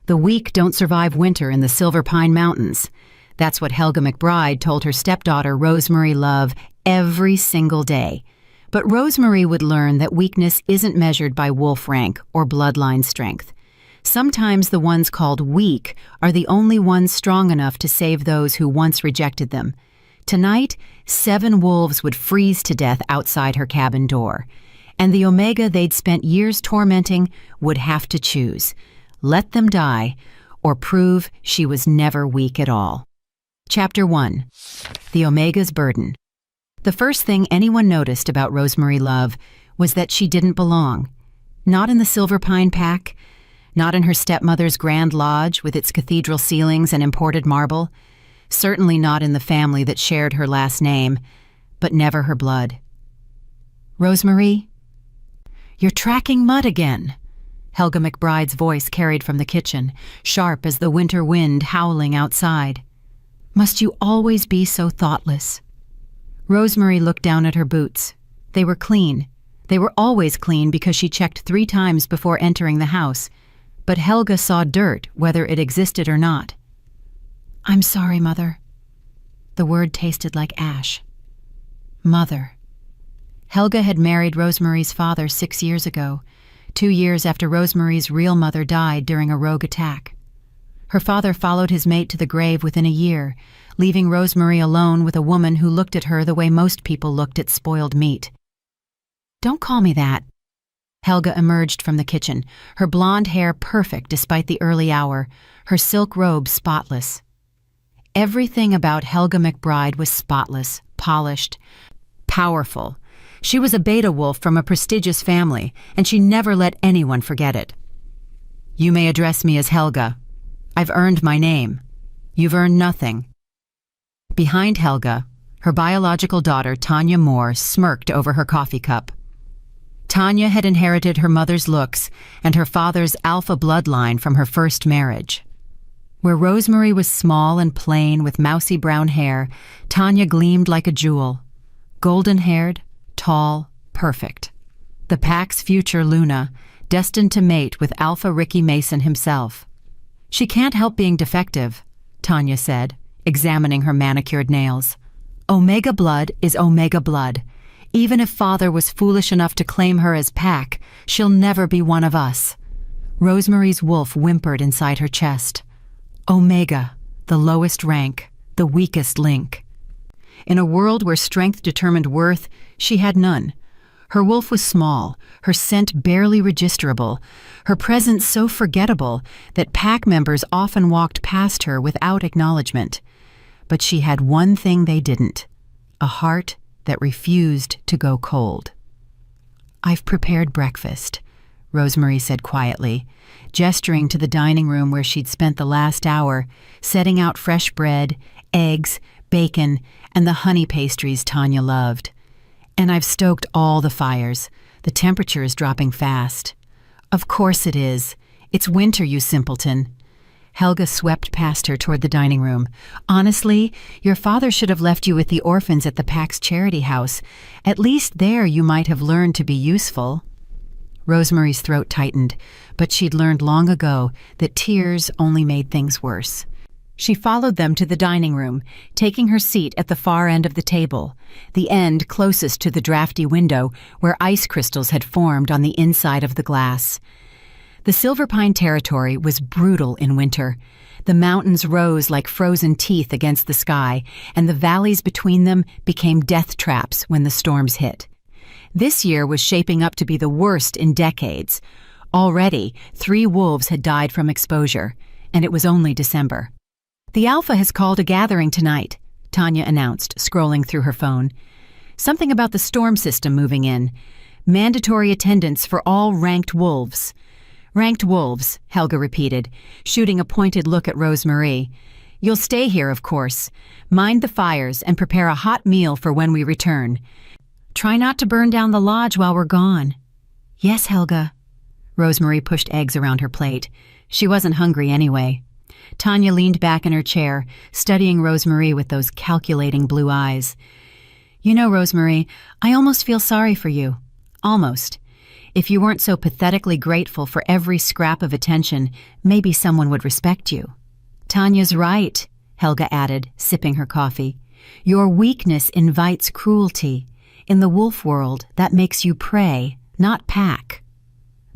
The weak don't survive winter in the Silver Pine Mountains. That's what Helga McBride told her stepdaughter Rosemary Love every single day. But Rosemary would learn that weakness isn't measured by wolf rank or bloodline strength. Sometimes the ones called weak are the only ones strong enough to save those who once rejected them. Tonight, 7 wolves would freeze to death outside her cabin door. And the Omega they'd spent years tormenting would have to choose. Let them die, or prove she was never weak at all. Chapter 1. The Omega's Burden. The first thing anyone noticed about Rosemary Love was that she didn't belong. Not in the Silver Pine Pack, not in her stepmother's Grand Lodge with its cathedral ceilings and imported marble, certainly not in the family that shared her last name, but never her blood. Rosemary? You're tracking mud again. Helga McBride's voice carried from the kitchen, sharp as the winter wind howling outside. Must you always be so thoughtless? Rosemary looked down at her boots. They were clean. They were always clean because she checked 3 times before entering the house. But Helga saw dirt, whether it existed or not. I'm sorry, Mother. The word tasted like ash. Mother. Helga had married Rosemary's father 6 years ago, 2 years after Rosemary's real mother died during a rogue attack. Her father followed his mate to the grave within a year, leaving Rosemary alone with a woman who looked at her the way most people looked at spoiled meat. Don't call me that. Helga emerged from the kitchen, her blonde hair perfect despite the early hour, her silk robe spotless. Everything about Helga McBride was spotless, polished, powerful. She was a beta wolf from a prestigious family, and she never let anyone forget it. You may address me as Helga. I've earned my name. You've earned nothing. Behind Helga, her biological daughter, Tanya Moore, smirked over her coffee cup. Tanya had inherited her mother's looks and her father's alpha bloodline from her first marriage. Where Rosemary was small and plain with mousy brown hair, Tanya gleamed like a jewel. Golden-haired, tall, perfect. The pack's future Luna, destined to mate with Alpha Ricky Mason himself. She can't help being defective, Tanya said, examining her manicured nails. Omega blood is Omega blood. Even if Father was foolish enough to claim her as pack, she'll never be one of us. Rosemary's wolf whimpered inside her chest. Omega, the lowest rank, the weakest link. In a world where strength determined worth, she had none. Her wolf was small, her scent barely registerable, her presence so forgettable that pack members often walked past her without acknowledgement. But she had one thing they didn't, a heart that refused to go cold. I've prepared breakfast, Rosemary said quietly, gesturing to the dining room where she'd spent the last hour, setting out fresh bread, eggs, bacon, and the honey pastries Tanya loved. And I've stoked all the fires. The temperature is dropping fast. Of course it is. It's winter, you simpleton. Helga swept past her toward the dining room. Honestly, your father should have left you with the orphans at the Pack's charity house. At least there you might have learned to be useful. Rosemary's throat tightened, but she'd learned long ago that tears only made things worse. She followed them to the dining room, taking her seat at the far end of the table, the end closest to the drafty window where ice crystals had formed on the inside of the glass. The Silver Pine territory was brutal in winter. The mountains rose like frozen teeth against the sky, and the valleys between them became death traps when the storms hit. This year was shaping up to be the worst in decades. Already, 3 wolves had died from exposure, and it was only December. The Alpha has called a gathering tonight, Tanya announced, scrolling through her phone. Something about the storm system moving in. Mandatory attendance for all ranked wolves. Ranked wolves, Helga repeated, shooting a pointed look at Rosemary. You'll stay here, of course. Mind the fires and prepare a hot meal for when we return. Try not to burn down the lodge while we're gone. Yes, Helga. Rosemary pushed eggs around her plate. She wasn't hungry anyway. Tanya leaned back in her chair, studying Rosemary with those calculating blue eyes. You know, Rosemary, I almost feel sorry for you. Almost. If you weren't so pathetically grateful for every scrap of attention, maybe someone would respect you." "Tanya's right," Helga added, sipping her coffee. "Your weakness invites cruelty. In the wolf world, that makes you prey, not pack."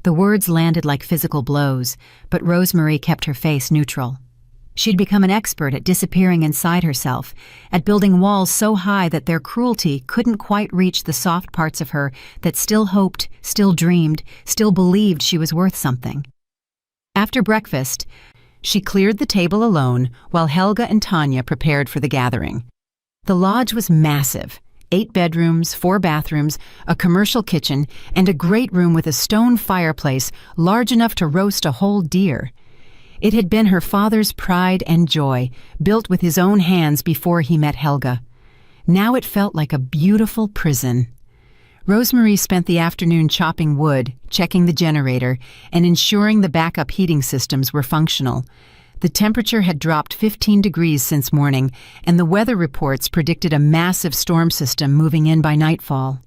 The words landed like physical blows, but Rosemary kept her face neutral. She'd become an expert at disappearing inside herself, at building walls so high that their cruelty couldn't quite reach the soft parts of her that still hoped, still dreamed, still believed she was worth something. After breakfast, she cleared the table alone while Helga and Tanya prepared for the gathering. The lodge was massive. 8 bedrooms, 4 bathrooms, a commercial kitchen, and a great room with a stone fireplace large enough to roast a whole deer. It had been her father's pride and joy, built with his own hands before he met Helga. Now it felt like a beautiful prison. Rosemary spent the afternoon chopping wood, checking the generator, and ensuring the backup heating systems were functional. The temperature had dropped 15 degrees since morning, and the weather reports predicted a massive storm system moving in by nightfall.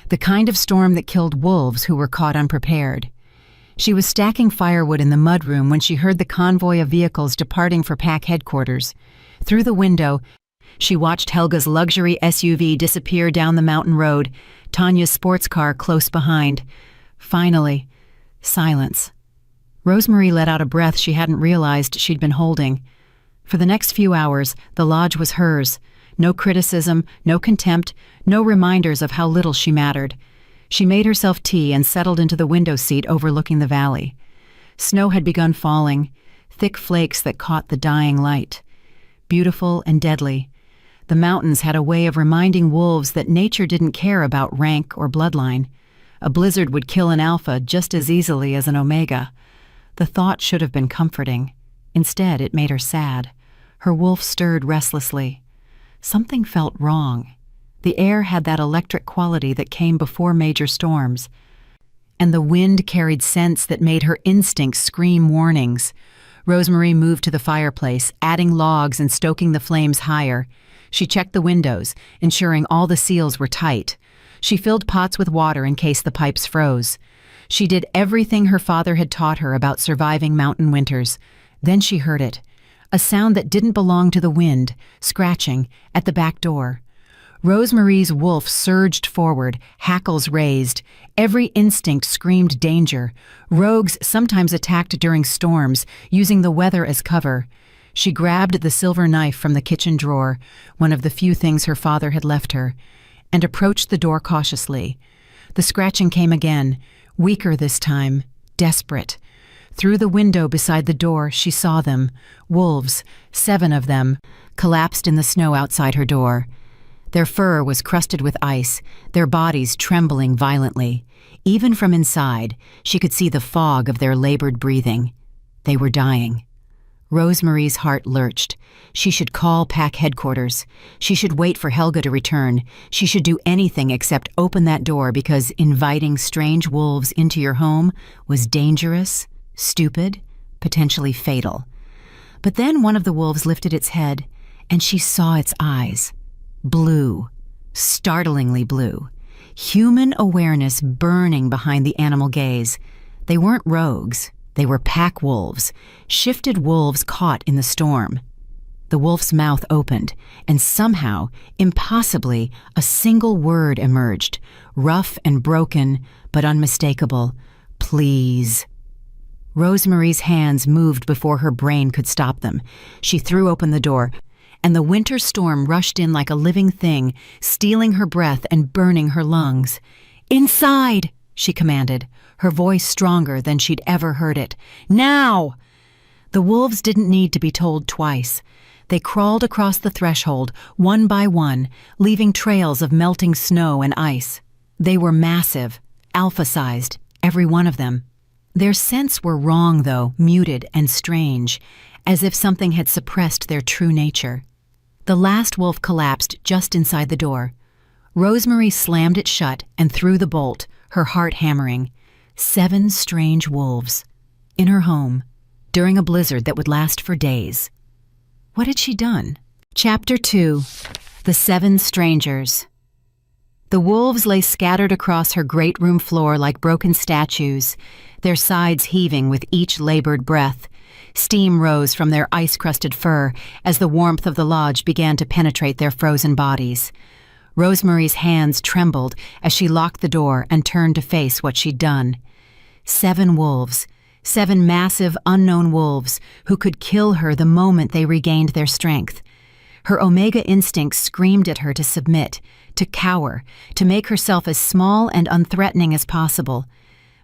The kind of storm that killed wolves who were caught unprepared. She was stacking firewood in the mudroom when she heard the convoy of vehicles departing for pack headquarters. Through the window, she watched Helga's luxury SUV disappear down the mountain road, Tanya's sports car close behind. Finally, silence. Rosemary let out a breath she hadn't realized she'd been holding. For the next few hours, the lodge was hers. No criticism, no contempt, no reminders of how little she mattered. She made herself tea and settled into the window seat overlooking the valley. Snow had begun falling, thick flakes that caught the dying light. Beautiful and deadly. The mountains had a way of reminding wolves that nature didn't care about rank or bloodline. A blizzard would kill an alpha just as easily as an omega. The thought should have been comforting. Instead, it made her sad. Her wolf stirred restlessly. Something felt wrong. The air had that electric quality that came before major storms. And the wind carried scents that made her instincts scream warnings. Rosemary moved to the fireplace, adding logs and stoking the flames higher. She checked the windows, ensuring all the seals were tight. She filled pots with water in case the pipes froze. She did everything her father had taught her about surviving mountain winters. Then she heard it. A sound that didn't belong to the wind, scratching, at the back door. Rosemary's wolf surged forward, hackles raised. Every instinct screamed danger. Rogues sometimes attacked during storms, using the weather as cover. She grabbed the silver knife from the kitchen drawer, one of the few things her father had left her, and approached the door cautiously. The scratching came again, weaker this time, desperate. Through the window beside the door, she saw them, wolves, 7 of them, collapsed in the snow outside her door. Their fur was crusted with ice, their bodies trembling violently. Even from inside, she could see the fog of their labored breathing. They were dying. Rosemary's heart lurched. She should call pack headquarters. She should wait for Helga to return. She should do anything except open that door because inviting strange wolves into your home was dangerous, stupid, potentially fatal. But then one of the wolves lifted its head, and she saw its eyes. Blue, startlingly blue. Human awareness burning behind the animal gaze. They weren't rogues. They were pack wolves, shifted wolves caught in the storm. The wolf's mouth opened, and somehow, impossibly, a single word emerged, rough and broken, but unmistakable. Please. Rosemary's hands moved before her brain could stop them. She threw open the door, and the winter storm rushed in like a living thing, stealing her breath and burning her lungs. "Inside!" she commanded, her voice stronger than she'd ever heard it. "Now!" The wolves didn't need to be told twice. They crawled across the threshold, one by one, leaving trails of melting snow and ice. They were massive, alpha-sized, every one of them. Their scents were wrong, though, muted and strange, as if something had suppressed their true nature. The last wolf collapsed just inside the door. Rosemary slammed it shut and threw the bolt, her heart hammering. 7 strange wolves. In her home, during a blizzard that would last for days. What had she done? Chapter 2. The 7 Strangers. The wolves lay scattered across her great room floor like broken statues, their sides heaving with each labored breath. Steam rose from their ice-crusted fur as the warmth of the lodge began to penetrate their frozen bodies. Rosemary's hands trembled as she locked the door and turned to face what she'd done. 7 wolves, 7 massive, unknown wolves who could kill her the moment they regained their strength. Her Omega instinct screamed at her to submit, to cower, to make herself as small and unthreatening as possible.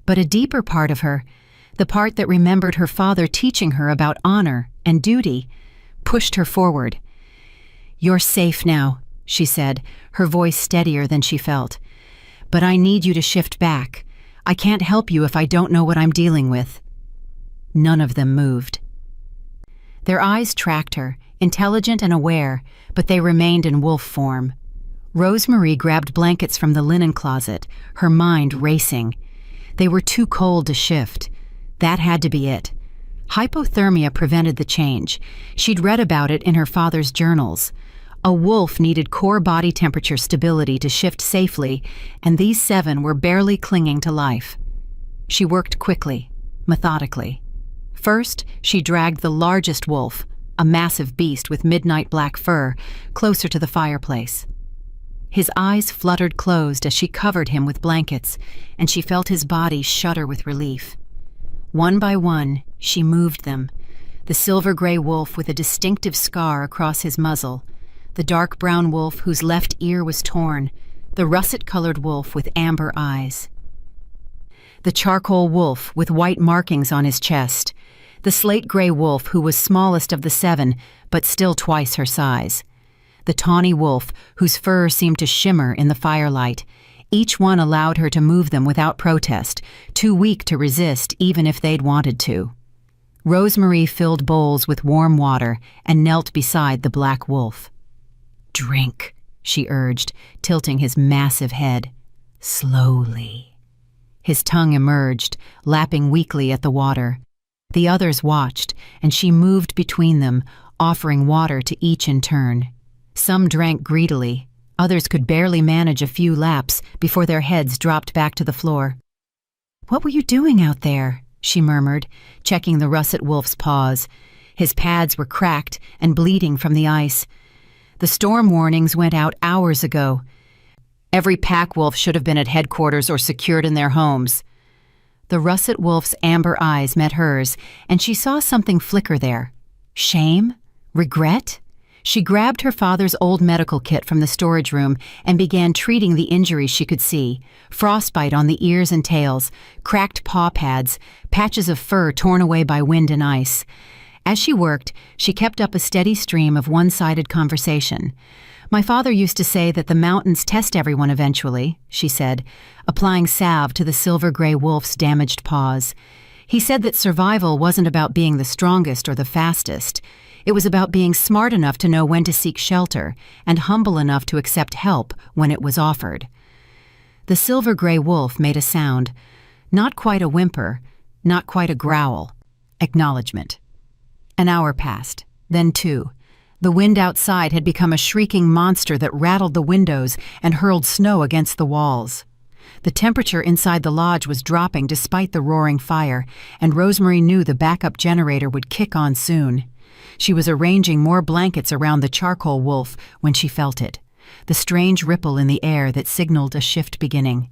But a deeper part of her, the part that remembered her father teaching her about honor and duty, pushed her forward. "You're safe now," she said, her voice steadier than she felt. "But I need you to shift back. I can't help you if I don't know what I'm dealing with." None of them moved. Their eyes tracked her, intelligent and aware, but they remained in wolf form. Rosemary grabbed blankets from the linen closet, her mind racing. They were too cold to shift. That had to be it. Hypothermia prevented the change. She'd read about it in her father's journals. A wolf needed core body temperature stability to shift safely, and these 7 were barely clinging to life. She worked quickly, methodically. First, she dragged the largest wolf, a massive beast with midnight black fur, closer to the fireplace. His eyes fluttered closed as she covered him with blankets, and she felt his body shudder with relief. One by one, she moved them. The silver-gray wolf with a distinctive scar across his muzzle, the dark brown wolf whose left ear was torn, the russet-colored wolf with amber eyes, the charcoal wolf with white markings on his chest, the slate-gray wolf who was smallest of the 7, but still twice her size, the tawny wolf whose fur seemed to shimmer in the firelight. Each one allowed her to move them without protest, too weak to resist even if they'd wanted to. Rosemary filled bowls with warm water and knelt beside the black wolf. "Drink," she urged, tilting his massive head. "Slowly." His tongue emerged, lapping weakly at the water. The others watched, and she moved between them, offering water to each in turn. Some drank greedily. Others could barely manage a few laps before their heads dropped back to the floor. "What were you doing out there?" she murmured, checking the russet wolf's paws. His pads were cracked and bleeding from the ice. The storm warnings went out hours ago. Every pack wolf should have been at headquarters or secured in their homes. The russet wolf's amber eyes met hers, and she saw something flicker there. Shame? Regret? She grabbed her father's old medical kit from the storage room and began treating the injuries she could see: frostbite on the ears and tails, cracked paw pads, patches of fur torn away by wind and ice. As she worked, she kept up a steady stream of one-sided conversation. "My father used to say that the mountains test everyone eventually," she said, applying salve to the silver-gray wolf's damaged paws. "He said that survival wasn't about being the strongest or the fastest. It was about being smart enough to know when to seek shelter and humble enough to accept help when it was offered." The silver-gray wolf made a sound, not quite a whimper, not quite a growl. Acknowledgement. An hour passed, then 2. The wind outside had become a shrieking monster that rattled the windows and hurled snow against the walls. The temperature inside the lodge was dropping despite the roaring fire, and Rosemary knew the backup generator would kick on soon. She was arranging more blankets around the charcoal wolf when she felt it, the strange ripple in the air that signaled a shift beginning.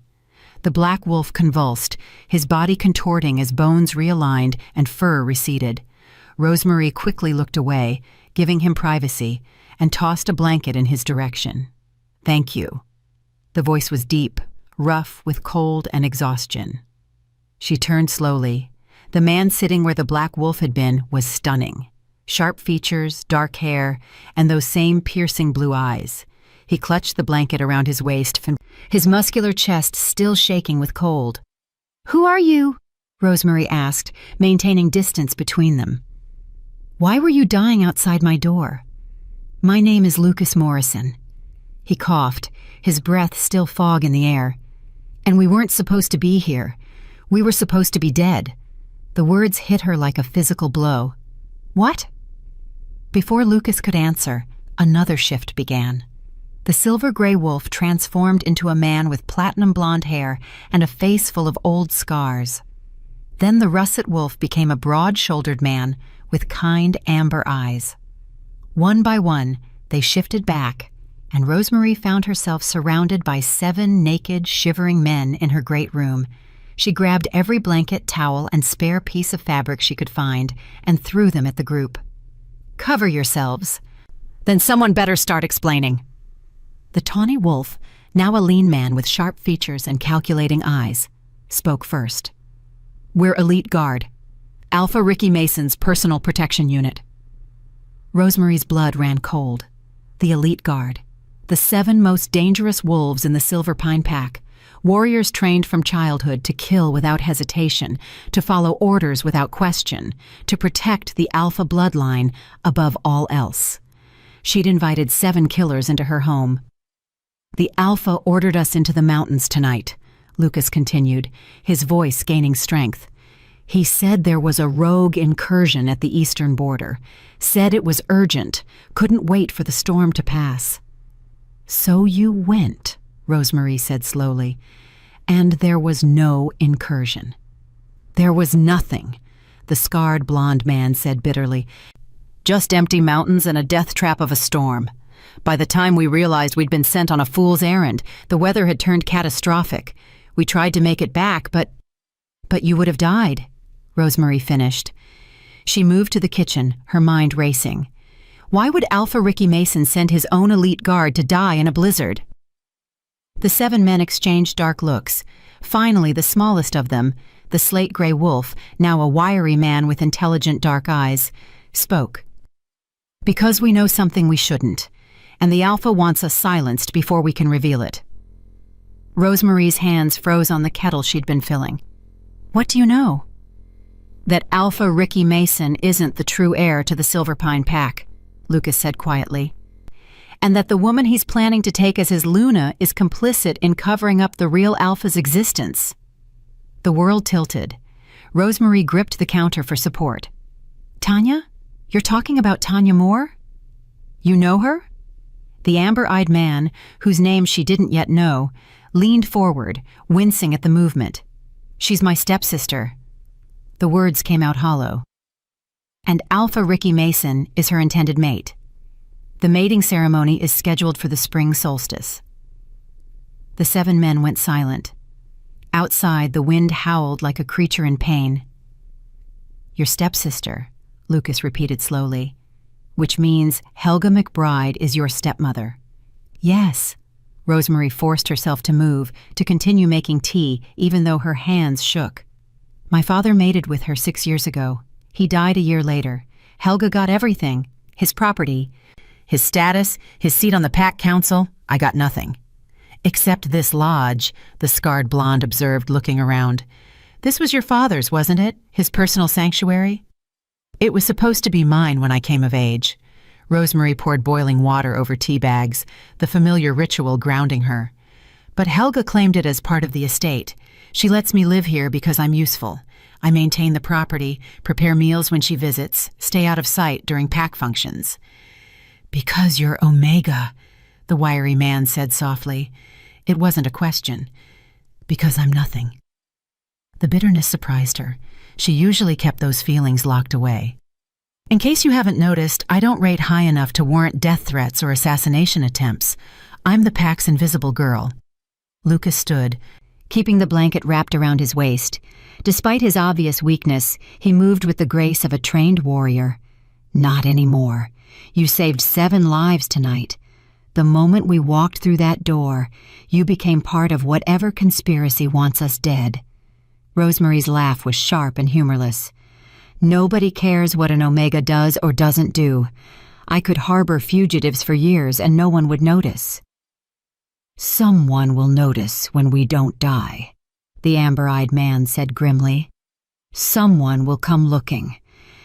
The black wolf convulsed, his body contorting as bones realigned and fur receded. Rosemary quickly looked away, giving him privacy, and tossed a blanket in his direction. "Thank you." The voice was deep, rough with cold and exhaustion. She turned slowly. The man sitting where the black wolf had been was stunning. Sharp features, dark hair, and those same piercing blue eyes. He clutched the blanket around his waist, his muscular chest still shaking with cold. "Who are you?" Rosemary asked, maintaining distance between them. "Why were you dying outside my door?" "My name is Lucas Morrison." He coughed, his breath still fog in the air. "And we weren't supposed to be here. We were supposed to be dead." The words hit her like a physical blow. "What?" Before Lucas could answer, another shift began. The silver-gray wolf transformed into a man with platinum blonde hair and a face full of old scars. Then the russet wolf became a broad-shouldered man with kind amber eyes. One by one, they shifted back, and Rosemary found herself surrounded by 7 naked, shivering men in her great room. She grabbed every blanket, towel, and spare piece of fabric she could find and threw them at the group. "Cover yourselves. Then someone better start explaining." The tawny wolf, now a lean man with sharp features and calculating eyes, spoke first. "We're Elite Guard, Alpha Ricky Mason's personal protection unit." Rosemary's blood ran cold. The Elite Guard, the 7 most dangerous wolves in the Silver Pine Pack, warriors trained from childhood to kill without hesitation, to follow orders without question, to protect the Alpha bloodline above all else. She'd invited 7 killers into her home. "The Alpha ordered us into the mountains tonight," Lucas continued, his voice gaining strength. "He said there was a rogue incursion at the eastern border, said it was urgent, couldn't wait for the storm to pass." "So you went," Rosemary said slowly, "and there was no incursion." "There was nothing," the scarred blonde man said bitterly. "Just empty mountains and a death trap of a storm. By the time we realized we'd been sent on a fool's errand, the weather had turned catastrophic. We tried to make it back, but you would have died," Rosemary finished. She moved to the kitchen, her mind racing. Why would Alpha Ricky Mason send his own elite guard to die in a blizzard? The 7 men exchanged dark looks. Finally, the smallest of them, the slate-gray wolf, now a wiry man with intelligent dark eyes, spoke. "Because we know something we shouldn't, and the Alpha wants us silenced before we can reveal it." Rosemary's hands froze on the kettle she'd been filling. "What do you know?" "That Alpha Ricky Mason isn't the true heir to the Silver Pine Pack," Lucas said quietly. "And that the woman he's planning to take as his Luna is complicit in covering up the real Alpha's existence." The world tilted. Rosemary gripped the counter for support. "Tanya? You're talking about Tanya Moore? You know her?" The amber-eyed man, whose name she didn't yet know, leaned forward, wincing at the movement. "She's my stepsister." The words came out hollow. "And Alpha Ricky Mason is her intended mate. The mating ceremony is scheduled for the spring solstice." The 7 men went silent. Outside, the wind howled like a creature in pain. "Your stepsister," Lucas repeated slowly, "which means Helga McBride is your stepmother." "Yes." Rosemary forced herself to move, to continue making tea, even though her hands shook. "My father mated with her 6 years ago. He died a year later. Helga got everything, his property, his status, his seat on the pack council. I got nothing. Except this lodge," the scarred blonde observed, looking around. "This was your father's, wasn't it? His personal sanctuary?" "It was supposed to be mine when I came of age." Rosemary poured boiling water over tea bags, the familiar ritual grounding her. "But Helga claimed it as part of the estate. She lets me live here because I'm useful. I maintain the property, prepare meals when she visits, stay out of sight during pack functions." "Because you're Omega," the wiry man said softly. It wasn't a question. "Because I'm nothing." The bitterness surprised her. She usually kept those feelings locked away. "In case you haven't noticed, I don't rate high enough to warrant death threats or assassination attempts. I'm the pack's invisible girl." Lucas stood, keeping the blanket wrapped around his waist. Despite his obvious weakness, he moved with the grace of a trained warrior. "Not anymore. You saved 7 lives tonight. The moment we walked through that door, you became part of whatever conspiracy wants us dead." Rosemary's laugh was sharp and humorless. "Nobody cares what an Omega does or doesn't do. I could harbor fugitives for years and no one would notice." "Someone will notice when we don't die," the amber-eyed man said grimly. "Someone will come looking,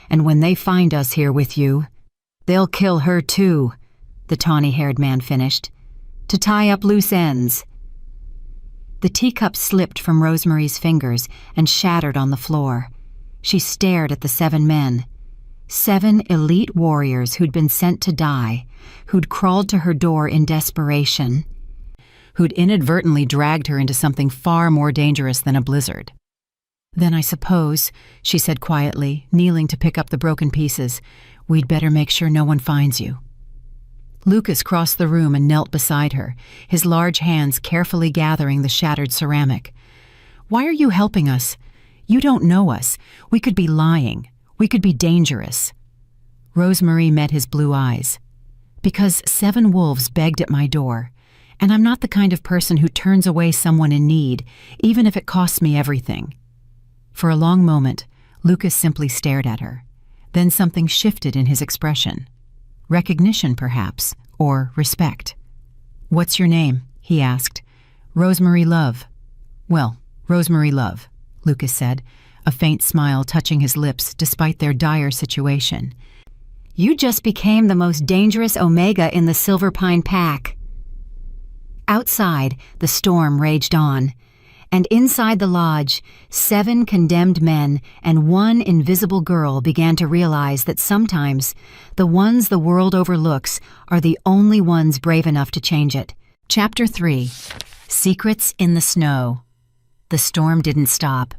and when they find us here with you, they'll kill her too," the tawny-haired man finished, "to tie up loose ends." The teacup slipped from Rosemary's fingers and shattered on the floor. She stared at the 7 men. 7 elite warriors who'd been sent to die, who'd crawled to her door in desperation, who'd inadvertently dragged her into something far more dangerous than a blizzard. "Then I suppose," she said quietly, kneeling to pick up the broken pieces, "we'd better make sure no one finds you." Lucas crossed the room and knelt beside her, his large hands carefully gathering the shattered ceramic. "Why are you helping us? You don't know us. We could be lying. We could be dangerous." Rosemarie met his blue eyes. "Because 7 wolves begged at my door, and I'm not the kind of person who turns away someone in need, even if it costs me everything." For a long moment, Lucas simply stared at her. Then something shifted in his expression. Recognition, perhaps, or respect. "What's your name?" he asked. "Rosemarie Love." "Well, Rosemarie Love," Lucas said, a faint smile touching his lips despite their dire situation. "You just became the most dangerous Omega in the Silver Pine Pack." Outside, the storm raged on, and inside the lodge, 7 condemned men and 1 invisible girl began to realize that sometimes the ones the world overlooks are the only ones brave enough to change it. Chapter 3. Secrets in the Snow. The storm didn't stop.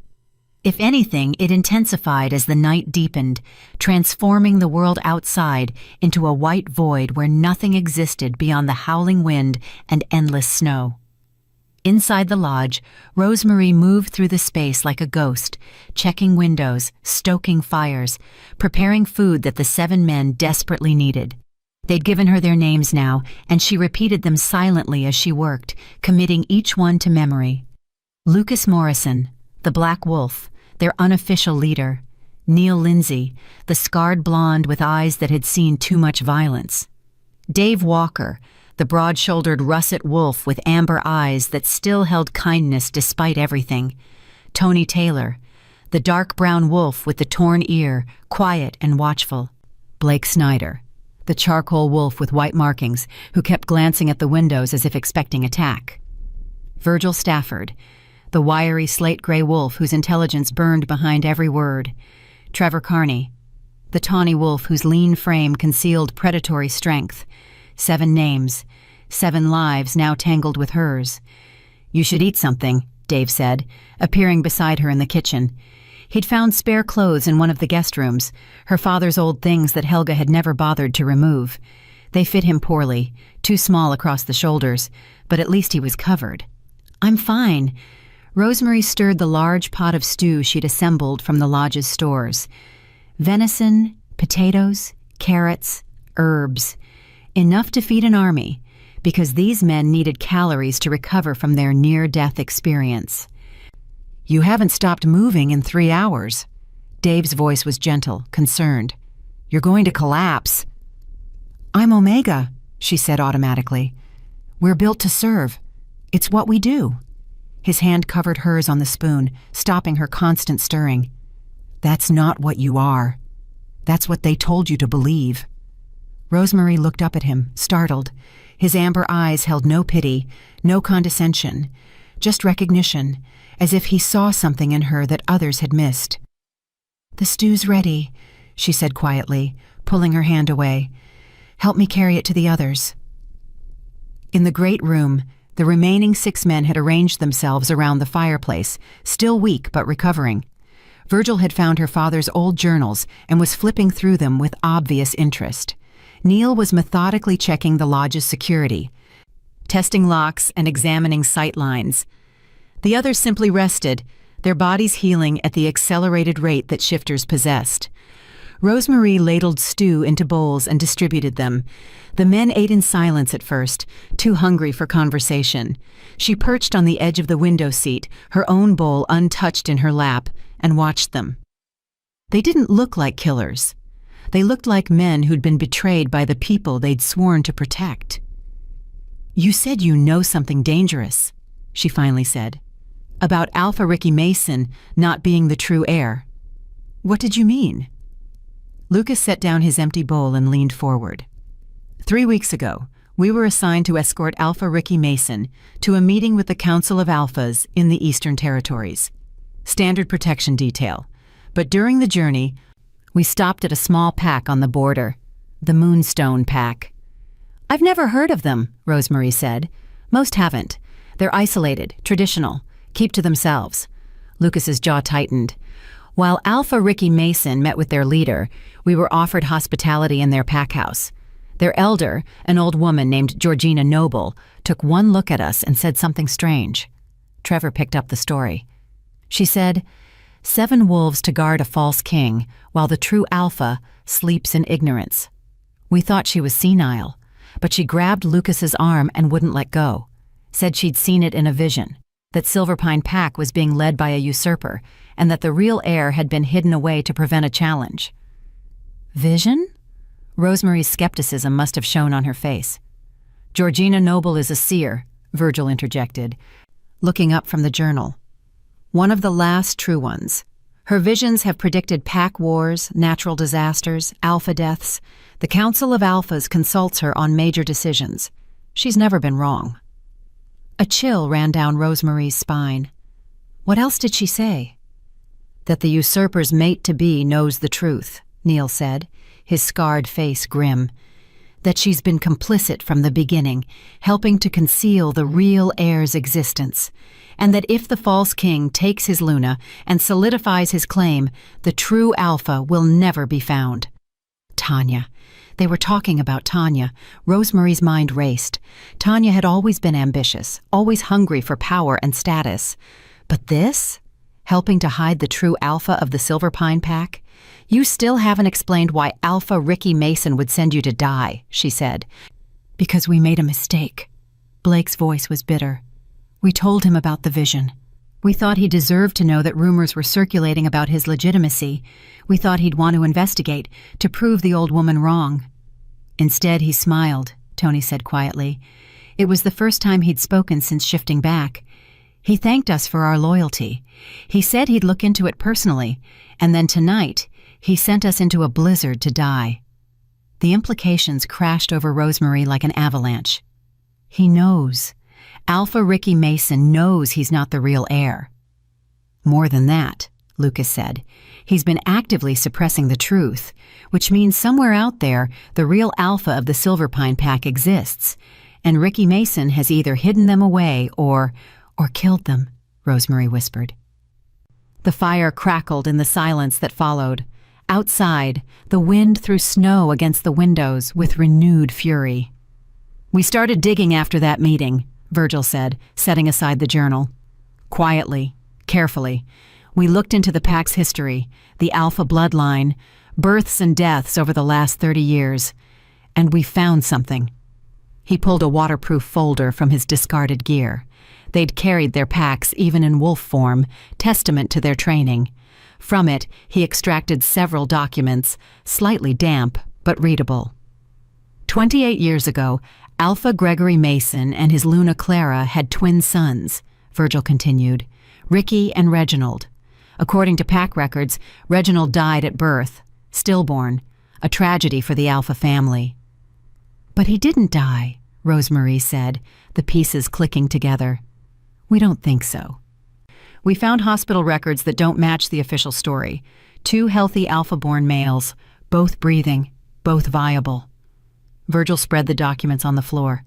If anything, it intensified as the night deepened, transforming the world outside into a white void where nothing existed beyond the howling wind and endless snow. Inside the lodge, Rosemarie moved through the space like a ghost, checking windows, stoking fires, preparing food that the 7 men desperately needed. They'd given her their names now, and she repeated them silently as she worked, committing each one to memory. Lucas Morrison, the Black Wolf, their unofficial leader. Neil Lindsay, the scarred blonde with eyes that had seen too much violence. Dave Walker, the broad-shouldered russet wolf with amber eyes that still held kindness despite everything. Tony Taylor, the dark brown wolf with the torn ear, quiet and watchful. Blake Snyder, the charcoal wolf with white markings, who kept glancing at the windows as if expecting attack. Virgil Stafford, the wiry slate-gray wolf whose intelligence burned behind every word. Trevor Carney, the tawny wolf whose lean frame concealed predatory strength. 7 names, 7 lives now tangled with hers. "You should eat something," Dave said, appearing beside her in the kitchen. He'd found spare clothes in one of the guest rooms, her father's old things that Helga had never bothered to remove. They fit him poorly, too small across the shoulders, but at least he was covered. "I'm fine." Rosemarie stirred the large pot of stew she'd assembled from the lodge's stores. Venison, potatoes, carrots, herbs. Enough to feed an army, because these men needed calories to recover from their near-death experience. "You haven't stopped moving in 3 hours." Dave's voice was gentle, concerned. "You're going to collapse." "I'm Omega," she said automatically. "We're built to serve. It's what we do." His hand covered hers on the spoon, stopping her constant stirring. "That's not what you are. That's what they told you to believe." Rosemarie looked up at him, startled. His amber eyes held no pity, no condescension, just recognition, as if he saw something in her that others had missed. "The stew's ready," she said quietly, pulling her hand away. "Help me carry it to the others." In the great room, the remaining 6 men had arranged themselves around the fireplace, still weak but recovering. Virgil had found her father's old journals and was flipping through them with obvious interest. Neil was methodically checking the lodge's security, testing locks and examining sight lines. The others simply rested, their bodies healing at the accelerated rate that shifters possessed. Rosemarie ladled stew into bowls and distributed them. The men ate in silence at first, too hungry for conversation. She perched on the edge of the window seat, her own bowl untouched in her lap, and watched them. They didn't look like killers. They looked like men who'd been betrayed by the people they'd sworn to protect. "You said you know something dangerous," she finally said. "About Alpha Ricky Mason not being the true heir. What did you mean?" Lucas set down his empty bowl and leaned forward. 3 weeks ago, we were assigned to escort Alpha Ricky Mason to a meeting with the Council of Alphas in the Eastern Territories. Standard protection detail. But during the journey, We stopped at a small pack on the border, the Moonstone Pack. "I've never heard of them," Rosemary said. "Most haven't. They're isolated, traditional, keep to themselves." Lucas's jaw tightened. While Alpha Ricky Mason met with their leader, we were offered hospitality in their pack house. Their elder, an old woman named Georgina Noble, took one look at us and said something strange. Trevor picked up the story. She said, 7 wolves to guard a false king, while the true Alpha sleeps in ignorance." We thought she was senile, but she grabbed Lucas's arm and wouldn't let go. Said she'd seen it in a vision, that Silverpine Pack was being led by a usurper, and that the real heir had been hidden away to prevent a challenge. Vision? Rosemary's skepticism must have shown on her face. "Georgina Noble is a seer," Virgil interjected, looking up from the journal. "One of the last true ones. Her visions have predicted pack wars, natural disasters, alpha deaths. The Council of Alphas consults her on major decisions. She's never been wrong." A chill ran down Rosemary's spine. "What else did she say?" "That the usurper's mate-to-be knows the truth," Neil said, his scarred face grim. "That she's been complicit from the beginning, helping to conceal the real heir's existence. And that if the false king takes his Luna and solidifies his claim, the true Alpha will never be found." Tanya. They were talking about Tanya. Rosemary's mind raced. Tanya had always been ambitious, always hungry for power and status. But this? Helping to hide the true Alpha of the Silverpine Pack? "You still haven't explained why Alpha Ricky Mason would send you to die," she said. "Because we made a mistake." Blake's voice was bitter. "We told him about the vision. We thought he deserved to know that rumors were circulating about his legitimacy. We thought he'd want to investigate, to prove the old woman wrong." "Instead, he smiled," Tony said quietly. "It was the first time he'd spoken since shifting back. He thanked us for our loyalty. He said he'd look into it personally, and then tonight, he sent us into a blizzard to die." The implications crashed over Rosemary like an avalanche. "He knows. Alpha Ricky Mason knows he's not the real heir." "More than that," Lucas said. "He's been actively suppressing the truth, which means somewhere out there the real Alpha of the Silverpine Pack exists, and Ricky Mason has either hidden them away or killed them," Rosemary whispered. The fire crackled in the silence that followed. Outside, the wind threw snow against the windows with renewed fury. "We started digging after that meeting," Virgil said, setting aside the journal. "Quietly, carefully. We looked into the pack's history, the Alpha bloodline, births and deaths over the last 30 years, and we found something." He pulled a waterproof folder from his discarded gear. They'd carried their packs even in wolf form, testament to their training. From it, he extracted several documents, slightly damp but readable. 28 years ago, Alpha Gregory Mason and his Luna Clara had twin sons, Virgil continued, Ricky and Reginald. According to pack records, Reginald died at birth, stillborn, a tragedy for the Alpha family. "But he didn't die," Rosemary said, the pieces clicking together. "We don't think so. We found hospital records that don't match the official story. 2 healthy Alpha-born males, both breathing, both viable." Virgil spread the documents on the floor.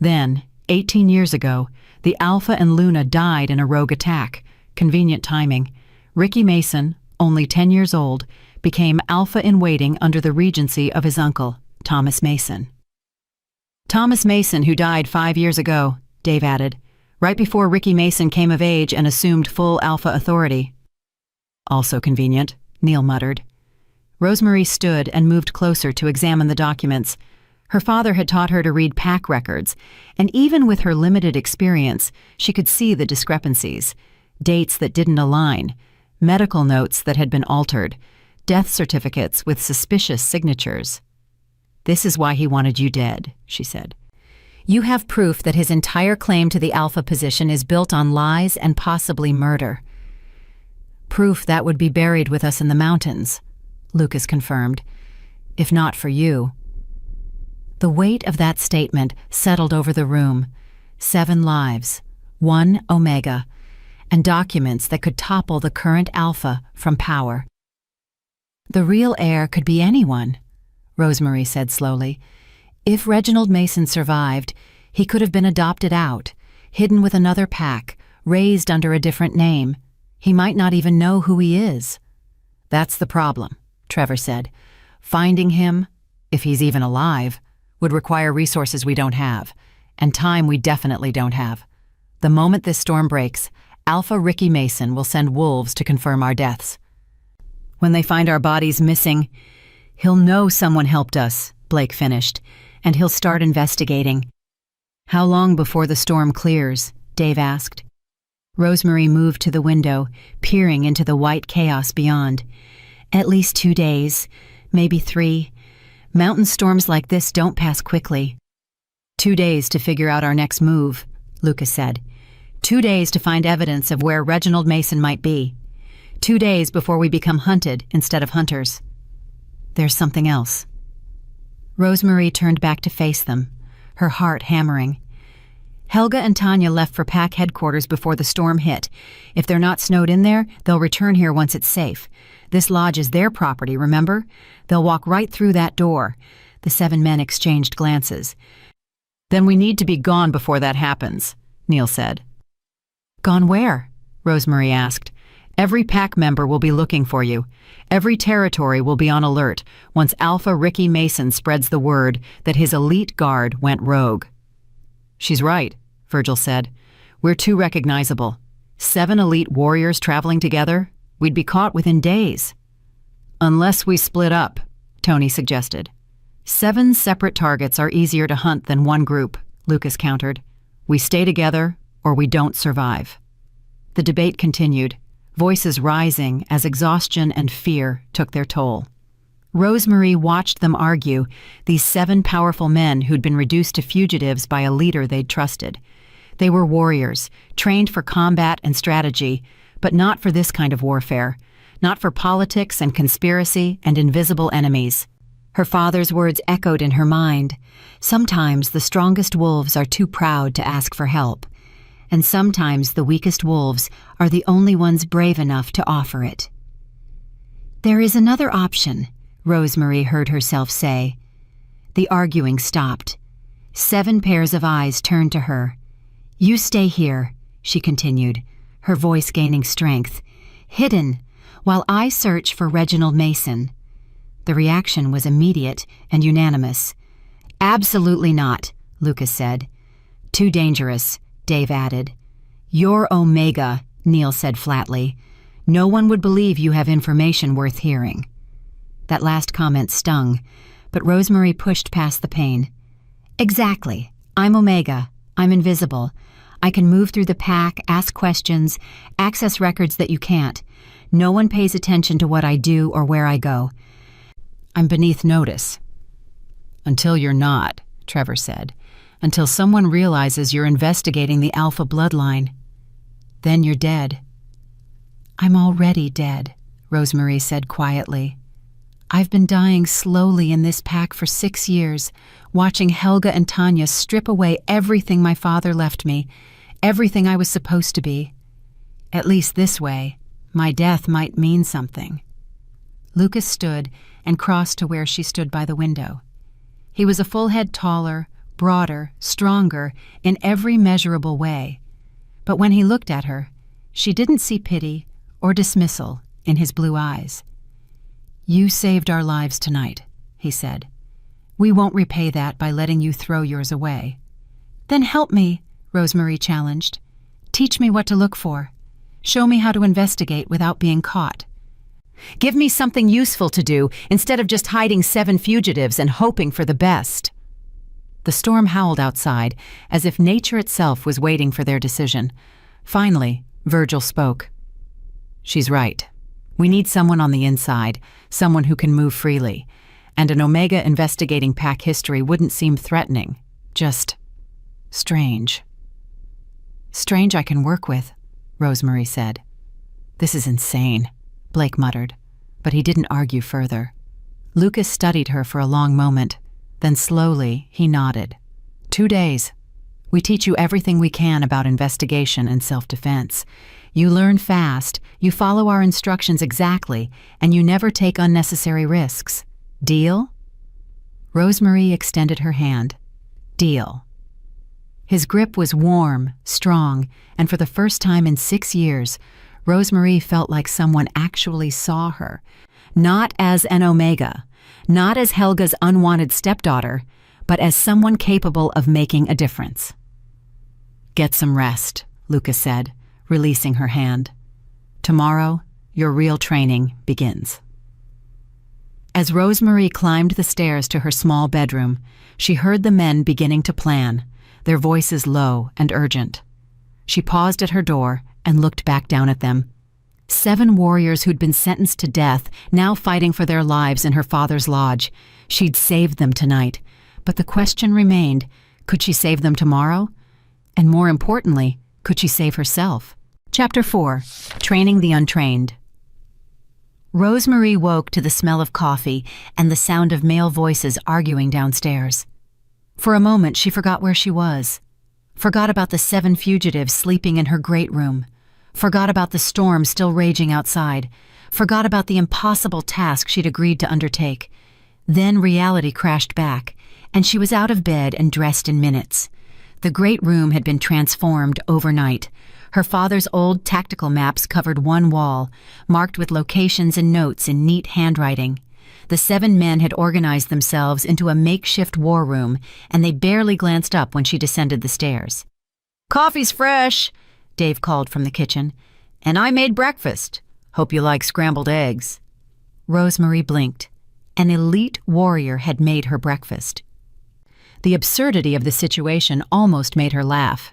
"Then, 18 years ago, the Alpha and Luna died in a rogue attack. Convenient timing. Ricky Mason, only 10 years old, became Alpha-in-waiting under the regency of his uncle, Thomas Mason." "Thomas Mason, who died 5 years ago," Dave added, "right before Ricky Mason came of age and assumed full Alpha authority." "Also convenient," Neil muttered. Rosemary stood and moved closer to examine the documents. Her father had taught her to read pack records, and even with her limited experience, she could see the discrepancies. Dates that didn't align, medical notes that had been altered, death certificates with suspicious signatures. "This is why he wanted you dead," she said. "You have proof that his entire claim to the Alpha position is built on lies and possibly murder." "Proof that would be buried with us in the mountains," Lucas confirmed. "If not for you." The weight of that statement settled over the room. 7 lives, 1 Omega, and documents that could topple the current Alpha from power. The real heir could be anyone, Rosemary said slowly. If Reginald Mason survived, he could have been adopted out, hidden with another pack, raised under a different name. He might not even know who he is. That's the problem, Trevor said. Finding him, if he's even alive, would require resources we don't have, and time we definitely don't have. The moment this storm breaks, Alpha Ricky Mason will send wolves to confirm our deaths. When they find our bodies missing, he'll know someone helped us, Blake finished, and he'll start investigating. How long before the storm clears? Dave asked. Rosemary moved to the window, peering into the white chaos beyond. At least 2 days, maybe 3. Mountain storms like this don't pass quickly. 2 days to figure out our next move, Lucas said. 2 days to find evidence of where Reginald Mason might be. 2 days before we become hunted instead of hunters. There's something else. Rosemary turned back to face them, her heart hammering. Helga and Tanya left for pack headquarters before the storm hit. If they're not snowed in there, they'll return here once it's safe. This lodge is their property, remember? They'll walk right through that door. The 7 men exchanged glances. Then we need to be gone before that happens, Neil said. Gone where? Rosemary asked. Every pack member will be looking for you. Every territory will be on alert once Alpha Ricky Mason spreads the word that his elite guard went rogue. She's right, Virgil said. We're too recognizable. 7 elite warriors traveling together? We'd be caught within days. Unless we split up, Tony suggested. 7 separate targets are easier to hunt than one group, Lucas countered. We stay together, or we don't survive. The debate continued, voices rising as exhaustion and fear took their toll. Rosemary watched them argue, these 7 powerful men who'd been reduced to fugitives by a leader they'd trusted. They were warriors, trained for combat and strategy, but not for this kind of warfare, not for politics and conspiracy and invisible enemies. Her father's words echoed in her mind. Sometimes the strongest wolves are too proud to ask for help, and sometimes the weakest wolves are the only ones brave enough to offer it. There is another option, Rosemary heard herself say. The arguing stopped. 7 pairs of eyes turned to her. You stay here, she continued, her voice gaining strength, hidden, while I search for Reginald Mason. The reaction was immediate and unanimous. Absolutely not, Lucas said. Too dangerous, Dave added. You're Omega, Neil said flatly. No one would believe you have information worth hearing. That last comment stung, but Rosemary pushed past the pain. Exactly. I'm Omega. I'm invisible. I can move through the pack, ask questions, access records that you can't. No one pays attention to what I do or where I go. I'm beneath notice. Until you're not, Trevor said. Until someone realizes you're investigating the Alpha bloodline. Then you're dead. I'm already dead, Rosemary said quietly. I've been dying slowly in this pack for 6 years, watching Helga and Tanya strip away everything my father left me, everything I was supposed to be. At least this way, my death might mean something. Lucas stood and crossed to where she stood by the window. He was a full head taller, broader, stronger in every measurable way. But when he looked at her, she didn't see pity or dismissal in his blue eyes. You saved our lives tonight, he said. We won't repay that by letting you throw yours away. Then help me, Rosemary challenged. Teach me what to look for. Show me how to investigate without being caught. Give me something useful to do instead of just hiding 7 fugitives and hoping for the best. The storm howled outside, as if nature itself was waiting for their decision. Finally, Virgil spoke. She's right. We need someone on the inside, someone who can move freely, and an Omega investigating pack history wouldn't seem threatening, just strange. Strange I can work with, Rosemary said. This is insane, Blake muttered, but he didn't argue further. Lucas studied her for a long moment, then slowly he nodded. 2 days. We teach you everything we can about investigation and self-defense. You learn fast, you follow our instructions exactly, and you never take unnecessary risks. Deal?" Rosemarie extended her hand. "Deal." His grip was warm, strong, and for the first time in 6 years, Rosemarie felt like someone actually saw her, not as an Omega, not as Helga's unwanted stepdaughter, but as someone capable of making a difference. "Get some rest," Lucas said, releasing her hand. "Tomorrow, your real training begins." As Rosemarie climbed the stairs to her small bedroom, she heard the men beginning to plan, their voices low and urgent. She paused at her door and looked back down at them. 7 warriors who'd been sentenced to death, now fighting for their lives in her father's lodge. She'd saved them tonight, but the question remained, could she save them tomorrow? And more importantly, could she save herself? Chapter 4. Training the Untrained. Rosemarie woke to the smell of coffee and the sound of male voices arguing downstairs. For a moment, she forgot where she was. Forgot about the 7 fugitives sleeping in her great room. Forgot about the storm still raging outside. Forgot about the impossible task she'd agreed to undertake. Then reality crashed back, and she was out of bed and dressed in minutes. The great room had been transformed overnight. Her father's old tactical maps covered one wall, marked with locations and notes in neat handwriting. The 7 men had organized themselves into a makeshift war room, and they barely glanced up when she descended the stairs. "Coffee's fresh," Dave called from the kitchen. "And I made breakfast. Hope you like scrambled eggs." Rosemarie blinked. An elite warrior had made her breakfast. The absurdity of the situation almost made her laugh.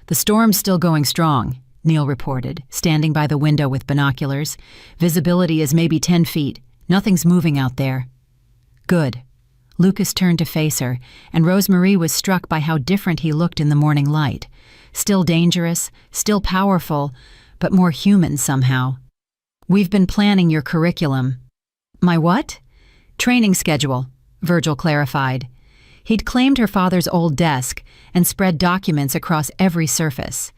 "The storm's still going strong," Neil reported, standing by the window with binoculars. "Visibility is maybe 10 feet. Nothing's moving out there." "Good." Lucas turned to face her, and Rosemarie was struck by how different he looked in the morning light. Still dangerous, still powerful, but more human somehow. "We've been planning your curriculum." "My what?" "Training schedule," Virgil clarified. He'd claimed her father's old desk and spread documents across every surface.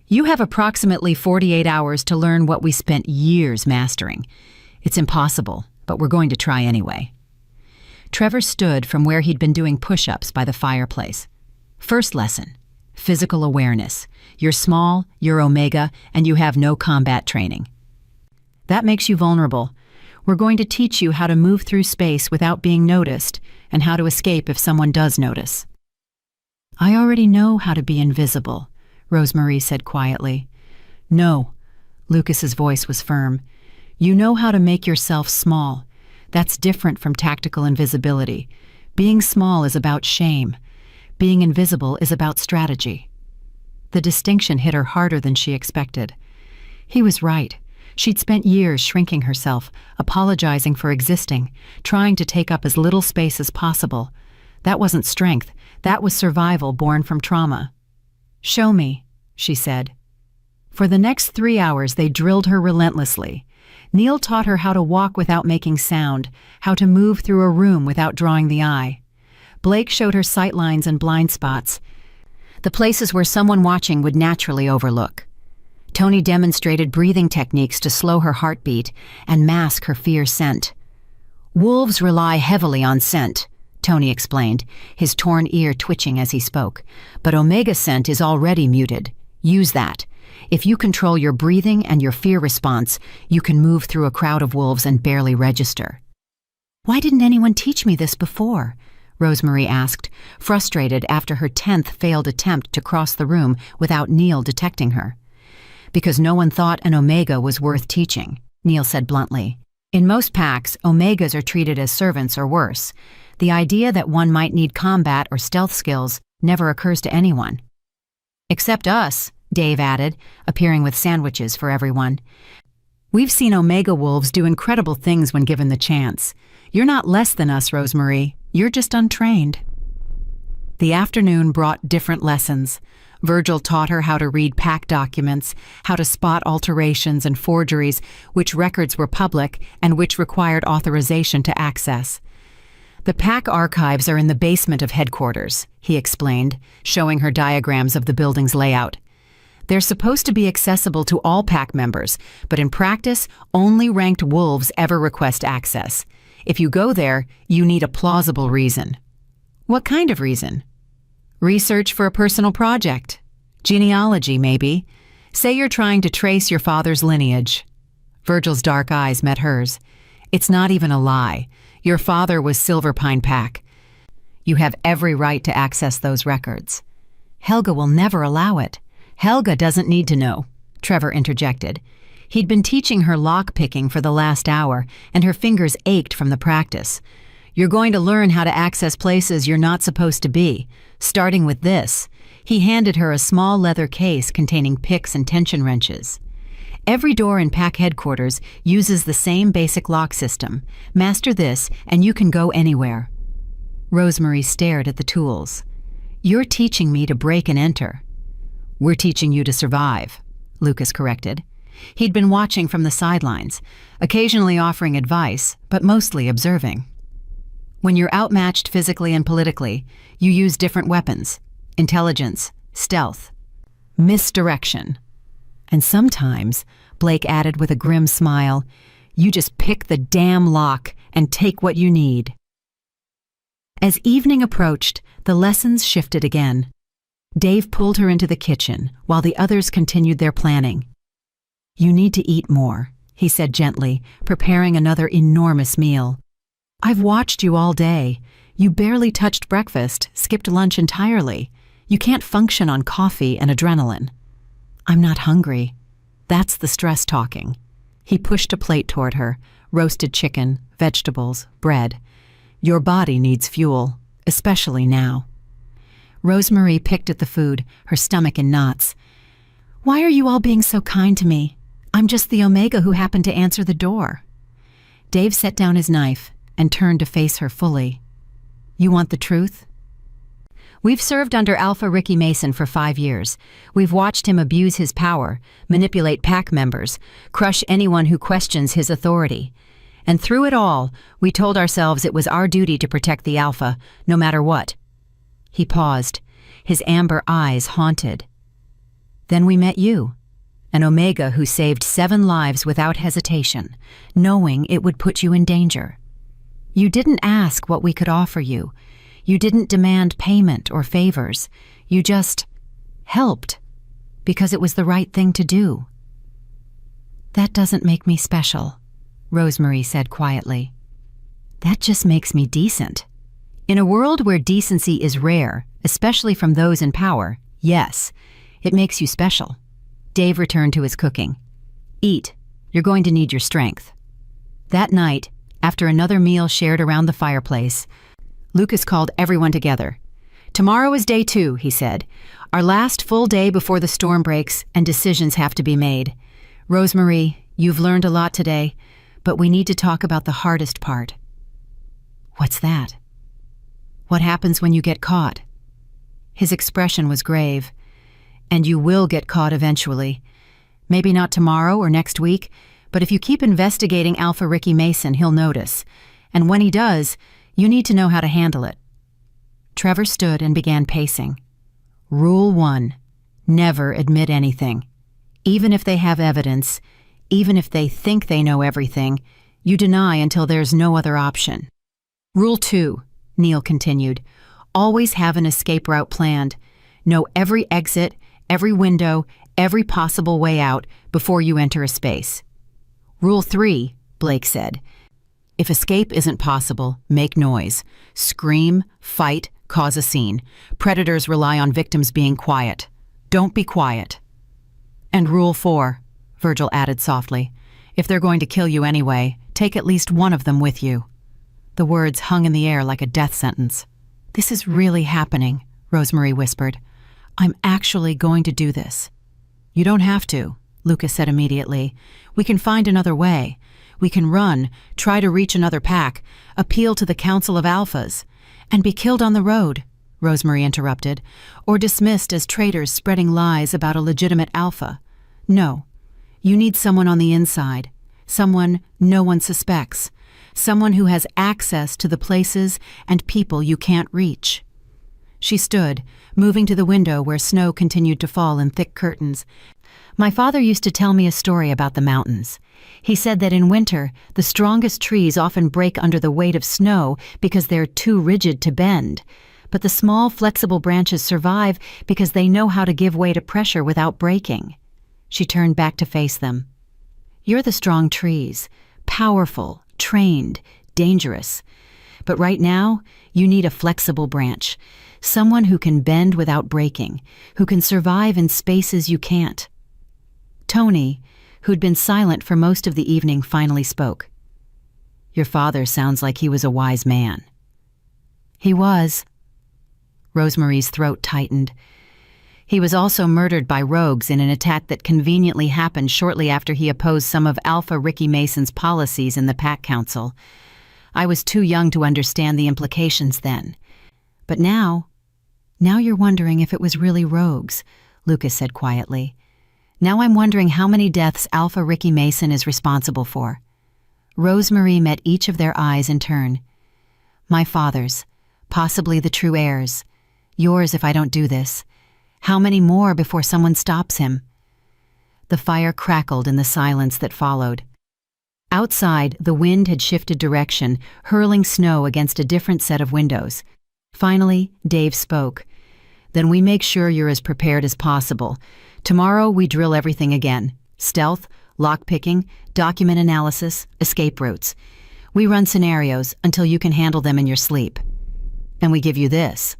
"You have approximately 48 hours to learn what we spent years mastering. It's impossible, but we're going to try anyway." Trevor stood from where he'd been doing push-ups by the fireplace. "First lesson, physical awareness. You're small, you're Omega, and you have no combat training. That makes you vulnerable. We're going to teach you how to move through space without being noticed, and how to escape if someone does notice." "I already know how to be invisible," Rosemarie said quietly. "No," Lucas's voice was firm. "You know how to make yourself small. That's different from tactical invisibility. Being small is about shame. Being invisible is about strategy." The distinction hit her harder than she expected. He was right. She'd spent years shrinking herself, apologizing for existing, trying to take up as little space as possible. That wasn't strength. That was survival born from trauma. "Show me," she said. For the next 3 hours, they drilled her relentlessly. Neil taught her how to walk without making sound, how to move through a room without drawing the eye. Blake showed her sight lines and blind spots, the places where someone watching would naturally overlook. Tony demonstrated breathing techniques to slow her heartbeat and mask her fear scent. "Wolves rely heavily on scent," Tony explained, his torn ear twitching as he spoke. "But Omega scent is already muted. Use that. If you control your breathing and your fear response, you can move through a crowd of wolves and barely register." "Why didn't anyone teach me this before?" Rosemarie asked, frustrated after her 10th failed attempt to cross the room without Neil detecting her. "Because no one thought an Omega was worth teaching," Neil said bluntly. "In most packs, Omegas are treated as servants or worse. The idea that one might need combat or stealth skills never occurs to anyone." "Except us," Dave added, appearing with sandwiches for everyone. "We've seen Omega wolves do incredible things when given the chance. You're not less than us, Rosemarie. You're just untrained." The afternoon brought different lessons. Virgil taught her how to read pack documents, how to spot alterations and forgeries, which records were public and which required authorization to access. "The pack archives are in the basement of headquarters," he explained, showing her diagrams of the building's layout. They're supposed to be accessible to all pack members, but in practice, only ranked wolves ever request access. If you go there, you need a plausible reason. What kind of reason? Research for a personal project. Genealogy, maybe. Say you're trying to trace your father's lineage. Virgil's dark eyes met hers. It's not even a lie. Your father was Silver Pine Pack. You have every right to access those records. Helga will never allow it. Helga doesn't need to know, Trevor interjected. He'd been teaching her lock-picking for the last hour, and her fingers ached from the practice. You're going to learn how to access places you're not supposed to be, starting with this. He handed her a small leather case containing picks and tension wrenches. Every door in Pack headquarters uses the same basic lock system. Master this, and you can go anywhere. Rosemary stared at the tools. You're teaching me to break and enter. We're teaching you to survive, Lucas corrected. He'd been watching from the sidelines, occasionally offering advice, but mostly observing. When you're outmatched physically and politically, you use different weapons: intelligence, stealth, misdirection. And sometimes, Blake added with a grim smile, you just pick the damn lock and take what you need. As evening approached, the lessons shifted again. Dave pulled her into the kitchen while the others continued their planning. You need to eat more, he said gently, preparing another enormous meal. I've watched you all day. You barely touched breakfast, skipped lunch entirely. You can't function on coffee and adrenaline. I'm not hungry. That's the stress talking. He pushed a plate toward her, roasted chicken, vegetables, bread. Your body needs fuel, especially now. Rosemary picked at the food, her stomach in knots. Why are you all being so kind to me? I'm just the Omega who happened to answer the door. Dave set down his knife and turned to face her fully. You want the truth? We've served under Alpha Ricky Mason for 5 years. We've watched him abuse his power, manipulate pack members, crush anyone who questions his authority. And through it all, we told ourselves it was our duty to protect the Alpha, no matter what. He paused, his amber eyes haunted. Then we met you, an Omega who saved 7 lives without hesitation, knowing it would put you in danger. You didn't ask what we could offer you. You didn't demand payment or favors. You just helped, because it was the right thing to do. That doesn't make me special, Rosemary said quietly. That just makes me decent. In a world where decency is rare, especially from those in power, yes, it makes you special. Dave returned to his cooking. Eat. You're going to need your strength. That night, after another meal shared around the fireplace, Lucas called everyone together. Tomorrow is day 2, he said. Our last full day before the storm breaks and decisions have to be made. Rosemary, you've learned a lot today, but we need to talk about the hardest part. What's that? What happens when you get caught? His expression was grave. And you will get caught eventually. Maybe not tomorrow or next week, but if you keep investigating Alpha Ricky Mason, he'll notice. And when he does, you need to know how to handle it. Trevor stood and began pacing. Rule 1. Never admit anything. Even if they have evidence, even if they think they know everything, you deny until there's no other option. Rule 2, Neil continued. Always have an escape route planned. Know every exit, every window, every possible way out before you enter a space. Rule 3, Blake said. If escape isn't possible, make noise. Scream, fight, cause a scene. Predators rely on victims being quiet. Don't be quiet. And Rule 4, Virgil added softly. If they're going to kill you anyway, take at least one of them with you. The words hung in the air like a death sentence. This is really happening, Rosemary whispered. I'm actually going to do this. You don't have to, Lucas said immediately. We can find another way. We can run, try to reach another pack, appeal to the Council of Alphas, and be killed on the road, Rosemary interrupted, or dismissed as traitors spreading lies about a legitimate Alpha. No, you need someone on the inside, someone no one suspects, someone who has access to the places and people you can't reach. She stood, moving to the window where snow continued to fall in thick curtains. My father used to tell me a story about the mountains. He said that in winter, the strongest trees often break under the weight of snow because they're too rigid to bend. But the small, flexible branches survive because they know how to give way to pressure without breaking. She turned back to face them. You're the strong trees, powerful, trained, dangerous. But right now, you need a flexible branch, someone who can bend without breaking, who can survive in spaces you can't. Tony, who'd been silent for most of the evening, finally spoke. Your father sounds like he was a wise man. He was. Rosemary's throat tightened. He was also murdered by rogues in an attack that conveniently happened shortly after he opposed some of Alpha Ricky Mason's policies in the Pack Council. I was too young to understand the implications then. But now you're wondering if it was really rogues, Lucas said quietly. Now I'm wondering how many deaths Alpha Ricky Mason is responsible for. Rosemary met each of their eyes in turn. My father's, possibly the true heirs. Yours if I don't do this. How many more before someone stops him? The fire crackled in the silence that followed. Outside, the wind had shifted direction, hurling snow against a different set of windows. Finally, Dave spoke. Then we make sure you're as prepared as possible. Tomorrow we drill everything again. Stealth, lockpicking, document analysis, escape routes. We run scenarios until you can handle them in your sleep. And we give you this.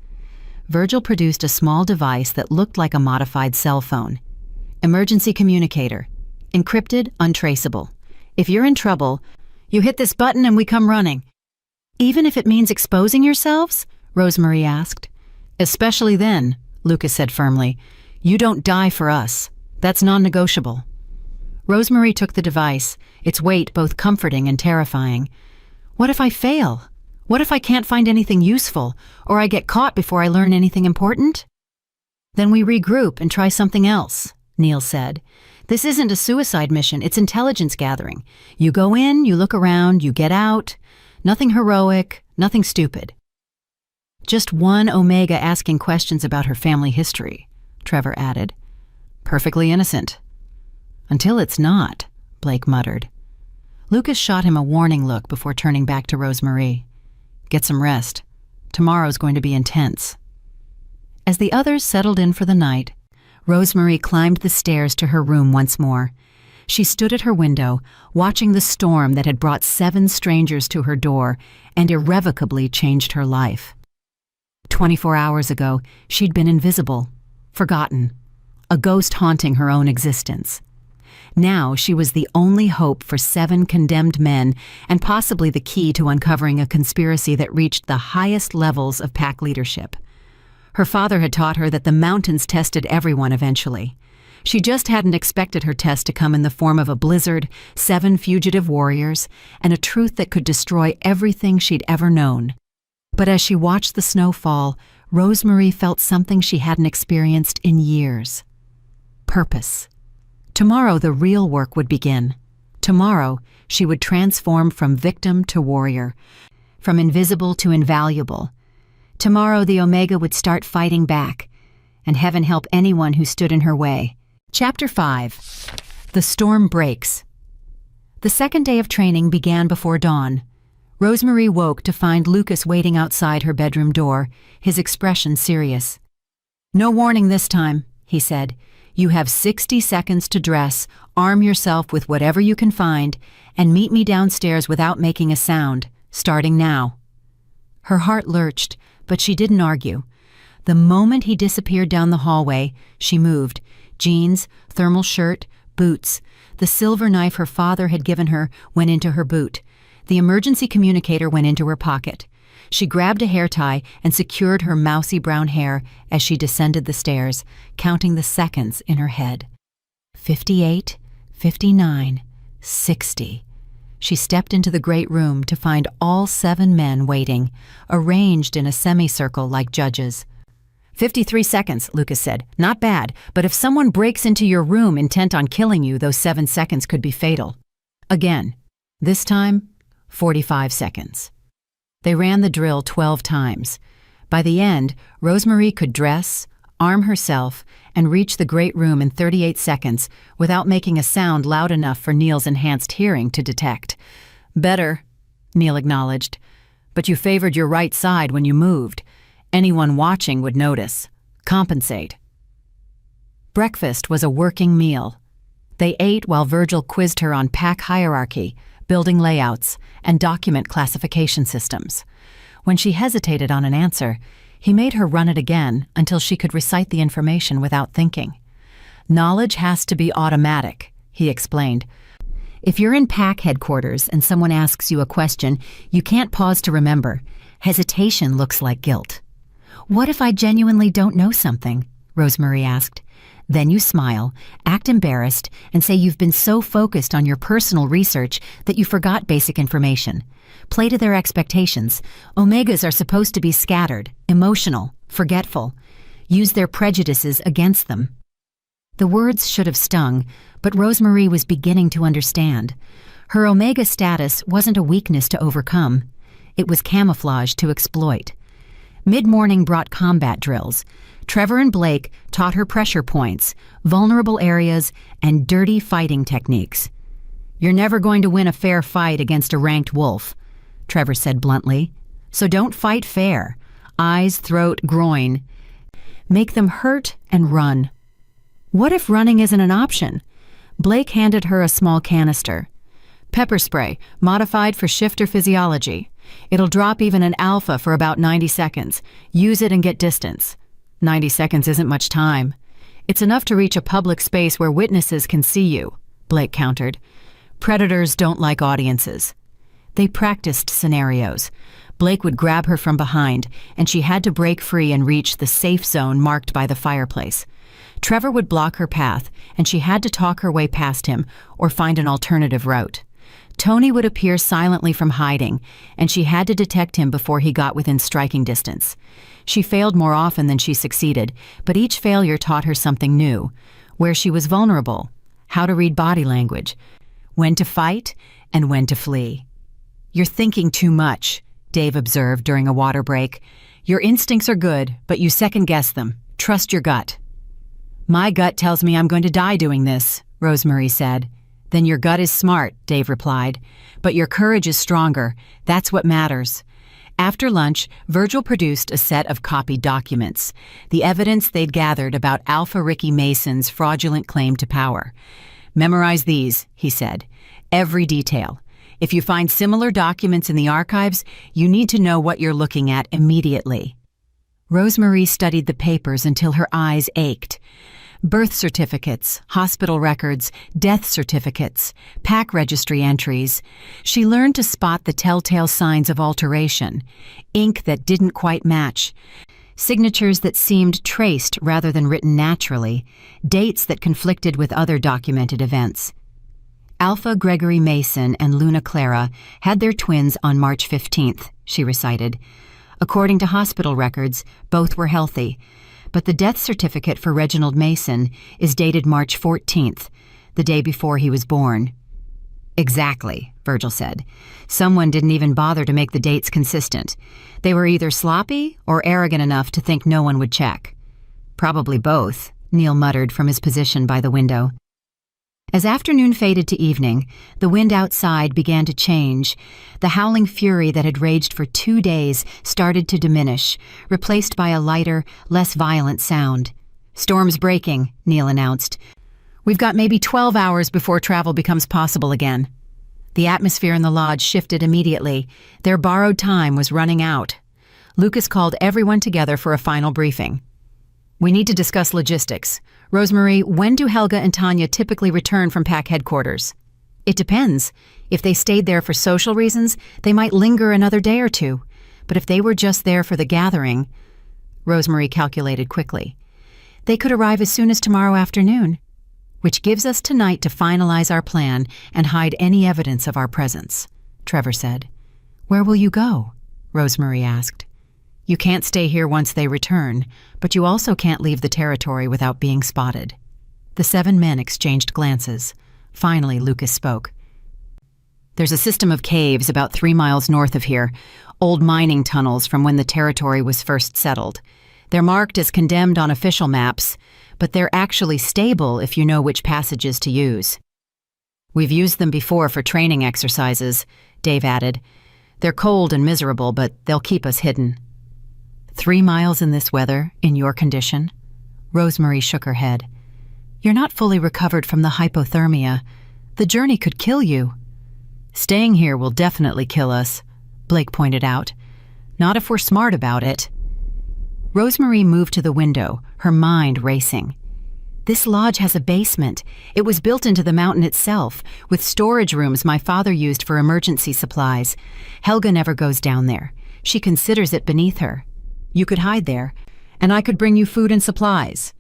Virgil produced a small device that looked like a modified cell phone. Emergency communicator. Encrypted, untraceable. If you're in trouble, you hit this button and we come running. Even if it means exposing yourselves? Rosemary asked. Especially then, Lucas said firmly. You don't die for us. That's non-negotiable. Rosemary took the device, its weight both comforting and terrifying. What if I fail? What if I can't find anything useful, or I get caught before I learn anything important? Then we regroup and try something else, Neil said. This isn't a suicide mission, it's intelligence gathering. You go in, you look around, you get out. Nothing heroic, nothing stupid. Just one Omega asking questions about her family history, Trevor added. Perfectly innocent. Until it's not, Blake muttered. Lucas shot him a warning look before turning back to Rosemary. Get some rest. Tomorrow's going to be intense. As the others settled in for the night, Rosemary climbed the stairs to her room once more. She stood at her window, watching the storm that had brought 7 strangers to her door and irrevocably changed her life. 24 hours ago, she'd been invisible, forgotten, a ghost haunting her own existence. Now she was the only hope for 7 condemned men and possibly the key to uncovering a conspiracy that reached the highest levels of pack leadership. Her father had taught her that the mountains tested everyone eventually. She just hadn't expected her test to come in the form of a blizzard, 7 fugitive warriors, and a truth that could destroy everything she'd ever known. But as she watched the snow fall, Rosemary felt something she hadn't experienced in years. Purpose. Tomorrow the real work would begin. Tomorrow she would transform from victim to warrior, from invisible to invaluable. Tomorrow the Omega would start fighting back, and heaven help anyone who stood in her way. Chapter 5. The Storm Breaks. The second day of training began before dawn. Rosemary woke to find Lucas waiting outside her bedroom door, his expression serious. No warning this time, he said. You have 60 seconds to dress, arm yourself with whatever you can find, and meet me downstairs without making a sound, starting now. Her heart lurched, but she didn't argue. The moment he disappeared down the hallway, she moved. Jeans, thermal shirt, boots. The silver knife her father had given her went into her boot. The emergency communicator went into her pocket. She grabbed a hair tie and secured her mousy brown hair as she descended the stairs, counting the seconds in her head. 58, 59, 60. She stepped into the great room to find all 7 men waiting, arranged in a semicircle like judges. 53 seconds, Lucas said. Not bad, but if someone breaks into your room intent on killing you, those 7 seconds could be fatal. Again. This time, 45 seconds. They ran the drill 12 times. By the end, Rosemarie could dress, arm herself, and reach the great room in 38 seconds without making a sound loud enough for Neil's enhanced hearing to detect. "Better," Neil acknowledged. "But you favored your right side when you moved. Anyone watching would notice. Compensate." Breakfast was a working meal. They ate while Virgil quizzed her on pack hierarchy, building layouts, and document classification systems. When she hesitated on an answer, he made her run it again until she could recite the information without thinking. "Knowledge has to be automatic," he explained. "If you're in pack headquarters and someone asks you a question, you can't pause to remember. Hesitation looks like guilt." "What if I genuinely don't know something?" Rosemarie asked. Then you smile, act embarrassed, and say you've been so focused on your personal research that you forgot basic information. Play to their expectations. Omegas are supposed to be scattered, emotional, forgetful. Use their prejudices against them. The words should have stung, but Rosemarie was beginning to understand. Her Omega status wasn't a weakness to overcome. It was camouflage to exploit. Mid-morning brought combat drills. Trevor and Blake taught her pressure points, vulnerable areas, and dirty fighting techniques. "You're never going to win a fair fight against a ranked wolf," Trevor said bluntly. "So don't fight fair. Eyes, throat, groin. Make them hurt and run." "What if running isn't an option?" Blake handed her a small canister. "Pepper spray, modified for shifter physiology. It'll drop even an alpha for about 90 seconds. Use it and get distance." 90 seconds isn't much time. "It's enough to reach a public space where witnesses can see you," Blake countered. "Predators don't like audiences." They practiced scenarios. Blake would grab her from behind, and she had to break free and reach the safe zone marked by the fireplace. Trevor would block her path, and she had to talk her way past him or find an alternative route. Tony would appear silently from hiding, and she had to detect him before he got within striking distance. She failed more often than she succeeded, but each failure taught her something new: where she was vulnerable, how to read body language, when to fight, and when to flee. "You're thinking too much," Dave observed during a water break. "Your instincts are good, but you second-guess them. Trust your gut." "My gut tells me I'm going to die doing this," Rosemarie said. "Then your gut is smart," Dave replied. "But your courage is stronger. That's what matters." After lunch, Virgil produced a set of copied documents, the evidence they'd gathered about Alpha Ricky Mason's fraudulent claim to power. "Memorize these," he said. "Every detail. If you find similar documents in the archives, you need to know what you're looking at immediately." Rosemarie studied the papers until her eyes ached. Birth certificates, hospital records, death certificates, pack registry entries. She learned to spot the telltale signs of alteration: ink that didn't quite match, signatures that seemed traced rather than written naturally, dates that conflicted with other documented events. Alpha Gregory Mason and Luna Clara had their twins on March 15th, she recited. According to hospital records, both were healthy. But the death certificate for Reginald Mason is dated March 14th, the day before he was born. "Exactly," Virgil said. "Someone didn't even bother to make the dates consistent. They were either sloppy or arrogant enough to think no one would check." "Probably both," Neil muttered from his position by the window. As afternoon faded to evening, the wind outside began to change. The howling fury that had raged for 2 days started to diminish, replaced by a lighter, less violent sound. "Storm's breaking," Neil announced. "We've got maybe 12 hours before travel becomes possible again." The atmosphere in the lodge shifted immediately. Their borrowed time was running out. Lucas called everyone together for a final briefing. "We need to discuss logistics. Rosemarie, when do Helga and Tanya typically return from pack headquarters?" "It depends. If they stayed there for social reasons, they might linger another day or two. But if they were just there for the gathering," Rosemarie calculated quickly, "they could arrive as soon as tomorrow afternoon, which gives us tonight to finalize our plan and hide any evidence of our presence," Trevor said. "Where will you go?" Rosemarie asked. "You can't stay here once they return, but you also can't leave the territory without being spotted." The 7 men exchanged glances. Finally, Lucas spoke. "There's a system of caves about 3 miles north of here. old mining tunnels from when the territory was first settled. They're marked as condemned on official maps, but they're actually stable if you know which passages to use. We've used them before for training exercises, Dave added. They're cold and miserable, but they'll keep us hidden. 3 miles in this weather, in your condition? Rosemary shook her head. You're not fully recovered from the hypothermia. The journey could kill you. Staying here will definitely kill us, Blake pointed out. Not if we're smart about it. Rosemary moved to the window, her mind racing. This lodge has a basement. It was built into the mountain itself, with storage rooms my father used for emergency supplies. Helga never goes down there. She considers it beneath her. You could hide there, and I could bring you food and supplies.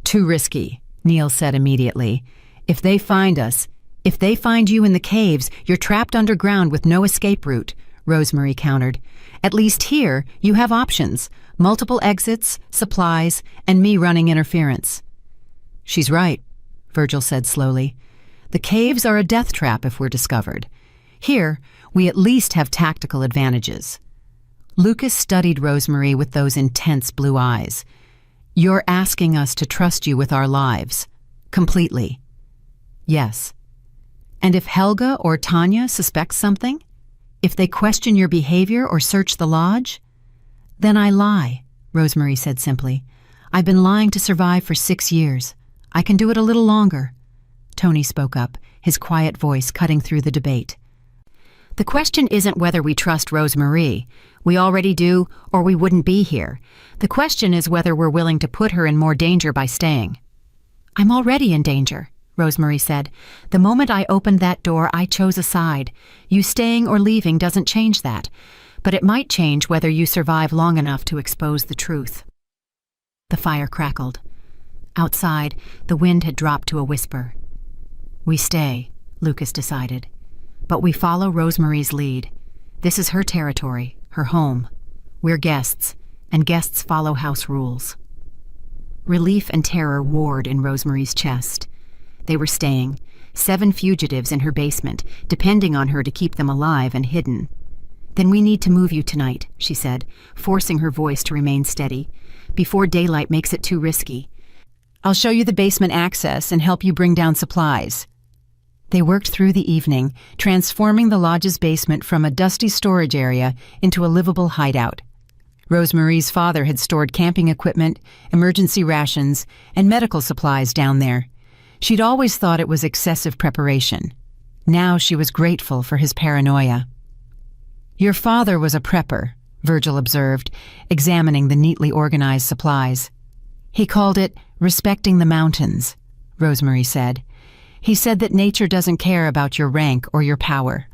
Too risky, Neil said immediately. If they find you in the caves, you're trapped underground with no escape route, Rosemary countered. At least here, you have options. Multiple exits, supplies, and me running interference. She's right, Virgil said slowly. The caves are a death trap if we're discovered. Here, we at least have tactical advantages. Lucas studied Rosemary with those intense blue eyes. You're asking us to trust you with our lives. Completely. Yes. And if Helga or Tanya suspect something? If they question your behavior or search the lodge? Then I lie, Rosemary said simply. I've been lying to survive for 6 years. I can do it a little longer. Tony spoke up, his quiet voice cutting through the debate. The question isn't whether we trust Rosemary. We already do, or we wouldn't be here. The question is whether we're willing to put her in more danger by staying. I'm already in danger, Rosemary said. The moment I opened that door, I chose a side. You staying or leaving doesn't change that, but it might change whether you survive long enough to expose the truth. The fire crackled. Outside, the wind had dropped to a whisper. We stay, Lucas decided. But we follow Rosemary's lead. This is her territory, her home. We're guests, and guests follow house rules. Relief and terror warred in Rosemary's chest. They were staying, 7 fugitives in her basement, depending on her to keep them alive and hidden. Then we need to move you tonight, she said, forcing her voice to remain steady, before daylight makes it too risky. I'll show you the basement access and help you bring down supplies. They worked through the evening, transforming the lodge's basement from a dusty storage area into a livable hideout. Rosemary's father had stored camping equipment, emergency rations, and medical supplies down there. She'd always thought it was excessive preparation. Now she was grateful for his paranoia. Your father was a prepper, Virgil observed, examining the neatly organized supplies. He called it respecting the mountains, Rosemary said. He said that nature doesn't care about your rank or your power.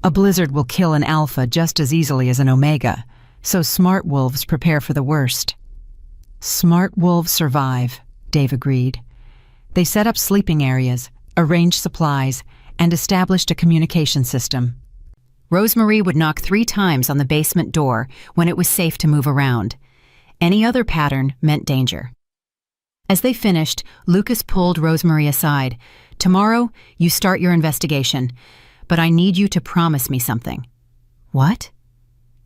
A blizzard will kill an alpha just as easily as an omega, so smart wolves prepare for the worst. Smart wolves survive, Dave agreed. They set up sleeping areas, arranged supplies, and established a communication system. Rosemary would knock 3 times on the basement door when it was safe to move around. Any other pattern meant danger. As they finished, Lucas pulled Rosemary aside. Tomorrow, you start your investigation, but I need you to promise me something. What?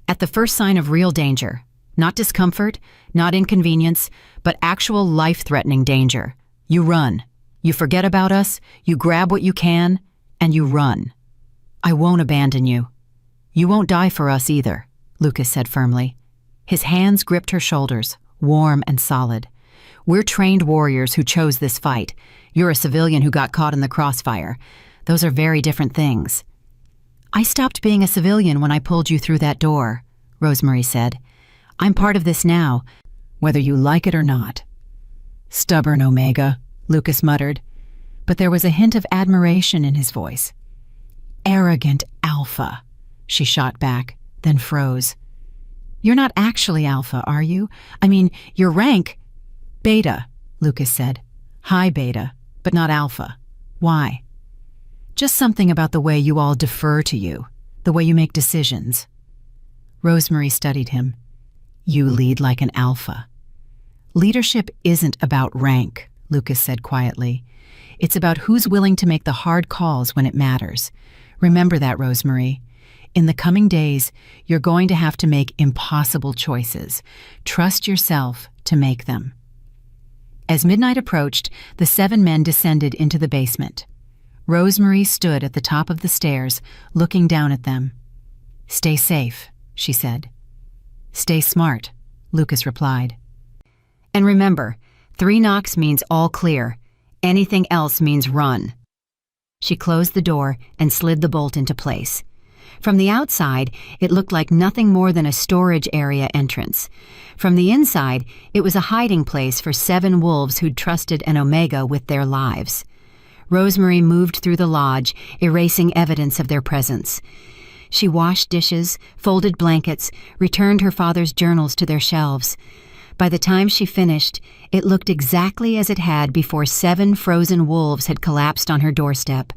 At the first sign of real danger, not discomfort, not inconvenience, but actual life-threatening danger, you run. You forget about us, you grab what you can, and you run. I won't abandon you. You won't die for us either, Lucas said firmly. His hands gripped her shoulders, warm and solid. We're trained warriors who chose this fight. You're a civilian who got caught in the crossfire. Those are very different things. I stopped being a civilian when I pulled you through that door, Rosemary said. I'm part of this now, whether you like it or not. Stubborn Omega, Lucas muttered, but there was a hint of admiration in his voice. Arrogant Alpha, she shot back, then froze. You're not actually Alpha, are you? I mean, your rank... Beta, Lucas said. High Beta, but not Alpha. Why? Just something about the way you all defer to you, the way you make decisions. Rosemary studied him. You lead like an Alpha. Leadership isn't about rank, Lucas said quietly. It's about who's willing to make the hard calls when it matters. Remember that, Rosemary. In the coming days, you're going to have to make impossible choices. Trust yourself to make them." As midnight approached, the 7 men descended into the basement. Rosemary stood at the top of the stairs, looking down at them. "Stay safe," she said. "Stay smart," Lucas replied. "And remember, 3 knocks means all clear. Anything else means run." She closed the door and slid the bolt into place. From the outside, it looked like nothing more than a storage area entrance. From the inside, it was a hiding place for 7 wolves who'd trusted an Omega with their lives. Rosemary moved through the lodge, erasing evidence of their presence. She washed dishes, folded blankets, returned her father's journals to their shelves. By the time she finished, it looked exactly as it had before 7 frozen wolves had collapsed on her doorstep.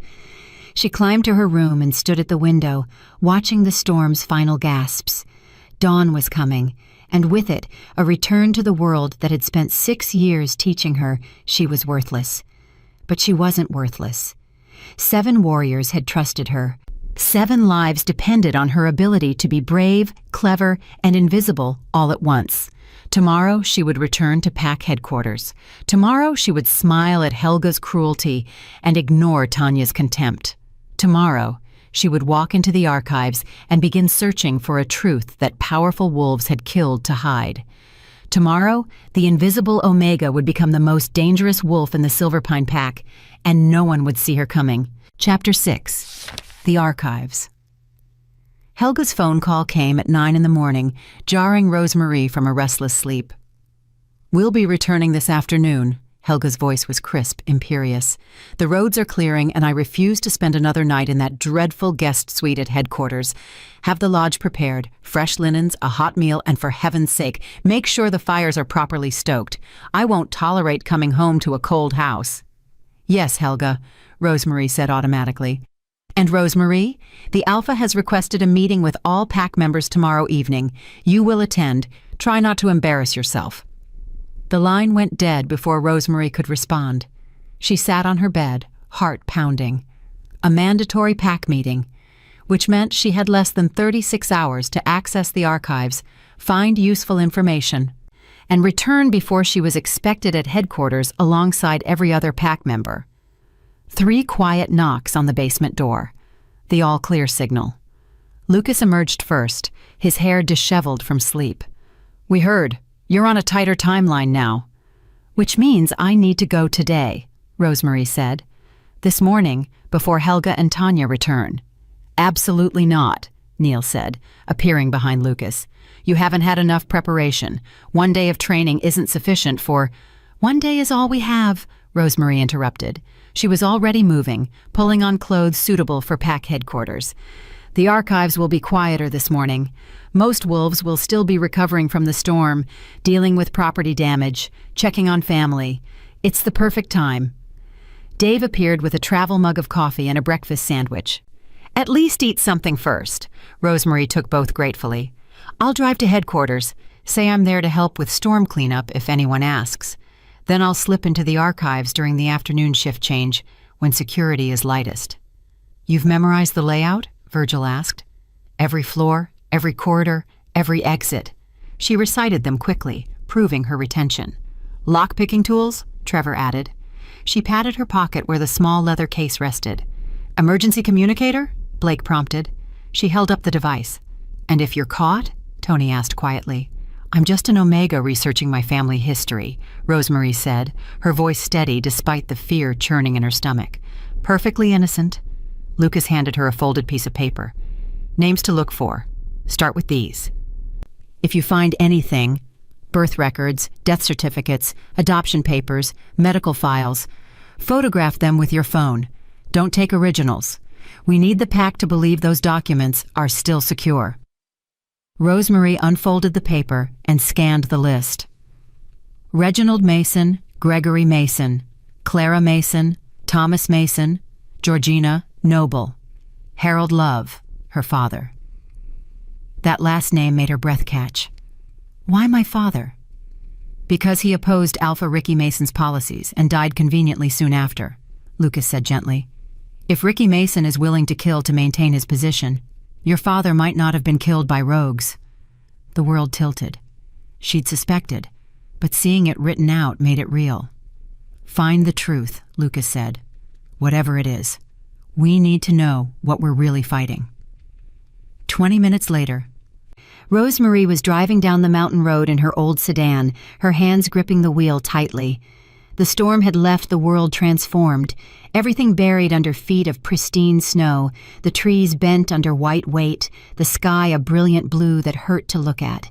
She climbed to her room and stood at the window, watching the storm's final gasps. Dawn was coming, and with it, a return to the world that had spent 6 years teaching her she was worthless. But she wasn't worthless. 7 warriors had trusted her. 7 lives depended on her ability to be brave, clever, and invisible all at once. Tomorrow she would return to Pack headquarters. Tomorrow she would smile at Helga's cruelty and ignore Tanya's contempt. Tomorrow she would walk into the archives and begin searching for a truth that powerful wolves had killed to hide. Tomorrow, the invisible Omega would become the most dangerous wolf in the Silverpine Pack, and no one would see her coming. Chapter 6. The Archives. Helga's phone call came at 9 in the morning, jarring Rosemary from a restless sleep. "We'll be returning this afternoon." Helga's voice was crisp, imperious. "The roads are clearing, and I refuse to spend another night in that dreadful guest suite at headquarters. Have the lodge prepared, fresh linens, a hot meal, and for heaven's sake, make sure the fires are properly stoked. I won't tolerate coming home to a cold house." "Yes, Helga," Rosemary said automatically. "And Rosemary, the Alpha has requested a meeting with all Pack members tomorrow evening. You will attend. Try not to embarrass yourself." The line went dead before Rosemary could respond. She sat on her bed, heart pounding. A mandatory Pack meeting, which meant she had less than 36 hours to access the archives, find useful information, and return before she was expected at headquarters alongside every other Pack member. 3 quiet knocks on the basement door. The all-clear signal. Lucas emerged first, his hair disheveled from sleep. "We heard. You're on a tighter timeline now." "Which means I need to go today," Rosemary said. "This morning, before Helga and Tanya return." "Absolutely not," Neil said, appearing behind Lucas. "You haven't had enough preparation. 1 day of training isn't sufficient for—" "1 day is all we have," Rosemary interrupted. She was already moving, pulling on clothes suitable for Pack headquarters. "The archives will be quieter this morning. Most wolves will still be recovering from the storm, dealing with property damage, checking on family. It's the perfect time." Dave appeared with a travel mug of coffee and a breakfast sandwich. "At least eat something first." Rosemary took both gratefully. "I'll drive to headquarters, say I'm there to help with storm cleanup if anyone asks. Then I'll slip into the archives during the afternoon shift change, when security is lightest." "You've memorized the layout?" Virgil asked. "Every floor, every corridor, every exit." She recited them quickly, proving her retention. "Lock-picking tools?" Trevor added. She patted her pocket where the small leather case rested. "Emergency communicator?" Blake prompted. She held up the device. "And if you're caught?" Tony asked quietly. "I'm just an Omega researching my family history," Rosemary said, her voice steady despite the fear churning in her stomach. "Perfectly innocent." Lucas handed her a folded piece of paper. "Names to look for. Start with these. If you find anything, birth records, death certificates, adoption papers, medical files, photograph them with your phone. Don't take originals. We need the Pack to believe those documents are still secure." Rosemary unfolded the paper and scanned the list. Reginald Mason, Gregory Mason, Clara Mason, Thomas Mason, Georgina Noble, Harold Love, her father. That last name made her breath catch. "Why my father?" "Because he opposed Alpha Ricky Mason's policies and died conveniently soon after," Lucas said gently. "If Ricky Mason is willing to kill to maintain his position, Your father might not have been killed by rogues. The world tilted. She'd suspected, but seeing it written out made it real. Find the truth, Lucas said. Whatever it is. We need to know what we're really fighting. 20 minutes later, Rosemarie was driving down the mountain road in her old sedan, her hands gripping the wheel tightly. The storm had left the world transformed, everything buried under feet of pristine snow, the trees bent under white weight, the sky a brilliant blue that hurt to look at.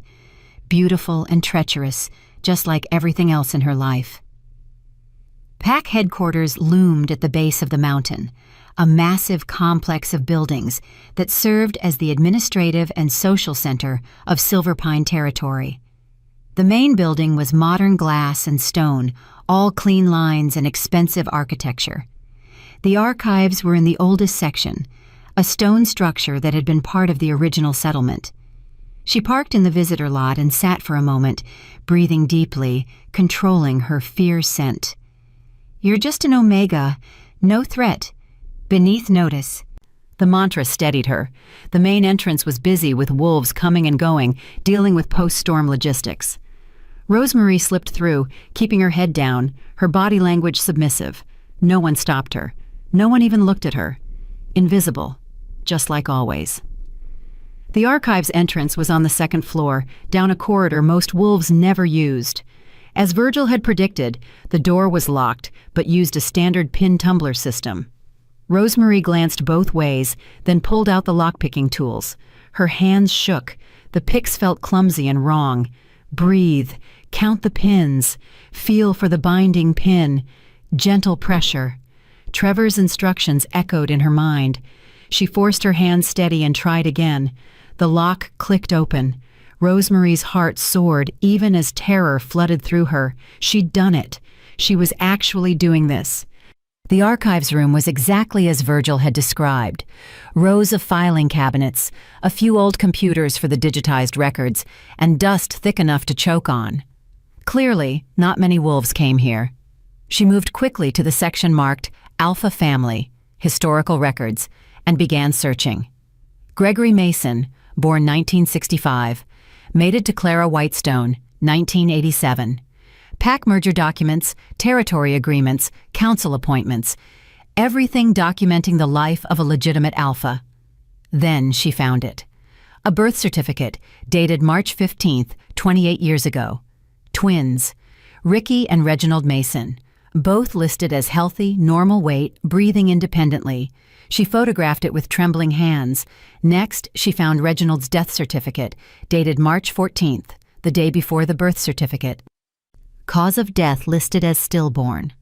Beautiful and treacherous, just like everything else in her life. Pack headquarters loomed at the base of the mountain, a massive complex of buildings that served as the administrative and social center of Silver Pine Territory. The main building was modern glass and stone, all clean lines and expensive architecture. The archives were in the oldest section, a stone structure that had been part of the original settlement. She parked in the visitor lot and sat for a moment, breathing deeply, controlling her fear scent. You're just an Omega, no threat. Beneath notice. The mantra steadied her. The main entrance was busy with wolves coming and going, dealing with post-storm logistics. Rosemarie slipped through, keeping her head down, her body language submissive. No one stopped her. No one even looked at her. Invisible, just like always. The archives entrance was on the second floor, down a corridor most wolves never used. As Virgil had predicted, the door was locked, but used a standard pin tumbler system. Rosemarie glanced both ways, then pulled out the lockpicking tools. Her hands shook. The picks felt clumsy and wrong. Breathe. Count the pins. Feel for the binding pin. Gentle pressure. Trevor's instructions echoed in her mind. She forced her hands steady and tried again. The lock clicked open. Rosemarie's heart soared even as terror flooded through her. She'd done it. She was actually doing this. The archives room was exactly as Virgil had described. Rows of filing cabinets, a few old computers for the digitized records, and dust thick enough to choke on. Clearly, not many wolves came here. She moved quickly to the section marked Alpha Family, Historical Records, and began searching. Gregory Mason, born 1965, mated to Clara Whitestone, 1987. Pack merger documents, territory agreements, council appointments, everything documenting the life of a legitimate alpha. Then she found it. A birth certificate dated March 15th, 28 years ago. Twins, Ricky and Reginald Mason, both listed as healthy, normal weight, breathing independently. She photographed it with trembling hands. Next, she found Reginald's death certificate, dated March 14th, the day before the birth certificate. Cause of death listed as stillborn.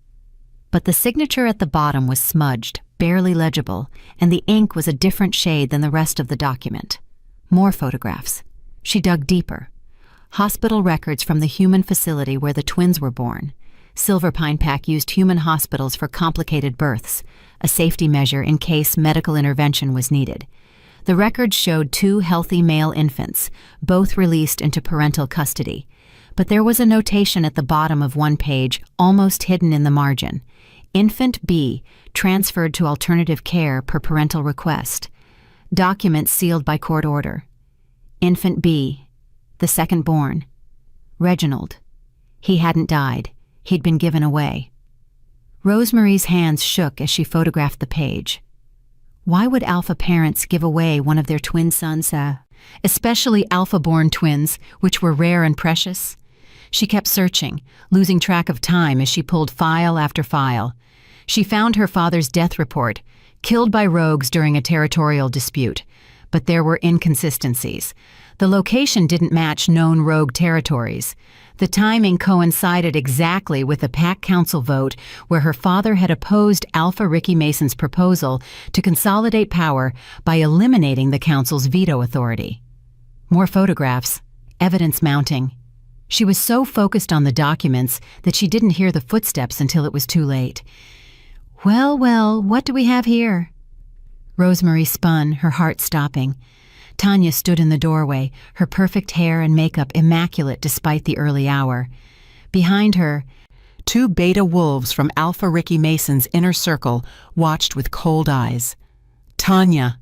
But the signature at the bottom was smudged, barely legible, and the ink was a different shade than the rest of the document. More photographs. She dug deeper. Hospital records from the human facility where the twins were born. Silver Pine Pack used human hospitals for complicated births, a safety measure in case medical intervention was needed. The records showed 2 healthy male infants, both released into parental custody. But there was a notation at the bottom of one page, almost hidden in the margin. Infant B, transferred to alternative care per parental request. Document sealed by court order. Infant B, the second born. Reginald. He hadn't died. He'd been given away. Rosemarie's hands shook as she photographed the page. Why would alpha parents give away one of their twin sons, especially alpha-born twins, which were rare and precious? She kept searching, losing track of time as she pulled file after file. She found her father's death report, killed by rogues during a territorial dispute. But there were inconsistencies. The location didn't match known rogue territories. The timing coincided exactly with the Pack Council vote where her father had opposed Alpha Ricky Mason's proposal to consolidate power by eliminating the council's veto authority. More photographs, evidence mounting. She was so focused on the documents that she didn't hear the footsteps until it was too late. Well, what do we have here? Rosemarie spun, her heart stopping. Tanya stood in the doorway, her perfect hair and makeup immaculate despite the early hour. Behind her, 2 beta wolves from Alpha Ricky Mason's inner circle watched with cold eyes. Tanya!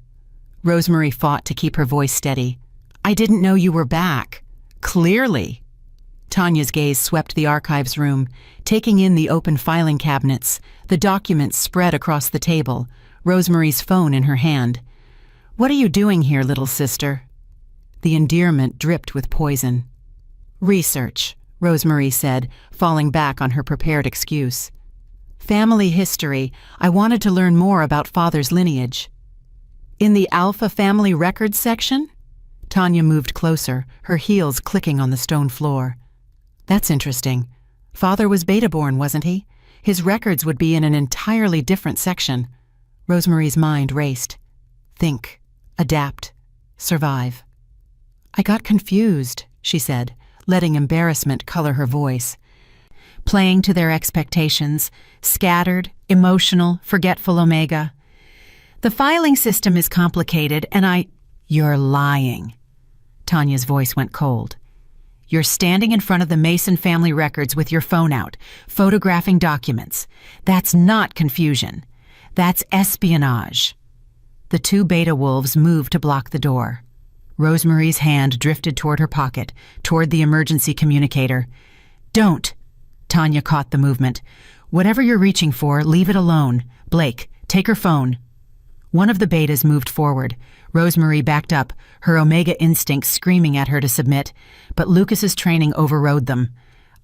Rosemary fought to keep her voice steady. I didn't know you were back. Clearly. Tanya's gaze swept the archives room, taking in the open filing cabinets, the documents spread across the table, Rosemary's phone in her hand. What are you doing here, little sister? The endearment dripped with poison. Research, Rosemary said, falling back on her prepared excuse. Family history. I wanted to learn more about Father's lineage. In the Alpha family records section? Tanya moved closer, her heels clicking on the stone floor. That's interesting. Father was beta-born, wasn't he? His records would be in an entirely different section. Rosemary's mind raced. Think, adapt, survive. I got confused, she said, letting embarrassment color her voice. Playing to their expectations, scattered, emotional, forgetful Omega. The filing system is complicated, and You're lying. Tanya's voice went cold. You're standing in front of the Mason family records with your phone out, photographing documents. That's not confusion. That's espionage. The two beta wolves moved to block the door. Rosemary's hand drifted toward her pocket, toward the emergency communicator. Don't! Tanya caught the movement. Whatever you're reaching for, leave it alone. Blake, take her phone. One of the betas moved forward. Rosemary backed up, her Omega instincts screaming at her to submit, but Lucas's training overrode them.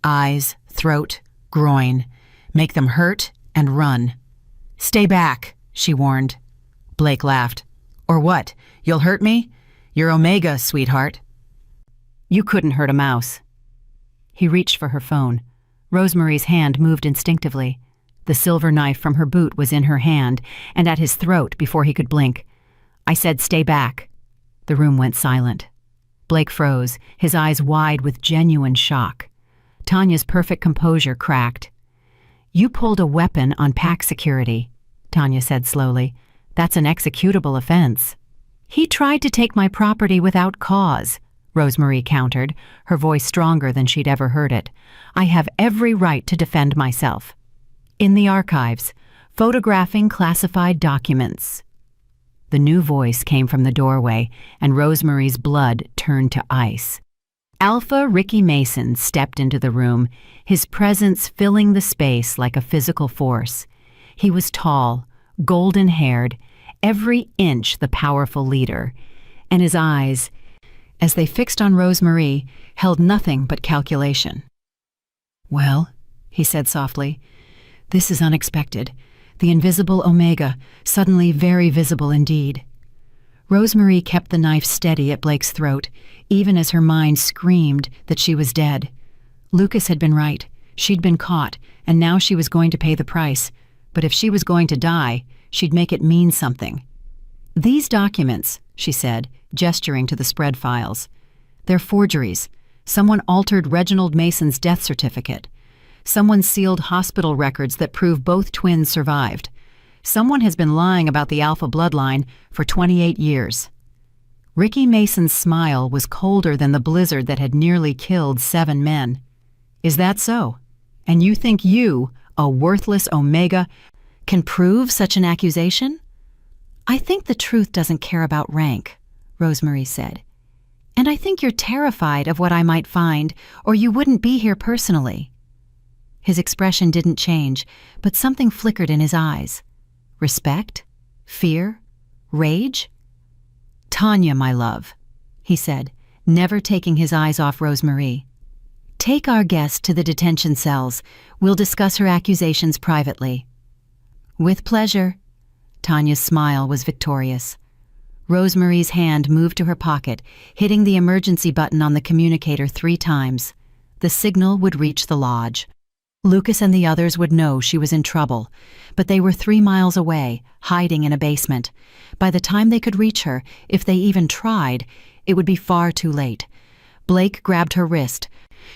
Eyes, throat, groin. Make them hurt and run. Stay back, she warned. Blake laughed. Or what? You'll hurt me? You're Omega, sweetheart. You couldn't hurt a mouse. He reached for her phone. Rosemary's hand moved instinctively. The silver knife from her boot was in her hand and at his throat before he could blink. I said, stay back. The room went silent. Blake froze, his eyes wide with genuine shock. Tanya's perfect composure cracked. You pulled a weapon on pack security, Tanya said slowly. That's an executable offense. He tried to take my property without cause, Rosemary countered, her voice stronger than she'd ever heard it. I have every right to defend myself. In the archives, photographing classified documents. The new voice came from the doorway, and Rosemary's blood turned to ice. Alpha Ricky Mason stepped into the room, his presence filling the space like a physical force. He was tall, golden-haired, every inch the powerful leader, and his eyes, as they fixed on Rosemary, held nothing but calculation. Well, he said softly, this is unexpected. The invisible Omega, suddenly very visible indeed. Rosemary kept the knife steady at Blake's throat, even as her mind screamed that she was dead. Lucas had been right. She'd been caught, and now she was going to pay the price. But if she was going to die, she'd make it mean something. These documents, she said, gesturing to the spread files. They're forgeries. Someone altered Reginald Mason's death certificate. Someone sealed hospital records that prove both twins survived. Someone has been lying about the Alpha bloodline for 28 years. Ricky Mason's smile was colder than the blizzard that had nearly killed 7 men. Is that so? And you think you, a worthless Omega, can prove such an accusation? I think the truth doesn't care about rank, Rosemary said. And I think you're terrified of what I might find, or you wouldn't be here personally. His expression didn't change, but something flickered in his eyes. Respect? Fear? Rage? Tanya, my love, he said, never taking his eyes off Rosemary. Take our guest to the detention cells. We'll discuss her accusations privately. With pleasure. Tanya's smile was victorious. Rosemary's hand moved to her pocket, hitting the emergency button on the communicator 3 times. The signal would reach the lodge. Lucas and the others would know she was in trouble, but they were 3 miles away, hiding in a basement. By the time they could reach her, if they even tried, it would be far too late. Blake grabbed her wrist,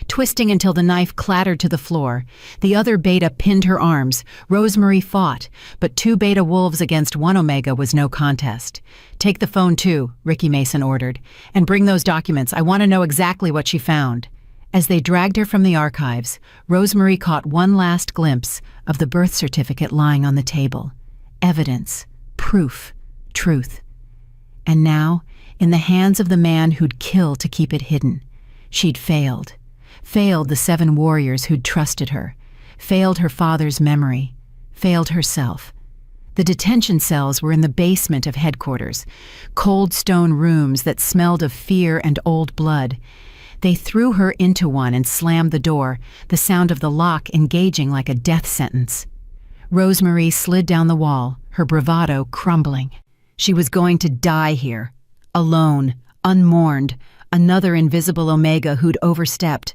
twisting until the knife clattered to the floor. The other beta pinned her arms. Rosemary fought, but 2 beta wolves against 1 Omega was no contest. Take the phone too, Ricky Mason ordered, and bring those documents. I want to know exactly what she found. As they dragged her from the archives, Rosemary caught one last glimpse of the birth certificate lying on the table. Evidence, proof, truth. And now, in the hands of the man who'd kill to keep it hidden, she'd failed. Failed the 7 warriors who'd trusted her. Failed her father's memory. Failed herself. The detention cells were in the basement of headquarters, cold stone rooms that smelled of fear and old blood. They threw her into one and slammed the door, the sound of the lock engaging like a death sentence. Rosemarie slid down the wall, her bravado crumbling. She was going to die here, alone, unmourned, another invisible Omega who'd overstepped.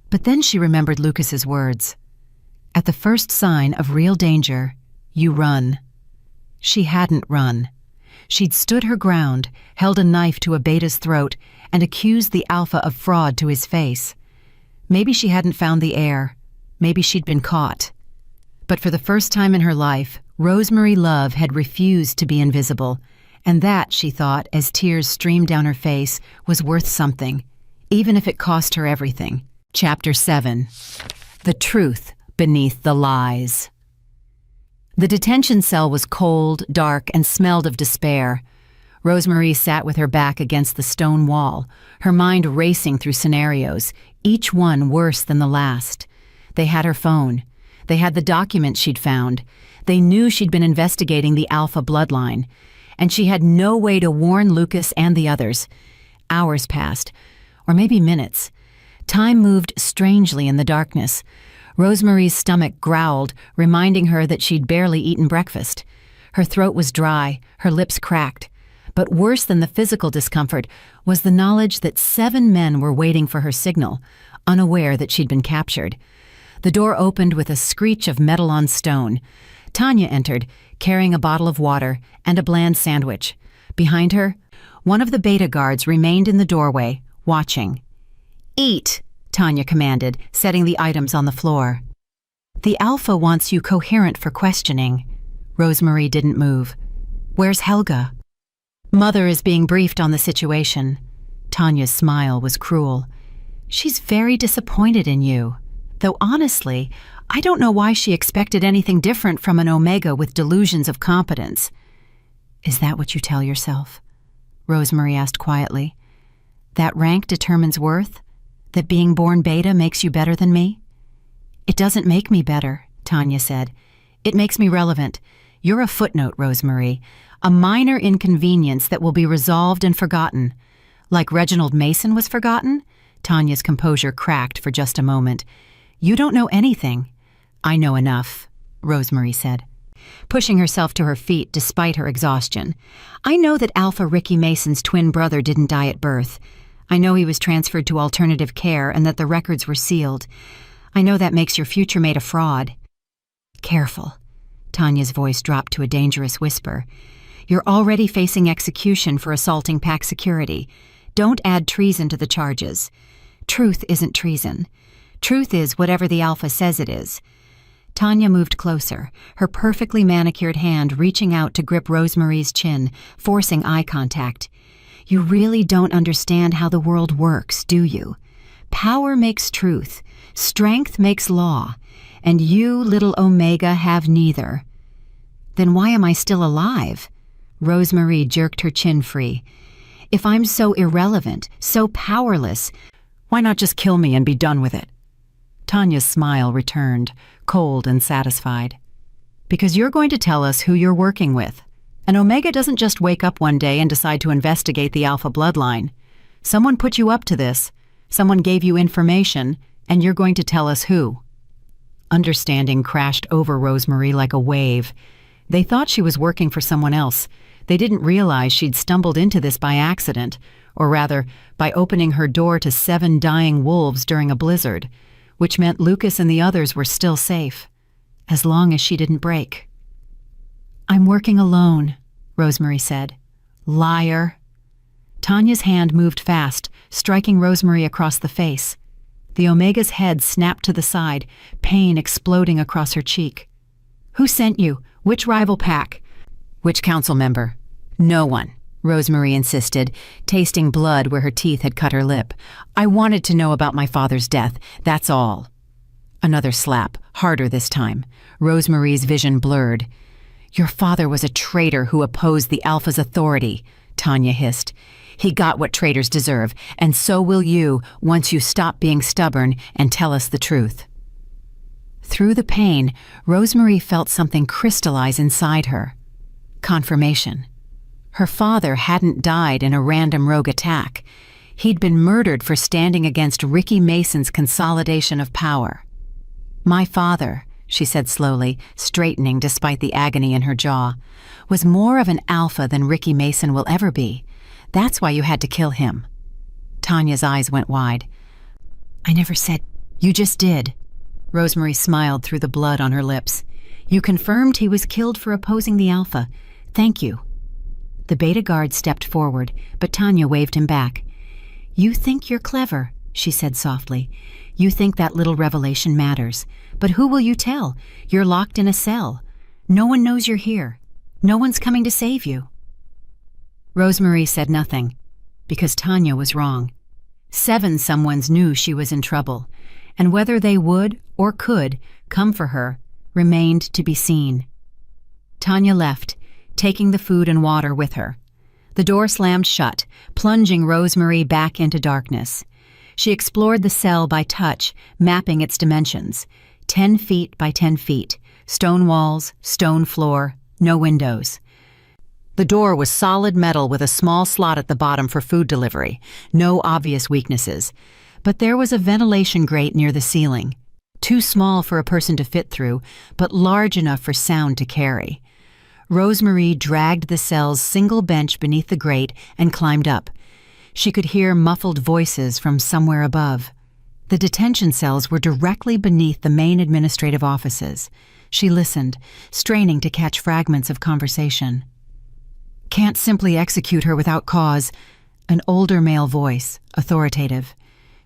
But then she remembered Lucas's words. At the first sign of real danger, you run. She hadn't run. She'd stood her ground, held a knife to a beta's throat, and accused the Alpha of fraud to his face. Maybe she hadn't found the air. Maybe she'd been caught. But for the first time in her life, Rosemarie Love had refused to be invisible, and that, she thought, as tears streamed down her face, was worth something, even if it cost her everything. Chapter 7. The Truth Beneath the Lies. The detention cell was cold, dark, and smelled of despair. Rosemarie sat with her back against the stone wall, her mind racing through scenarios, each one worse than the last. They had her phone. They had the documents she'd found. They knew she'd been investigating the Alpha bloodline. And she had no way to warn Lucas and the others. Hours passed, or maybe minutes. Time moved strangely in the darkness. Rosemarie's stomach growled, reminding her that she'd barely eaten breakfast. Her throat was dry, her lips cracked. But worse than the physical discomfort was the knowledge that 7 men were waiting for her signal, unaware that she'd been captured. The door opened with a screech of metal on stone. Tanya entered, carrying a bottle of water and a bland sandwich. Behind her, one of the beta guards remained in the doorway, watching. "Eat," Tanya commanded, setting the items on the floor. "The Alpha wants you coherent for questioning." Rosemarie didn't move. "Where's Helga?" "Mother is being briefed on the situation." Tanya's smile was cruel. "She's very disappointed in you. Though honestly, I don't know why she expected anything different from an Omega with delusions of competence." "Is that what you tell yourself?" Rosemarie asked quietly. "That rank determines worth? That being born beta makes you better than me?" "It doesn't make me better," Tanya said. "It makes me relevant. You're a footnote, Rosemarie, a minor inconvenience that will be resolved and forgotten. Like Reginald Mason was forgotten?" Tanya's composure cracked for just a moment. "You don't know anything." "I know enough," Rosemarie said, pushing herself to her feet despite her exhaustion. "I know that Alpha Ricky Mason's twin brother didn't die at birth. I know he was transferred to alternative care and that the records were sealed. I know that makes your future mate a fraud." "Careful." Tanya's voice dropped to a dangerous whisper. "You're already facing execution for assaulting PAC security. Don't add treason to the charges. Truth isn't treason. Truth is whatever the Alpha says it is." Tanya moved closer, her perfectly manicured hand reaching out to grip Rosemarie's chin, forcing eye contact. "You really don't understand how the world works, do you? Power makes truth, strength makes law, and you, little Omega, have neither." "Then why am I still alive?" Rosemarie jerked her chin free. "If I'm so irrelevant, so powerless, why not just kill me and be done with it?" Tanya's smile returned, cold and satisfied. "Because you're going to tell us who you're working with. And Omega doesn't just wake up one day and decide to investigate the Alpha bloodline. Someone put you up to this. Someone gave you information, and you're going to tell us who." Understanding crashed over Rosemarie like a wave. They thought she was working for someone else. They didn't realize she'd stumbled into this by accident, or rather, by opening her door to 7 dying wolves during a blizzard, which meant Lucas and the others were still safe, as long as she didn't break. "I'm working alone," Rosemarie said. "Liar." Tanya's hand moved fast, striking Rosemarie across the face. The Omega's head snapped to the side, pain exploding across her cheek. "Who sent you? Which rival pack?" "Which council member?" "No one," Rosemarie insisted, tasting blood where her teeth had cut her lip. "I wanted to know about my father's death, that's all." Another slap, harder this time. Rosemarie's vision blurred. "Your father was a traitor who opposed the Alpha's authority," Tanya hissed. "He got what traitors deserve, and so will you once you stop being stubborn and tell us the truth." Through the pain, Rosemary felt something crystallize inside her. Confirmation. Her father hadn't died in a random rogue attack. He'd been murdered for standing against Ricky Mason's consolidation of power. "My father," she said slowly, straightening despite the agony in her jaw, "was more of an alpha than Ricky Mason will ever be. That's why you had to kill him." Tanya's eyes went wide. "I never said—" "You just did." Rosemary smiled through the blood on her lips. "You confirmed he was killed for opposing the alpha. Thank you." The beta guard stepped forward, but Tanya waved him back. "You think you're clever," she said softly. "You think that little revelation matters. But who will you tell? You're locked in a cell. No one knows you're here. No one's coming to save you." Rosemary said nothing, because Tanya was wrong. 7 someones knew she was in trouble, and whether they would or could come for her remained to be seen. Tanya left, taking the food and water with her. The door slammed shut, plunging Rosemary back into darkness. She explored the cell by touch, mapping its dimensions. 10 feet by 10 feet, stone walls, stone floor, no windows. The door was solid metal with a small slot at the bottom for food delivery, no obvious weaknesses. But there was a ventilation grate near the ceiling, too small for a person to fit through, but large enough for sound to carry. Rosemary dragged the cell's single bench beneath the grate and climbed up. She could hear muffled voices from somewhere above. The detention cells were directly beneath the main administrative offices. She listened, straining to catch fragments of conversation. "Can't simply execute her without cause." An older male voice, authoritative.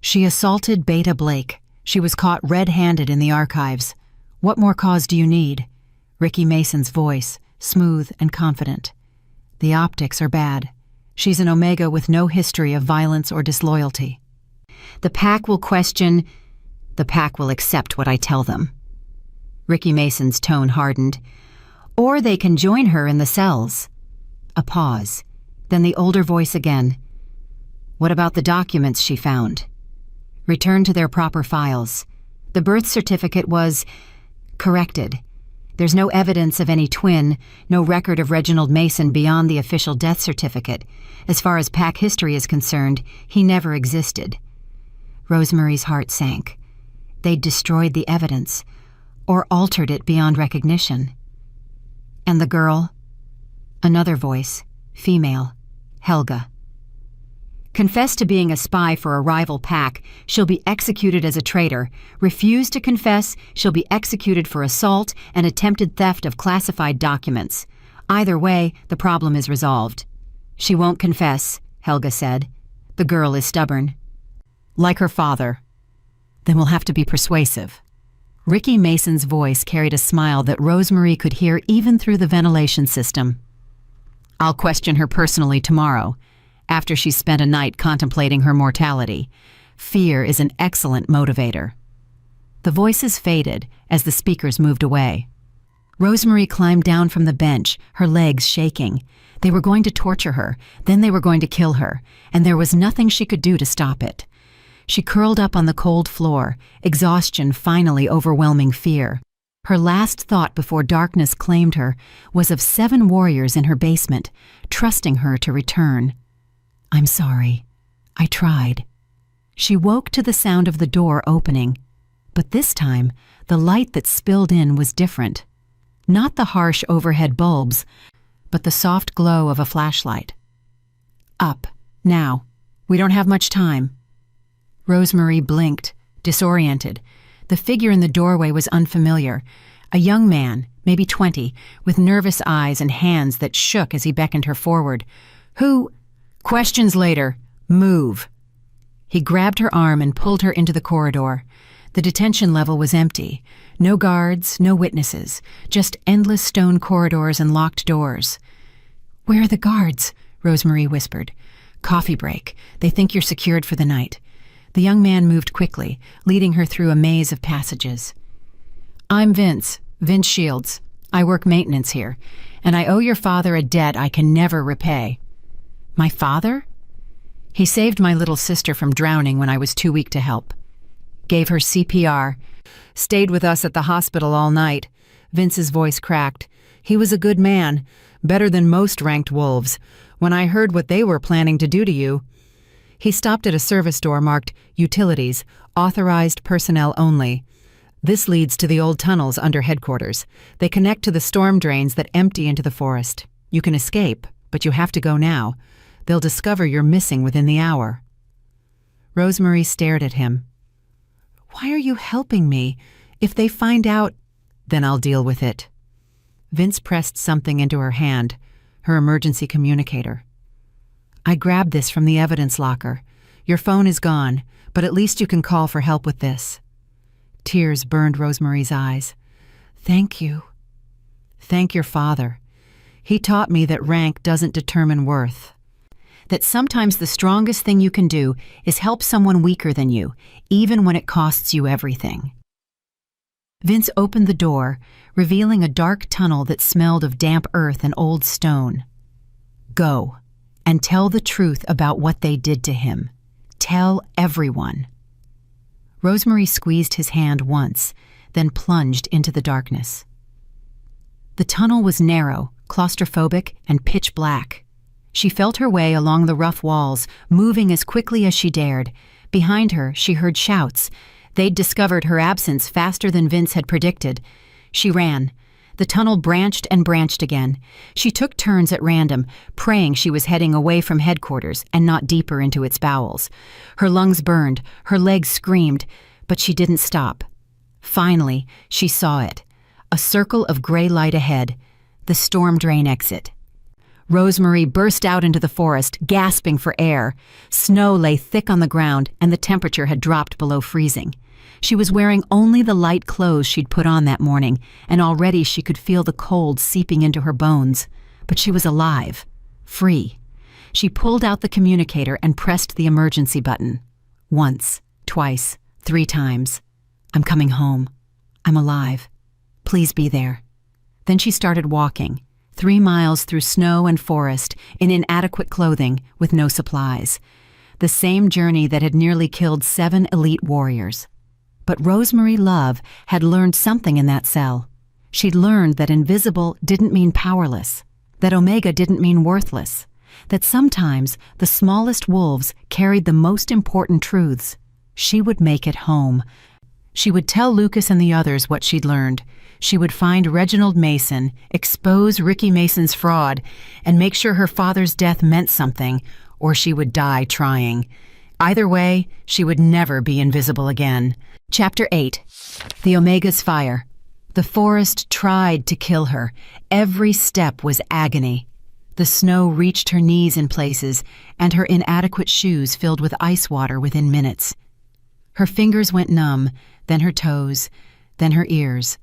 "She assaulted Beta Blake. She was caught red-handed in the archives. What more cause do you need?" Ricky Mason's voice, smooth and confident. "The optics are bad. She's an Omega with no history of violence or disloyalty. The pack will question. The pack will accept what I tell them." Ricky Mason's tone hardened. "Or they can join her in the cells." A pause. Then the older voice again. "What about the documents she found?" "Return to their proper files. The birth certificate was corrected. There's no evidence of any twin, no record of Reginald Mason beyond the official death certificate. As far as pack history is concerned, he never existed." Rosemary's heart sank. They'd destroyed the evidence, or altered it beyond recognition. "And the girl?" Another voice, female, Helga. "Confess to being a spy for a rival pack, she'll be executed as a traitor. Refuse to confess, she'll be executed for assault and attempted theft of classified documents. Either way, the problem is resolved." "She won't confess," Helga said. "The girl is stubborn." "Like her father." "Then we'll have to be persuasive." Ricky Mason's voice carried a smile that Rosemary could hear even through the ventilation system. "I'll question her personally tomorrow, after she's spent a night contemplating her mortality. Fear is an excellent motivator." The voices faded as the speakers moved away. Rosemary climbed down from the bench, her legs shaking. They were going to torture her, then they were going to kill her, and there was nothing she could do to stop it. She curled up on the cold floor, exhaustion finally overwhelming fear. Her last thought before darkness claimed her was of 7 warriors in her basement, trusting her to return. "I'm sorry. I tried." She woke to the sound of the door opening, but this time the light that spilled in was different. Not the harsh overhead bulbs, but the soft glow of a flashlight. "Up, now. We don't have much time." Rosemary blinked, disoriented. The figure in the doorway was unfamiliar. A young man, maybe 20, with nervous eyes and hands that shook as he beckoned her forward. "Who—" "Questions later. Move." He grabbed her arm and pulled her into the corridor. The detention level was empty. No guards, no witnesses, just endless stone corridors and locked doors. "Where are the guards?" Rosemary whispered. "Coffee break. They think you're secured for the night." The young man moved quickly, leading her through a maze of passages. "I'm Vince Shields. I work maintenance here, and I owe your father a debt I can never repay." My father? He saved my little sister from drowning when I was too weak to help. Gave her CPR. Stayed with us at the hospital all night. Vince's voice cracked. He was a good man, better than most ranked wolves. When I heard what they were planning to do to you... He stopped at a service door marked Utilities, Authorized Personnel Only. This leads to the old tunnels under headquarters. They connect to the storm drains that empty into the forest. You can escape, but you have to go now. They'll discover you're missing within the hour. Rosemary stared at him. Why are you helping me? If they find out, then I'll deal with it. Vince pressed something into her hand, her emergency communicator. I grabbed this from the evidence locker. Your phone is gone, but at least you can call for help with this. Tears burned Rosemary's eyes. Thank you. Thank your father. He taught me that rank doesn't determine worth. That sometimes the strongest thing you can do is help someone weaker than you, even when it costs you everything. Vince opened the door, revealing a dark tunnel that smelled of damp earth and old stone. Go, and tell the truth about what they did to him. Tell everyone. Rosemary squeezed his hand once, then plunged into the darkness. The tunnel was narrow, claustrophobic, and pitch black. She felt her way along the rough walls, moving as quickly as she dared. Behind her, she heard shouts. They'd discovered her absence faster than Vince had predicted. She ran. The tunnel branched and branched again. She took turns at random, praying she was heading away from headquarters and not deeper into its bowels. Her lungs burned, her legs screamed, but she didn't stop. Finally, she saw it. A circle of gray light ahead. The storm drain exit. Rosemary burst out into the forest, gasping for air. Snow lay thick on the ground, and the temperature had dropped below freezing. She was wearing only the light clothes she'd put on that morning, and already she could feel the cold seeping into her bones. But she was alive, free. She pulled out the communicator and pressed the emergency button. Once, twice, 3 times. I'm coming home. I'm alive. Please be there. Then she started walking, 3 miles through snow and forest, in inadequate clothing, with no supplies. The same journey that had nearly killed 7 elite warriors. But Rosemary Love had learned something in that cell. She'd learned that invisible didn't mean powerless, that Omega didn't mean worthless, that sometimes the smallest wolves carried the most important truths. She would make it home. She would tell Lucas and the others what she'd learned. She would find Reginald Mason, expose Ricky Mason's fraud, and make sure her father's death meant something, or she would die trying. Either way, she would never be invisible again. Chapter 8. The Omega's Fire. The forest tried to kill her. Every step was agony. The snow reached her knees in places, and her inadequate shoes filled with ice water within minutes. Her fingers went numb, then her toes, then her ears.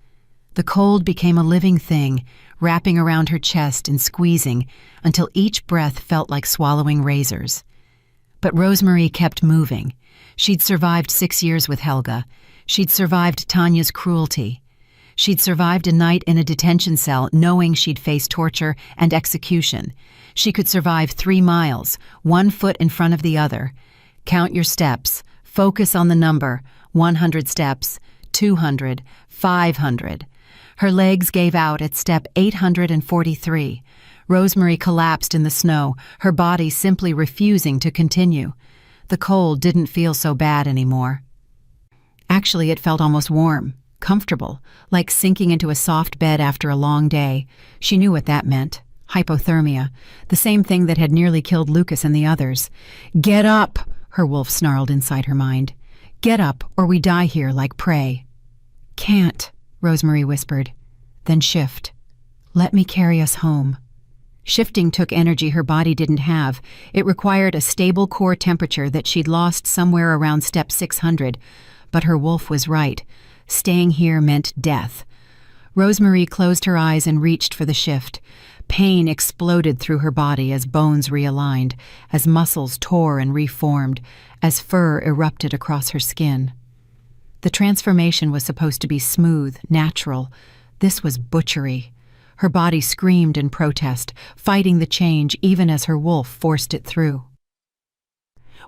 The cold became a living thing, wrapping around her chest and squeezing until each breath felt like swallowing razors. But Rosemary kept moving. She'd survived 6 years with Helga. She'd survived Tanya's cruelty. She'd survived a night in a detention cell knowing she'd face torture and execution. She could survive 3 miles, 1 foot in front of the other. Count your steps. Focus on the number. 100 steps, 200, 500. Her legs gave out at step 843. Rosemary collapsed in the snow, her body simply refusing to continue. The cold didn't feel so bad anymore. Actually, it felt almost warm, comfortable, like sinking into a soft bed after a long day. She knew what that meant. Hypothermia, the same thing that had nearly killed Lucas and the others. "Get up!" her wolf snarled inside her mind. "Get up, or we die here like prey." "Can't," Rosemary whispered. "Then shift. Let me carry us home." Shifting took energy her body didn't have. It required a stable core temperature that she'd lost somewhere around step 600. But her wolf was right. Staying here meant death. Rosemary closed her eyes and reached for the shift. Pain exploded through her body as bones realigned, as muscles tore and reformed, as fur erupted across her skin. The transformation was supposed to be smooth, natural. This was butchery. Her body screamed in protest, fighting the change even as her wolf forced it through.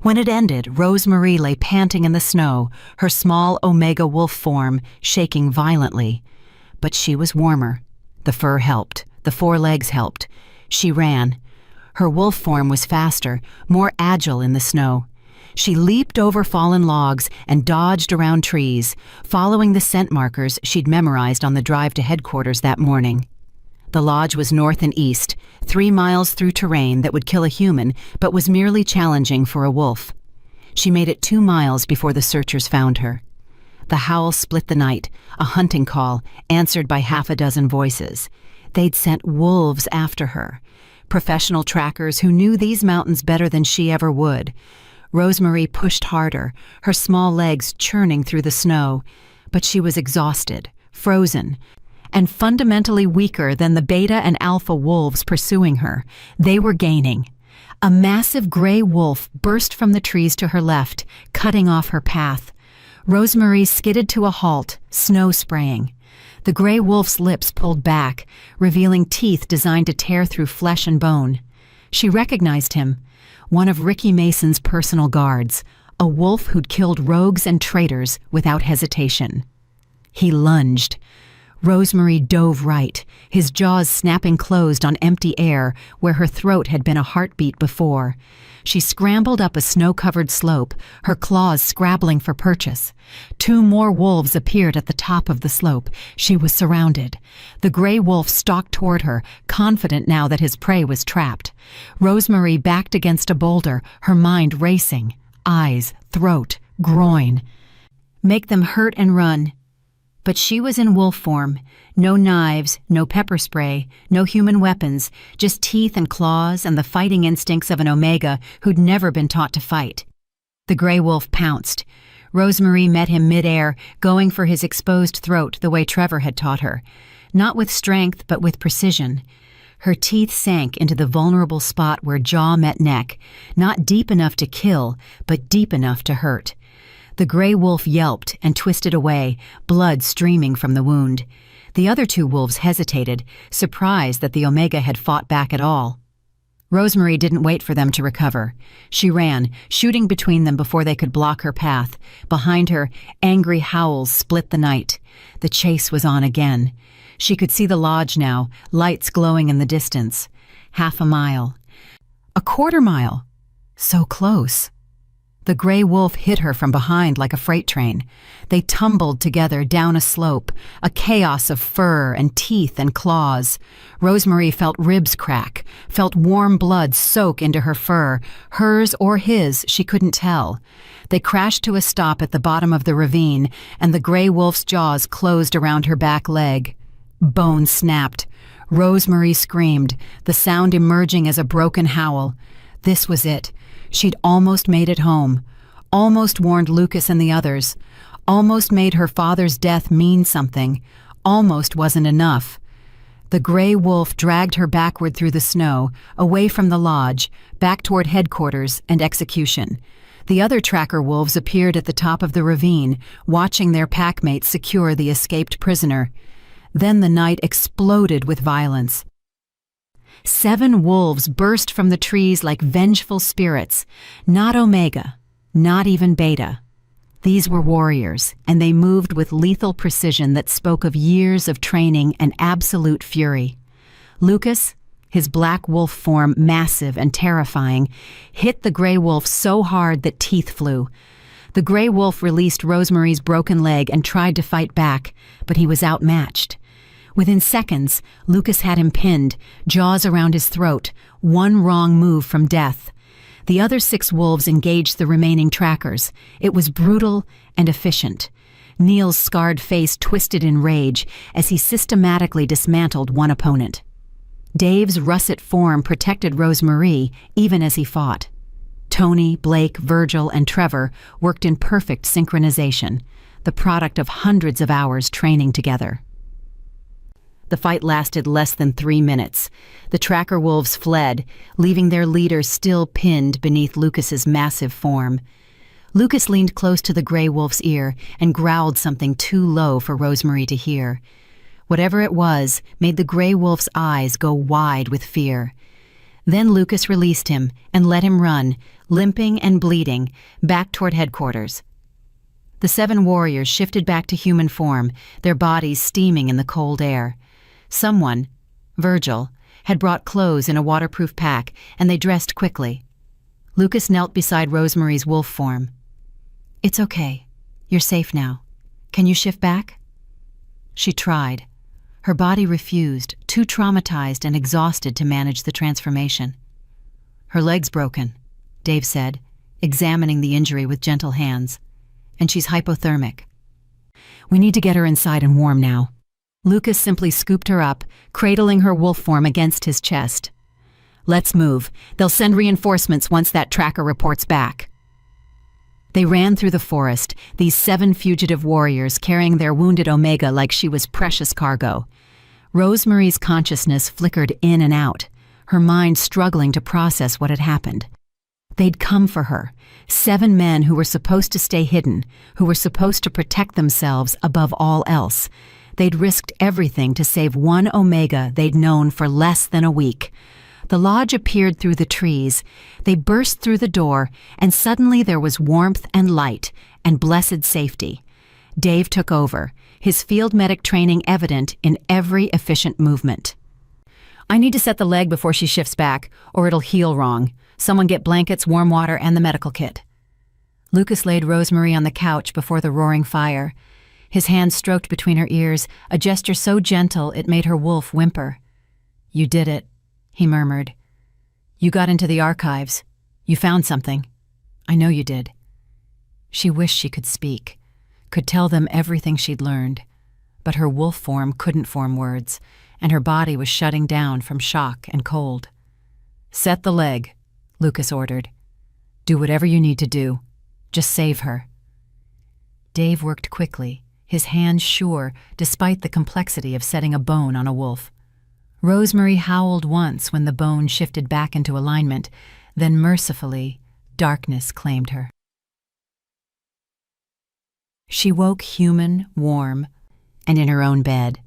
When it ended, Rosemarie lay panting in the snow, her small omega wolf form shaking violently. But she was warmer. The fur helped. The forelegs helped. She ran. Her wolf form was faster, more agile in the snow. She leaped over fallen logs and dodged around trees, following the scent markers she'd memorized on the drive to headquarters that morning. The lodge was north and east, 3 miles through terrain that would kill a human, but was merely challenging for a wolf. She made it 2 miles before the searchers found her. The howl split the night, a hunting call, answered by 6 voices. They'd sent wolves after her. Professional trackers who knew these mountains better than she ever would. Rosemarie pushed harder, her small legs churning through the snow, but she was exhausted, frozen, and fundamentally weaker than the beta and alpha wolves pursuing her. They were gaining. A massive gray wolf burst from the trees to her left, cutting off her path. Rosemarie skidded to a halt, snow spraying. The gray wolf's lips pulled back, revealing teeth designed to tear through flesh and bone. She recognized him, one of Ricky Mason's personal guards, a wolf who'd killed rogues and traitors without hesitation. He lunged. Rosemarie dove right, his jaws snapping closed on empty air where her throat had been a heartbeat before. She scrambled up a snow-covered slope, her claws scrabbling for purchase. 2 more wolves appeared at the top of the slope. She was surrounded. The gray wolf stalked toward her, confident now that his prey was trapped. Rosemarie backed against a boulder, her mind racing. Eyes, throat, groin. Make them hurt and run. But she was in wolf form. No knives, no pepper spray, no human weapons, just teeth and claws and the fighting instincts of an omega who'd never been taught to fight. The gray wolf pounced. Rosemarie met him midair, going for his exposed throat the way Trevor had taught her. Not with strength, but with precision. Her teeth sank into the vulnerable spot where jaw met neck, not deep enough to kill, but deep enough to hurt. The gray wolf yelped and twisted away, blood streaming from the wound. The other 2 wolves hesitated, surprised that the omega had fought back at all. Rosemarie didn't wait for them to recover. She ran, shooting between them before they could block her path. Behind her, angry howls split the night. The chase was on again. She could see the lodge now, lights glowing in the distance. 1/2 mile. 1/4 mile. So close. The gray wolf hit her from behind like a freight train. They tumbled together down a slope, a chaos of fur and teeth and claws. Rosemarie felt ribs crack, felt warm blood soak into her fur, hers or his, she couldn't tell. They crashed to a stop at the bottom of the ravine, and the gray wolf's jaws closed around her back leg. Bone snapped. Rosemarie screamed, the sound emerging as a broken howl. This was it. She'd almost made it home, almost warned Lucas and the others, almost made her father's death mean something, almost wasn't enough. The gray wolf dragged her backward through the snow, away from the lodge, back toward headquarters and execution. The other tracker wolves appeared at the top of the ravine, watching their packmates secure the escaped prisoner. Then the night exploded with violence. 7 wolves burst from the trees like vengeful spirits, not omega, not even beta. These were warriors, and they moved with lethal precision that spoke of years of training and absolute fury. Lucas, his black wolf form massive and terrifying, hit the gray wolf so hard that teeth flew. The gray wolf released Rosemarie's broken leg and tried to fight back, but he was outmatched. Within seconds, Lucas had him pinned, jaws around his throat, one wrong move from death. The other 6 wolves engaged the remaining trackers. It was brutal and efficient. Neil's scarred face twisted in rage as he systematically dismantled one opponent. Dave's russet form protected Rosemarie even as he fought. Tony, Blake, Virgil, and Trevor worked in perfect synchronization, the product of hundreds of hours training together. The fight lasted less than 3 minutes. The tracker wolves fled, leaving their leader still pinned beneath Lucas's massive form. Lucas leaned close to the gray wolf's ear and growled something too low for Rosemarie to hear. Whatever it was made the gray wolf's eyes go wide with fear. Then Lucas released him and let him run, limping and bleeding, back toward headquarters. The 7 warriors shifted back to human form, their bodies steaming in the cold air. Someone, Virgil, had brought clothes in a waterproof pack, and they dressed quickly. Lucas knelt beside Rosemary's wolf form. "It's okay. You're safe now. Can you shift back?" She tried. Her body refused, too traumatized and exhausted to manage the transformation. "Her leg's broken," Dave said, examining the injury with gentle hands. "And she's hypothermic. We need to get her inside and warm now." Lucas simply scooped her up, cradling her wolf form against his chest. "Let's move. They'll send reinforcements once that tracker reports back." They ran through the forest, these 7 fugitive warriors carrying their wounded Omega like she was precious cargo. Rosemary's consciousness flickered in and out, her mind struggling to process what had happened. They'd come for her, 7 men who were supposed to stay hidden, who were supposed to protect themselves above all else. They'd risked everything to save one Omega they'd known for less than a week. The lodge appeared through the trees. They burst through the door, and suddenly there was warmth and light and blessed safety. Dave took over, his field medic training evident in every efficient movement. "I need to set the leg before she shifts back, or it'll heal wrong. Someone get blankets, warm water, and the medical kit." Lucas laid Rosemary on the couch before the roaring fire. His hand stroked between her ears, a gesture so gentle it made her wolf whimper. "You did it," he murmured. "You got into the archives. You found something. I know you did." She wished she could speak, could tell them everything she'd learned, but her wolf form couldn't form words, and her body was shutting down from shock and cold. "Set the leg," Lucas ordered. "Do whatever you need to do. Just save her." Dave worked quickly, his hands sure despite the complexity of setting a bone on a wolf. Rosemary howled once when the bone shifted back into alignment, then mercifully, darkness claimed her. She woke human, warm, and in her own bed.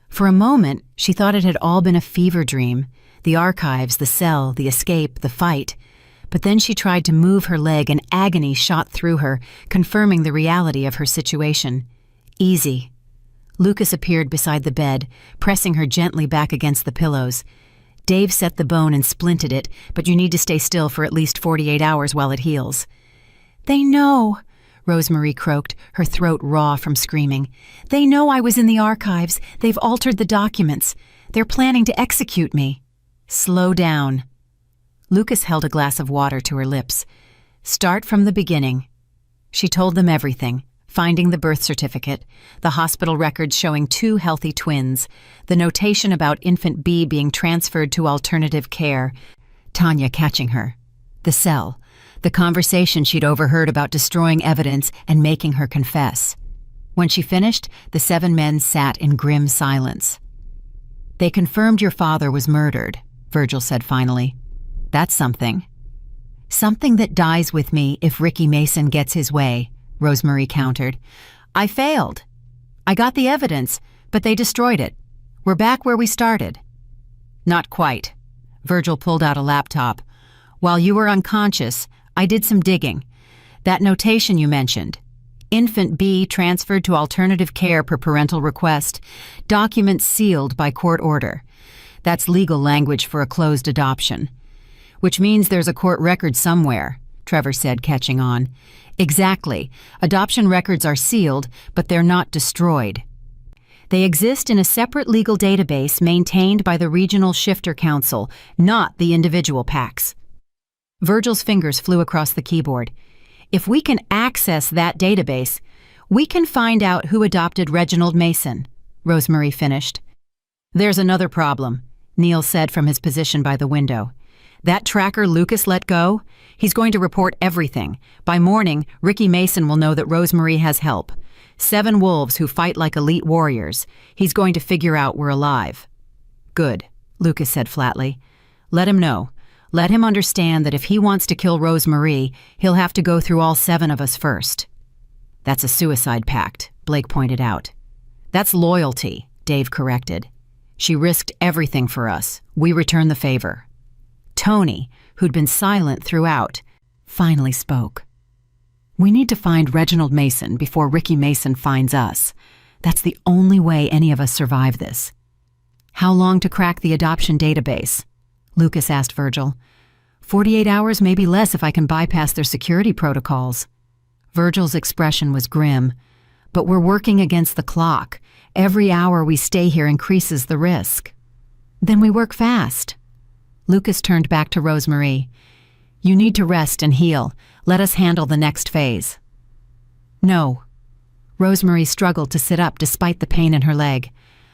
For a moment, she thought it had all been a fever dream, the archives, the cell, the escape, the fight. But then she tried to move her leg and agony shot through her, confirming the reality of her situation. Easy. Lucas appeared beside the bed, pressing her gently back against the pillows. Dave set the bone and splinted it, but you need to stay still for at least 48 hours while it heals. "They know," Rosemary croaked, her throat raw from screaming. "They know I was in the archives. They've altered the documents. They're planning to execute me." "Slow down." Lucas held a glass of water to her lips. "Start from the beginning." She told them everything, finding the birth certificate, the hospital records showing 2 healthy twins, the notation about infant B being transferred to alternative care, Tanya catching her, the cell, the conversation she'd overheard about destroying evidence and making her confess. When she finished, the 7 men sat in grim silence. "They confirmed your father was murdered," Virgil said finally. "That's something." "Something that dies with me if Ricky Mason gets his way," Rosemary countered. "I failed. I got the evidence, but they destroyed it. We're back where we started." "Not quite." Virgil pulled out a laptop. "While you were unconscious, I did some digging. That notation you mentioned. Infant B transferred to alternative care per parental request. Documents sealed by court order. That's legal language for a closed adoption. Which means there's a court record somewhere," Trevor said, catching on. "Exactly. Adoption records are sealed, but they're not destroyed. They exist in a separate legal database maintained by the Regional Shifter Council, not the individual packs." Virgil's fingers flew across the keyboard. "If we can access that database, we can find out who adopted Reginald Mason," Rosemary finished. "There's another problem," Neil said from his position by the window. "That tracker Lucas let go, he's going to report everything. By morning, Ricky Mason will know that Rosemary has help. 7 wolves who fight like elite warriors. He's going to figure out we're alive." "Good," Lucas said flatly. "Let him know. Let him understand that if he wants to kill Rosemary, he'll have to go through all 7 of us first." "That's a suicide pact," Blake pointed out. "That's loyalty," Dave corrected. She risked everything for us. We return the favor. Tony, who'd been silent throughout, finally spoke. We need to find Reginald Mason before Ricky Mason finds us. That's the only way any of us survive this. How long to crack the adoption database? Lucas asked Virgil. 48 hours, maybe less if I can bypass their security protocols. Virgil's expression was grim. But we're working against the clock. Every hour we stay here increases the risk. Then we work fast. Lucas turned back to Rosemarie. You need to rest and heal. Let us handle the next phase. No. Rosemarie struggled to sit up despite the pain in her leg.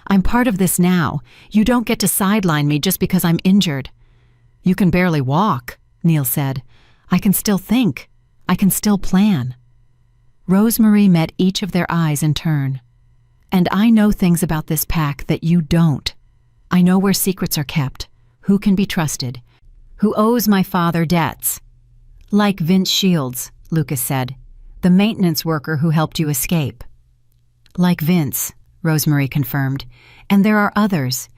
I'm part of this now. You don't get to sideline me just because I'm injured. You can barely walk, Neil said. I can still think. I can still plan. Rosemarie met each of their eyes in turn. And I know things about this pack that you don't. I know where secrets are kept, who can be trusted, who owes my father debts. Like Vince Shields, Lucas said, the maintenance worker who helped you escape. Like Vince, Rosemarie confirmed, and there are others.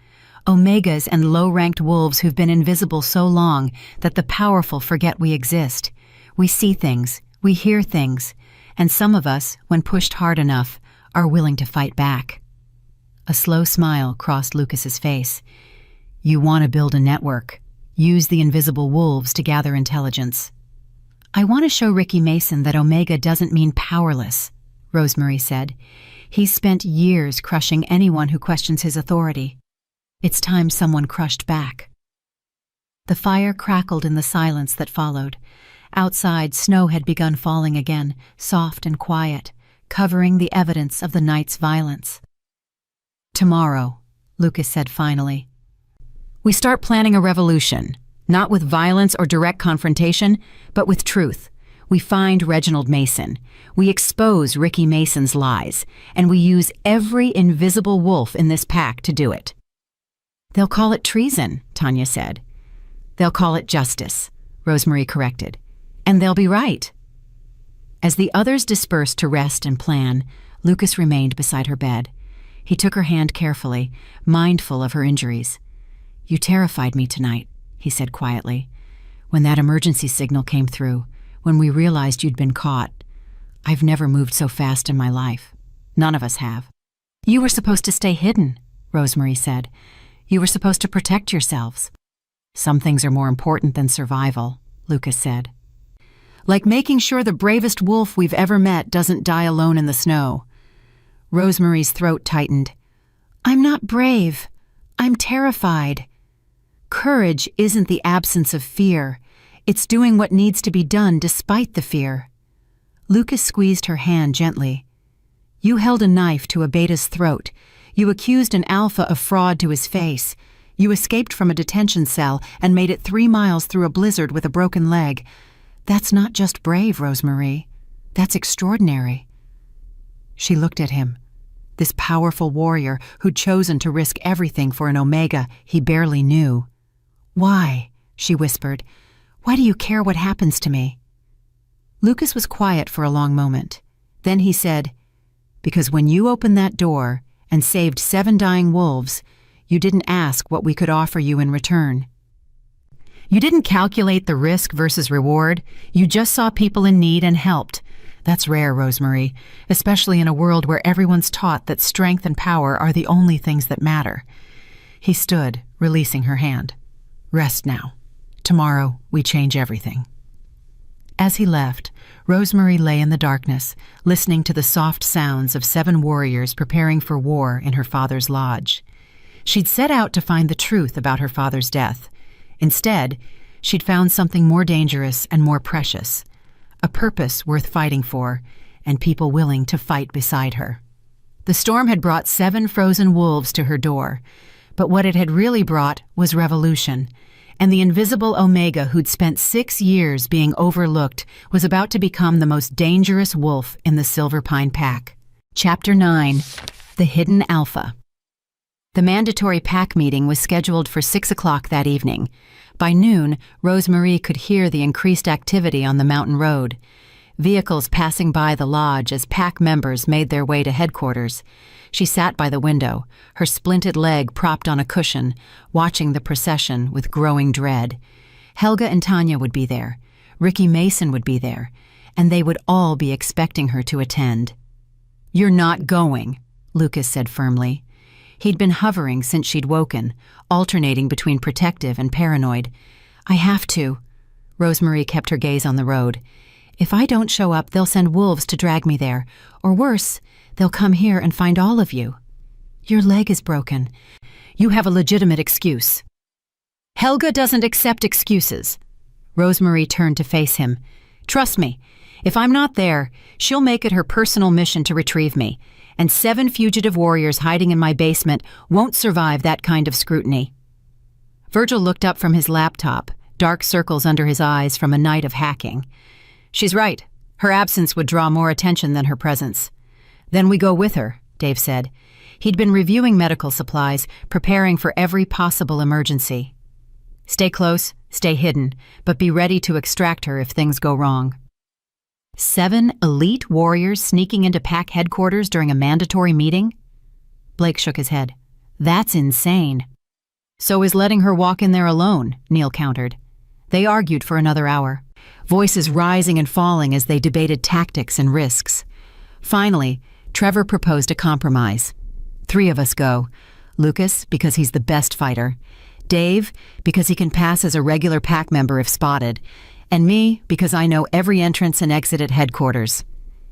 Omegas and low-ranked wolves who've been invisible so long that the powerful forget we exist. We see things, we hear things, and some of us, when pushed hard enough, are willing to fight back. A slow smile crossed Lucas's face. You want to build a network. Use the invisible wolves to gather intelligence. I want to show Ricky Mason that Omega doesn't mean powerless, Rosemarie said. He's spent years crushing anyone who questions his authority. It's time someone crushed back. The fire crackled in the silence that followed. Outside, snow had begun falling again, soft and quiet, covering the evidence of the night's violence. Tomorrow, Lucas said finally. We start planning a revolution, not with violence or direct confrontation, but with truth. We find Reginald Mason. We expose Ricky Mason's lies, and we use every invisible wolf in this pack to do it. They'll call it treason, Tanya said. They'll call it justice, Rosemarie corrected. And they'll be right. As the others dispersed to rest and plan, Lucas remained beside her bed. He took her hand carefully, mindful of her injuries. You terrified me tonight, he said quietly. When that emergency signal came through, when we realized you'd been caught, I've never moved so fast in my life. None of us have. You were supposed to stay hidden, Rosemarie said. You were supposed to protect yourselves. Some things are more important than survival, Lucas said. Like making sure the bravest wolf we've ever met doesn't die alone in the snow. Rosemarie's throat tightened. I'm not brave. I'm terrified. Courage isn't the absence of fear. It's doing what needs to be done despite the fear. Lucas squeezed her hand gently. You held a knife to a beta's throat. You accused an alpha of fraud to his face. You escaped from a detention cell and made it 3 miles through a blizzard with a broken leg. That's not just brave, Rosemarie. That's extraordinary. She looked at him, this powerful warrior who'd chosen to risk everything for an Omega he barely knew. Why? She whispered. Why do you care what happens to me? Lucas was quiet for a long moment. Then he said, Because when you opened that door and saved 7 dying wolves, you didn't ask what we could offer you in return. You didn't calculate the risk versus reward. You just saw people in need and helped. That's rare, Rosemarie, especially in a world where everyone's taught that strength and power are the only things that matter. He stood, releasing her hand. Rest now. Tomorrow, we change everything. As he left, Rosemarie lay in the darkness, listening to the soft sounds of 7 warriors preparing for war in her father's lodge. She'd set out to find the truth about her father's death. Instead, she'd found something more dangerous and more precious, a purpose worth fighting for, and people willing to fight beside her. The storm had brought 7 frozen wolves to her door, but what it had really brought was revolution, and the invisible Omega who'd spent 6 years being overlooked was about to become the most dangerous wolf in the Silver Pine Pack. Chapter 9. The Hidden Alpha. The mandatory pack meeting was scheduled for 6 o'clock that evening. By noon, Rosemarie could hear the increased activity on the mountain road. vehicles passing by the lodge as pack members made their way to headquarters. She sat by the window, her splinted leg propped on a cushion, watching the procession with growing dread. Helga and Tanya would be there. Ricky Mason would be there. And they would all be expecting her to attend. "You're not going," Lucas said firmly. He'd been hovering since she'd woken, alternating between protective and paranoid. "I have to." Rosemarie kept her gaze on the road. "If I don't show up, they'll send wolves to drag me there. Or worse, they'll come here and find all of you. Your leg is broken. You have a legitimate excuse." "Helga doesn't accept excuses." Rosemarie turned to face him. "Trust me, if I'm not there, she'll make it her personal mission to retrieve me, and 7 fugitive warriors hiding in my basement won't survive that kind of scrutiny." Virgil looked up from his laptop, dark circles under his eyes from a night of hacking. "She's right. Her absence would draw more attention than her presence." "Then we go with her," Dave said. He'd been reviewing medical supplies, preparing for every possible emergency. "Stay close, stay hidden, but be ready to extract her if things go wrong." 7 elite warriors sneaking into pack headquarters during a mandatory meeting? Blake shook his head. "That's insane." "So is letting her walk in there alone," Neil countered. They argued for another hour, voices rising and falling as they debated tactics and risks. Finally, Trevor proposed a compromise. 3 of us go. Lucas, because he's the best fighter. Dave, because he can pass as a regular pack member if spotted. And me, because I know every entrance and exit at headquarters.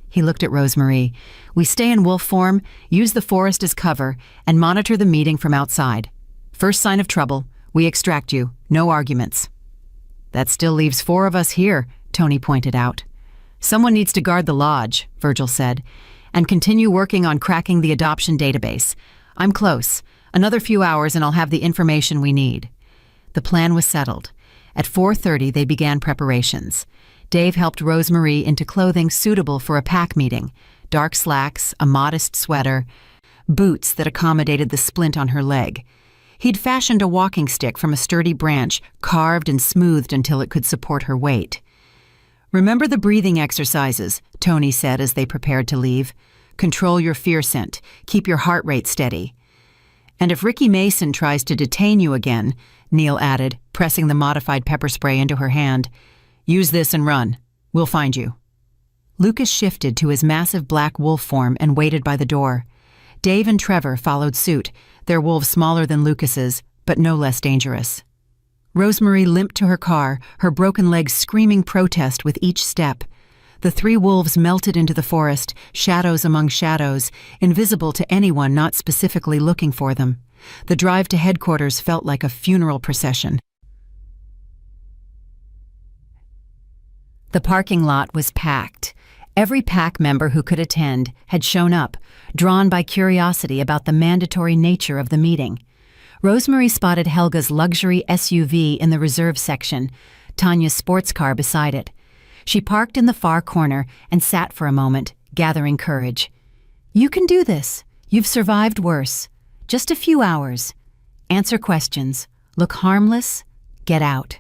He looked at Rosemarie. "We stay in wolf form, use the forest as cover, and monitor the meeting from outside. First sign of trouble, we extract you. No arguments." "That still leaves 4 of us here," Tony pointed out. "Someone needs to guard the lodge," Virgil said, "and continue working on cracking the adoption database. I'm close. Another few hours and I'll have the information we need." The plan was settled. At 4:30 they began preparations. Dave helped Rosemarie into clothing suitable for a pack meeting: dark slacks, a modest sweater, boots that accommodated the splint on her leg. He'd fashioned a walking stick from a sturdy branch, carved and smoothed until it could support her weight. "Remember the breathing exercises," Tony said as they prepared to leave. "Control your fear scent. Keep your heart rate steady." "And if Ricky Mason tries to detain you again," Neil added, pressing the modified pepper spray into her hand, "use this and run. We'll find you." Lucas shifted to his massive black wolf form and waited by the door. Dave and Trevor followed suit, their wolves smaller than Lucas's, but no less dangerous. Rosemarie limped to her car, her broken legs screaming protest with each step. The 3 wolves melted into the forest, shadows among shadows, invisible to anyone not specifically looking for them. The drive to headquarters felt like a funeral procession. The parking lot was packed. Every pack member who could attend had shown up, drawn by curiosity about the mandatory nature of the meeting. Rosemarie spotted Helga's luxury SUV in the reserve section, Tanya's sports car beside it. She parked in the far corner and sat for a moment, gathering courage. "You can do this. You've survived worse. Just a few hours. Answer questions. Look harmless. Get out."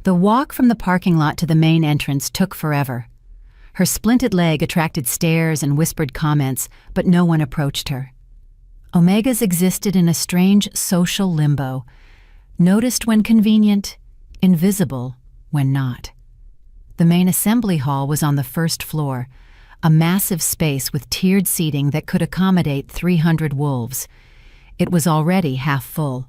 The walk from the parking lot to the main entrance took forever. Her splinted leg attracted stares and whispered comments, but no one approached her. Omegas existed in a strange social limbo, noticed when convenient, invisible when not. The main assembly hall was on the first floor, a massive space with tiered seating that could accommodate 300 wolves. It was already half full.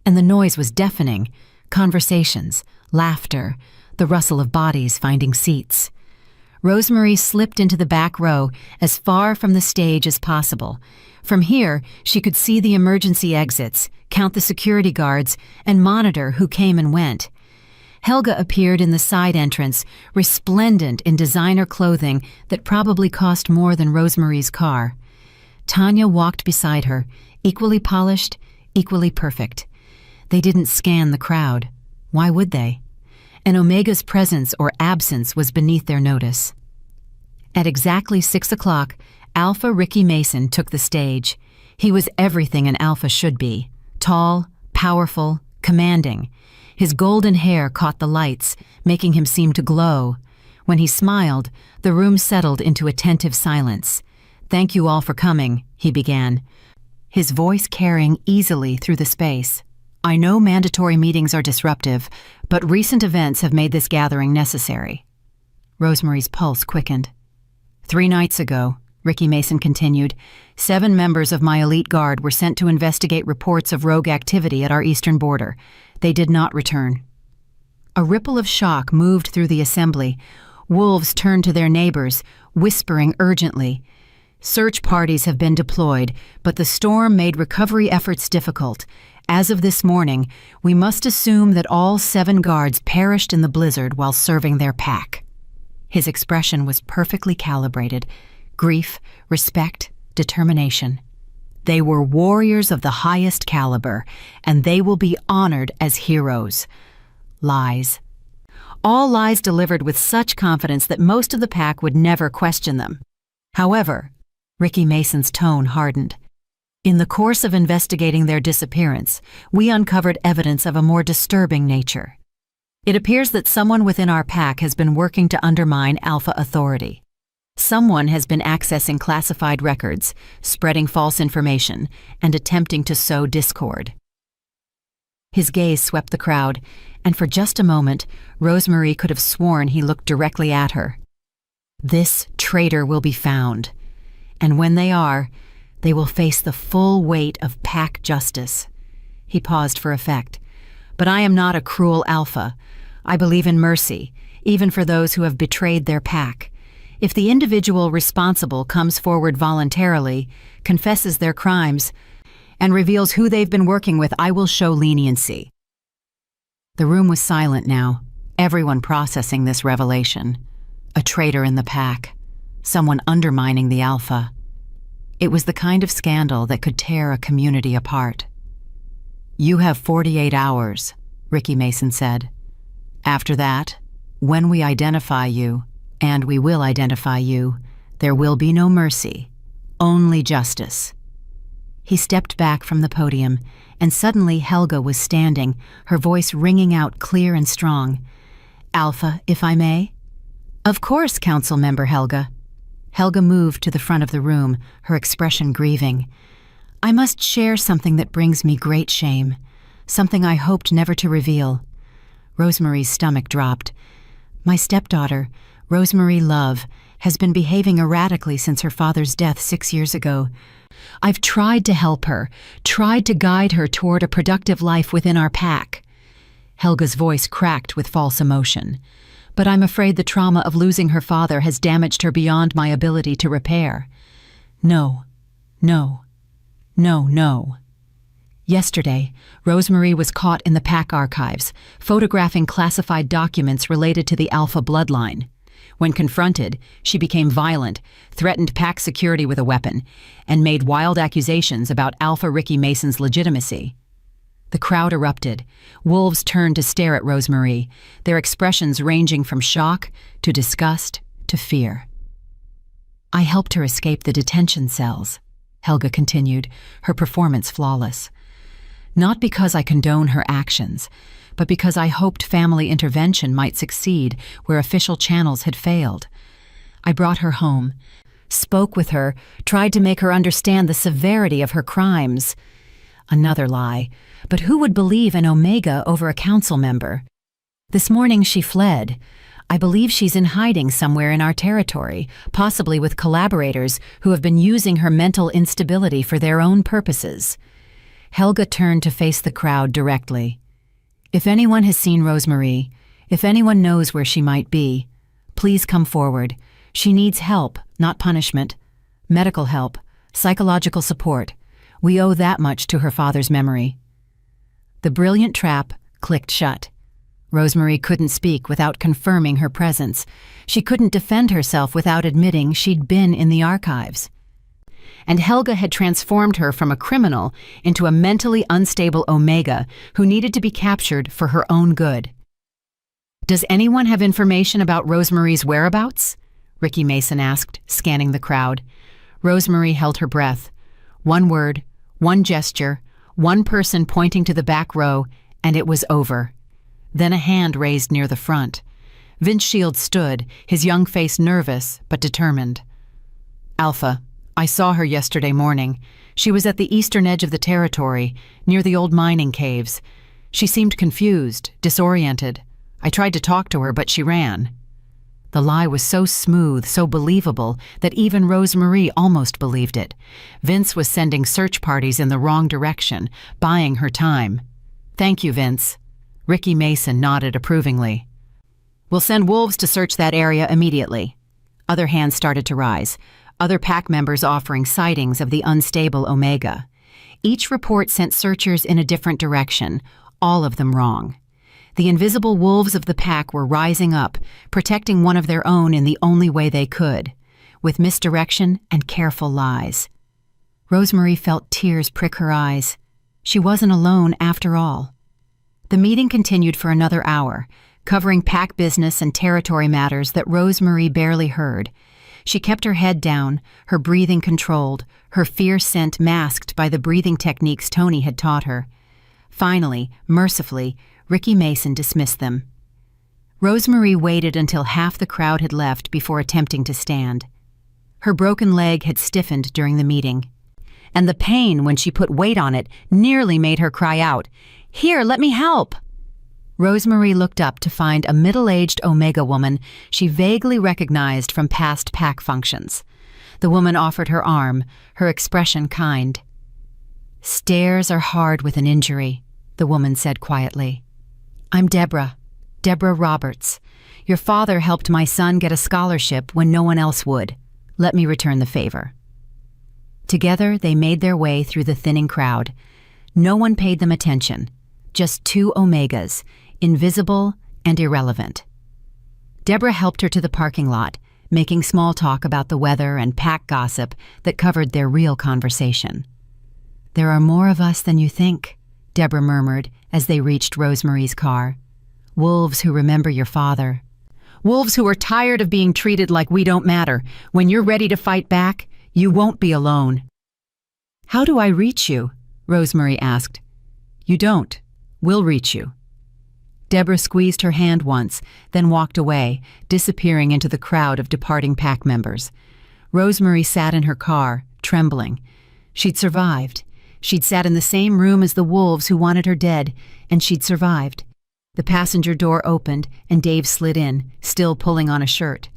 And the noise was deafening: conversations, laughter, the rustle of bodies finding seats. Rosemarie slipped into the back row, as far from the stage as possible. From here, she could see the emergency exits, count the security guards, and monitor who came and went. Helga appeared in the side entrance, resplendent in designer clothing that probably cost more than Rosemarie's car. Tanya walked beside her, equally polished, equally perfect. They didn't scan the crowd. Why would they? And Omega's presence or absence was beneath their notice. At exactly 6 o'clock, Alpha Ricky Mason took the stage. He was everything an alpha should be: tall, powerful, commanding. His golden hair caught the lights, making him seem to glow. When he smiled, the room settled into attentive silence. "Thank you all for coming," he began, his voice carrying easily through the space. "I know mandatory meetings are disruptive, but recent events have made this gathering necessary." Rosemary's pulse quickened. 3 nights ago, Ricky Mason continued, 7 members of my elite guard were sent to investigate reports of rogue activity at our eastern border. They did not return. A ripple of shock moved through the assembly. Wolves turned to their neighbors, whispering urgently. Search parties have been deployed, but the storm made recovery efforts difficult. As of this morning, we must assume that all 7 guards perished in the blizzard while serving their pack. His expression was perfectly calibrated. Grief, respect, determination. They were warriors of the highest caliber, and they will be honored as heroes. Lies. All lies delivered with such confidence that most of the pack would never question them. However, Ricky Mason's tone hardened. In the course of investigating their disappearance, we uncovered evidence of a more disturbing nature. It appears that someone within our pack has been working to undermine Alpha authority. Someone has been accessing classified records, spreading false information, and attempting to sow discord. His gaze swept the crowd, and for just a moment, Rosemary could have sworn he looked directly at her. This traitor will be found, and when they are, they will face the full weight of pack justice. He paused for effect. But I am not a cruel Alpha. I believe in mercy, even for those who have betrayed their pack. If the individual responsible comes forward voluntarily, confesses their crimes, and reveals who they've been working with, I will show leniency. The room was silent now, everyone processing this revelation. A traitor in the pack, someone undermining the Alpha. It was the kind of scandal that could tear a community apart. "You have 48 hours, Ricky Mason said. After that, when we identify you, and we will identify you, there will be no mercy, only justice." He stepped back from the podium, and suddenly Helga was standing, her voice ringing out clear and strong. "Alpha, if I may?" "Of course, Council Member Helga." Helga moved to the front of the room, her expression grieving. "I must share something that brings me great shame, something I hoped never to reveal." Rosemary's stomach dropped. "My stepdaughter, Rosemary Love, has been behaving erratically since her father's death 6 years ago. I've tried to help her, tried to guide her toward a productive life within our pack." Helga's voice cracked with false emotion. "But I'm afraid the trauma of losing her father has damaged her beyond my ability to repair. No, no, no, no." Yesterday, Rosemary was caught in the pack archives, photographing classified documents related to the Alpha bloodline. When confronted, she became violent, threatened pack security with a weapon, and made wild accusations about Alpha Ricky Mason's legitimacy. The crowd erupted. Wolves turned to stare at Rosemary, their expressions ranging from shock to disgust to fear. "I helped her escape the detention cells," Helga continued, her performance flawless. "Not because I condone her actions, but because I hoped family intervention might succeed where official channels had failed. I brought her home, spoke with her, tried to make her understand the severity of her crimes." Another lie. But who would believe an Omega over a council member? "This morning she fled. I believe she's in hiding somewhere in our territory, possibly with collaborators who have been using her mental instability for their own purposes." Helga turned to face the crowd directly. "If anyone has seen Rosemary, if anyone knows where she might be, please come forward. She needs help, not punishment. Medical help, psychological support. We owe that much to her father's memory." The brilliant trap clicked shut. Rosemary couldn't speak without confirming her presence. She couldn't defend herself without admitting she'd been in the archives. And Helga had transformed her from a criminal into a mentally unstable Omega who needed to be captured for her own good. "Does anyone have information about Rosemary's whereabouts?" Ricky Mason asked, scanning the crowd. Rosemary held her breath. One word, one gesture, one person pointing to the back row, and it was over. Then a hand raised near the front. Vince Shields stood, his young face nervous but determined. "Alpha, I saw her yesterday morning. She was at the eastern edge of the territory, near the old mining caves. She seemed confused, disoriented. I tried to talk to her, but she ran." The lie was so smooth, so believable, that even Rosemarie almost believed it. Vince was sending search parties in the wrong direction, buying her time. "Thank you, Vince." Ricky Mason nodded approvingly. "We'll send wolves to search that area immediately." Other hands started to rise, other pack members offering sightings of the unstable Omega. Each report sent searchers in a different direction, all of them wrong. The invisible wolves of the pack were rising up, protecting one of their own in the only way they could, with misdirection and careful lies. Rosemarie felt tears prick her eyes. She wasn't alone after all. The meeting continued for another hour, covering pack business and territory matters that Rosemarie barely heard. She kept her head down, her breathing controlled, her fear scent masked by the breathing techniques Tony had taught her. Finally, mercifully, Ricky Mason dismissed them. Rosemarie waited until half the crowd had left before attempting to stand. Her broken leg had stiffened during the meeting, and the pain when she put weight on it nearly made her cry out, "Here, let me help!" Rosemarie looked up to find a middle-aged Omega woman she vaguely recognized from past pack functions. The woman offered her arm, her expression kind. "Stairs are hard with an injury," the woman said quietly. "I'm Deborah Roberts. Your father helped my son get a scholarship when no one else would. Let me return the favor." Together, they made their way through the thinning crowd. No one paid them attention. Just two Omegas, invisible and irrelevant. Deborah helped her to the parking lot, making small talk about the weather and pack gossip that covered their real conversation. "There are more of us than you think," Deborah murmured as they reached Rosemarie's car. "Wolves who remember your father. Wolves who are tired of being treated like we don't matter. When you're ready to fight back, you won't be alone." "How do I reach you?" Rosemarie asked. "You don't. We'll reach you." Deborah squeezed her hand once, then walked away, disappearing into the crowd of departing pack members. Rosemarie sat in her car, trembling. She'd survived. She'd sat in the same room as the wolves who wanted her dead, and she'd survived. The passenger door opened, and Dave slid in, still pulling on a shirt.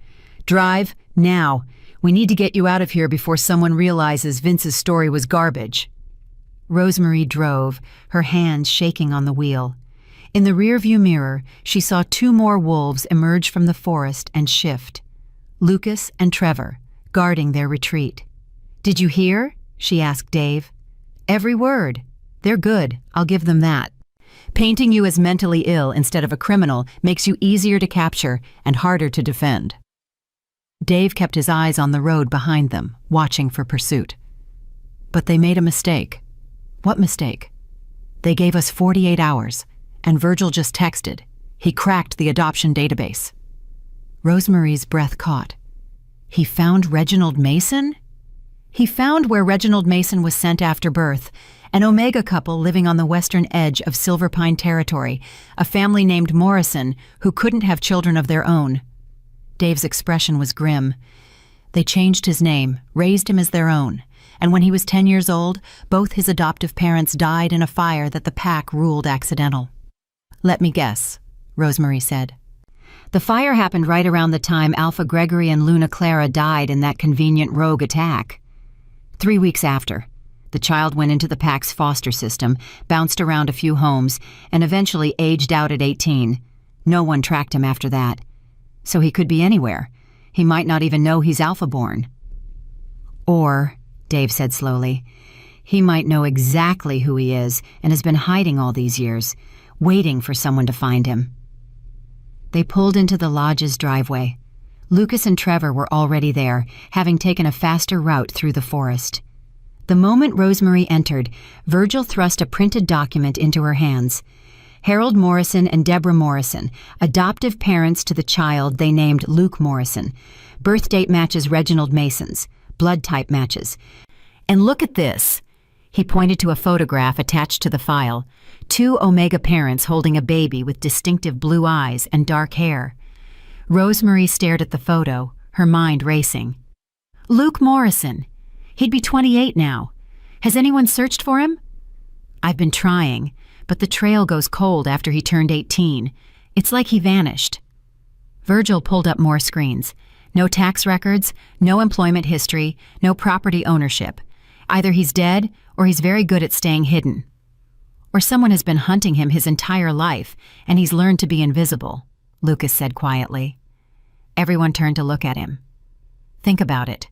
"Drive, now. We need to get you out of here before someone realizes Vince's story was garbage." Rosemarie drove, her hands shaking on the wheel. In the rearview mirror, she saw two more wolves emerge from the forest and shift. Lucas and Trevor, guarding their retreat. "Did you hear?" she asked Dave. "Every word. They're good, I'll give them that. Painting you as mentally ill instead of a criminal makes you easier to capture and harder to defend." Dave kept his eyes on the road behind them, watching for pursuit. "But they made a mistake." "What mistake?" "They gave us 48 hours, and Virgil just texted. He cracked the adoption database." Rosemarie's breath caught. "He found Reginald Mason?" "He found where Reginald Mason was sent after birth, an Omega couple living on the western edge of Silver Pine Territory, a family named Morrison who couldn't have children of their own." Dave's expression was grim. "They changed his name, raised him as their own, and when he was 10 years old, both his adoptive parents died in a fire that the pack ruled accidental." "Let me guess," Rosemarie said. "The fire happened right around the time Alpha Gregory and Luna Clara died in that convenient rogue attack." 3 weeks after, the child went into the pack's foster system, bounced around a few homes, and eventually aged out at 18. No one tracked him after that. So he could be anywhere. He might not even know he's Alpha-born. "Or," Dave said slowly, "he might know exactly who he is and has been hiding all these years, waiting for someone to find him." They pulled into the lodge's driveway. Lucas and Trevor were already there, having taken a faster route through the forest. The moment Rosemarie entered, Virgil thrust a printed document into her hands. Harold Morrison and Deborah Morrison, adoptive parents to the child they named Luke Morrison. Birth date matches Reginald Mason's. Blood type matches. "And look at this." He pointed to a photograph attached to the file. 2 Omega parents holding a baby with distinctive blue eyes and dark hair. Rosemary stared at the photo, her mind racing. Luke Morrison. He'd be 28 now. Has anyone searched for him? I've been trying, but the trail goes cold after he turned 18. It's like he vanished. Virgil pulled up more screens. No tax records, no employment history, no property ownership. Either he's dead or he's very good at staying hidden. Or someone has been hunting him his entire life and he's learned to be invisible, Lucas said quietly. Everyone turned to look at him. Think about it.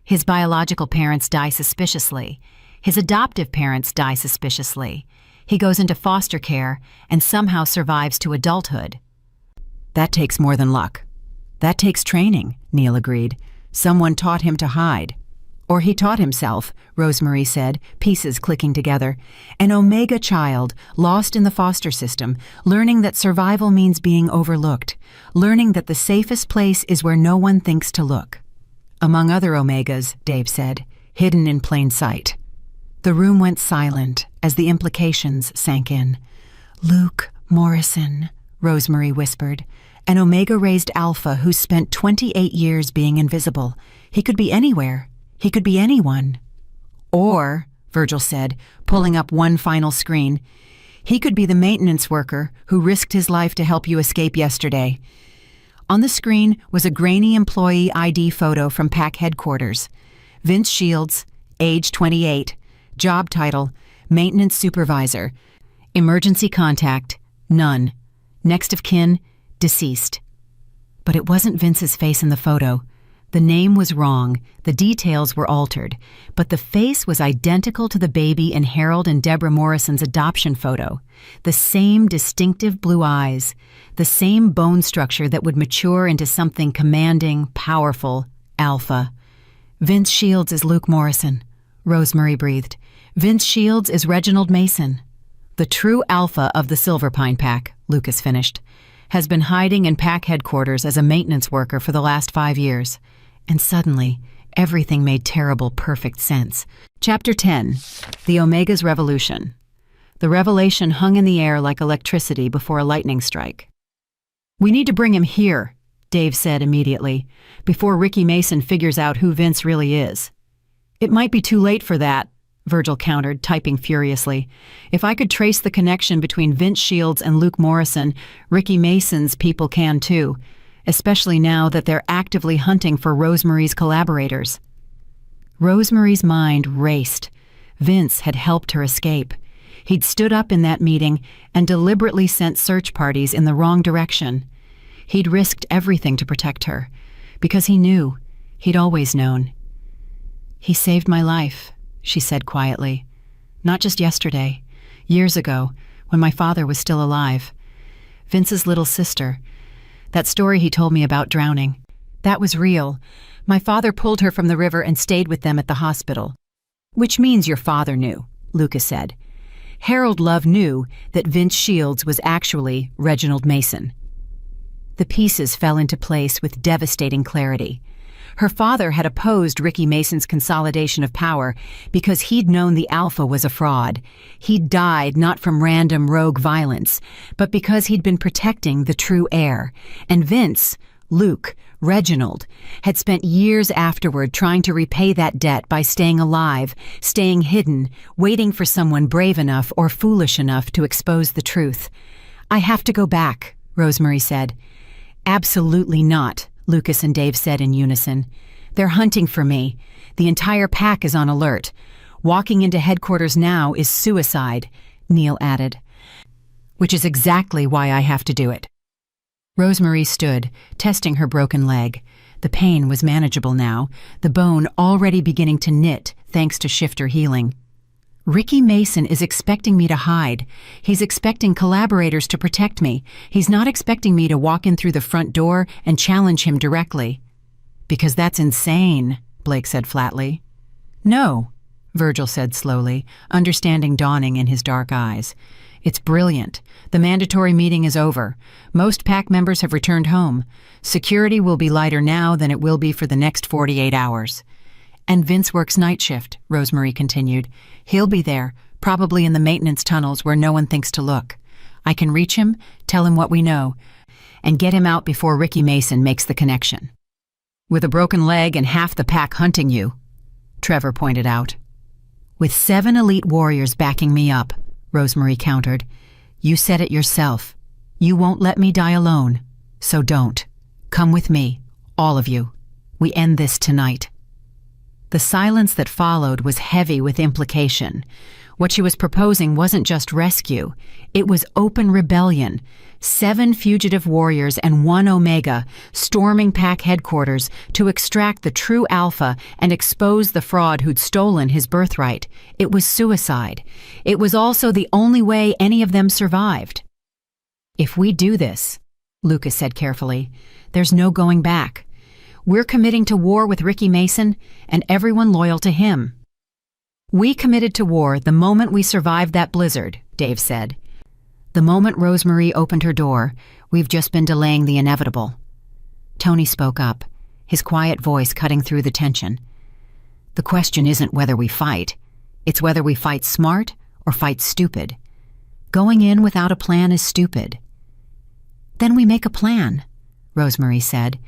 His biological parents die suspiciously. His adoptive parents die suspiciously. He goes into foster care and somehow survives to adulthood. That takes more than luck. That takes training, Neil agreed. Someone taught him to hide. Or he taught himself, Rosemary said, pieces clicking together. An Omega child, lost in the foster system, learning that survival means being overlooked, learning that the safest place is where no one thinks to look. Among other Omegas, Dave said, hidden in plain sight. The room went silent as the implications sank in. Luke Morrison, Rosemary whispered. An Omega-raised alpha who spent 28 years being invisible. He could be anywhere. He could be anyone. Or, Virgil said, pulling up one final screen, he could be the maintenance worker who risked his life to help you escape yesterday. On the screen was a grainy employee ID photo from PAC headquarters. Vince Shields, age 28, job title, maintenance supervisor. Emergency contact, none. Next of kin, deceased. But it wasn't Vince's face in the photo. The name was wrong, the details were altered, but the face was identical to the baby in Harold and Deborah Morrison's adoption photo. The same distinctive blue eyes, the same bone structure that would mature into something commanding, powerful, alpha. Vince Shields is Luke Morrison, Rosemary breathed. Vince Shields is Reginald Mason. The true alpha of the Silver Pine Pack, Lucas finished, has been hiding in PAC headquarters as a maintenance worker for the last 5 years. And suddenly, everything made terrible, perfect sense. Chapter 10. The Omega's Revolution. The revelation hung in the air like electricity before a lightning strike. We need to bring him here, Dave said immediately, before Ricky Mason figures out who Vince really is. It might be too late for that, Virgil countered, typing furiously. If I could trace the connection between Vince Shields and Luke Morrison, Ricky Mason's people can too, especially now that they're actively hunting for Rosemary's collaborators. Rosemary's mind raced. Vince had helped her escape. He'd stood up in that meeting and deliberately sent search parties in the wrong direction. He'd risked everything to protect her, because he knew. He'd always known. He saved my life, she said quietly. Not just yesterday, years ago, when my father was still alive. Vince's little sister. That story he told me about drowning. That was real. My father pulled her from the river and stayed with them at the hospital. Which means your father knew, Lucas said. Harold Love knew that Vince Shields was actually Reginald Mason. The pieces fell into place with devastating clarity. Her father had opposed Ricky Mason's consolidation of power because he'd known the Alpha was a fraud. He'd died not from random rogue violence, but because he'd been protecting the true heir. And Vince, Luke, Reginald, had spent years afterward trying to repay that debt by staying alive, staying hidden, waiting for someone brave enough or foolish enough to expose the truth. I have to go back, Rosemary said. Absolutely not, Lucas and Dave said in unison. They're hunting for me. The entire pack is on alert. Walking into headquarters now is suicide, Neil added. Which is exactly why I have to do it. Rosemary stood, testing her broken leg. The pain was manageable now, the bone already beginning to knit thanks to shifter healing. Ricky Mason is expecting me to hide. He's expecting collaborators to protect me. He's not expecting me to walk in through the front door and challenge him directly. Because that's insane, Blake said flatly. No, Virgil said slowly, understanding dawning in his dark eyes. It's brilliant. The mandatory meeting is over. Most PAC members have returned home. Security will be lighter now than it will be for the next 48 hours. And Vince works night shift, Rosemary continued. He'll be there, probably in the maintenance tunnels where no one thinks to look. I can reach him, tell him what we know. and get him out before Ricky Mason makes the connection. With a broken leg and half the pack hunting you, Trevor pointed out. With 7 elite warriors backing me up, Rosemary countered. You said it yourself. You won't let me die alone, so don't. Come with me, all of you. We end this tonight. The silence that followed was heavy with implication. What she was proposing wasn't just rescue. It was open rebellion. 7 fugitive warriors and 1 Omega storming pack headquarters to extract the true Alpha and expose the fraud who'd stolen his birthright. It was suicide. It was also the only way any of them survived. If we do this, Lucas said carefully, there's no going back. We're committing to war with Ricky Mason and everyone loyal to him. We committed to war the moment we survived that blizzard, Dave said. The moment Rosemary opened her door, we've just been delaying the inevitable. Tony spoke up, his quiet voice cutting through the tension. The question isn't whether we fight. It's whether we fight smart or fight stupid. Going in without a plan is stupid. Then we make a plan, Rosemary said.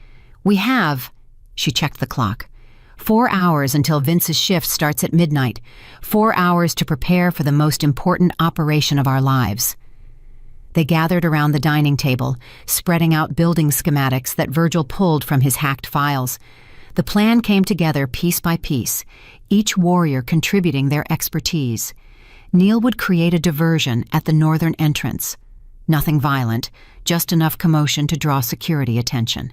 We have, she checked the clock, 4 hours until Vince's shift starts at midnight, 4 hours to prepare for the most important operation of our lives. They gathered around the dining table, spreading out building schematics that Virgil pulled from his hacked files. The plan came together piece by piece, each warrior contributing their expertise. Neil would create a diversion at the northern entrance. Nothing violent, just enough commotion to draw security attention.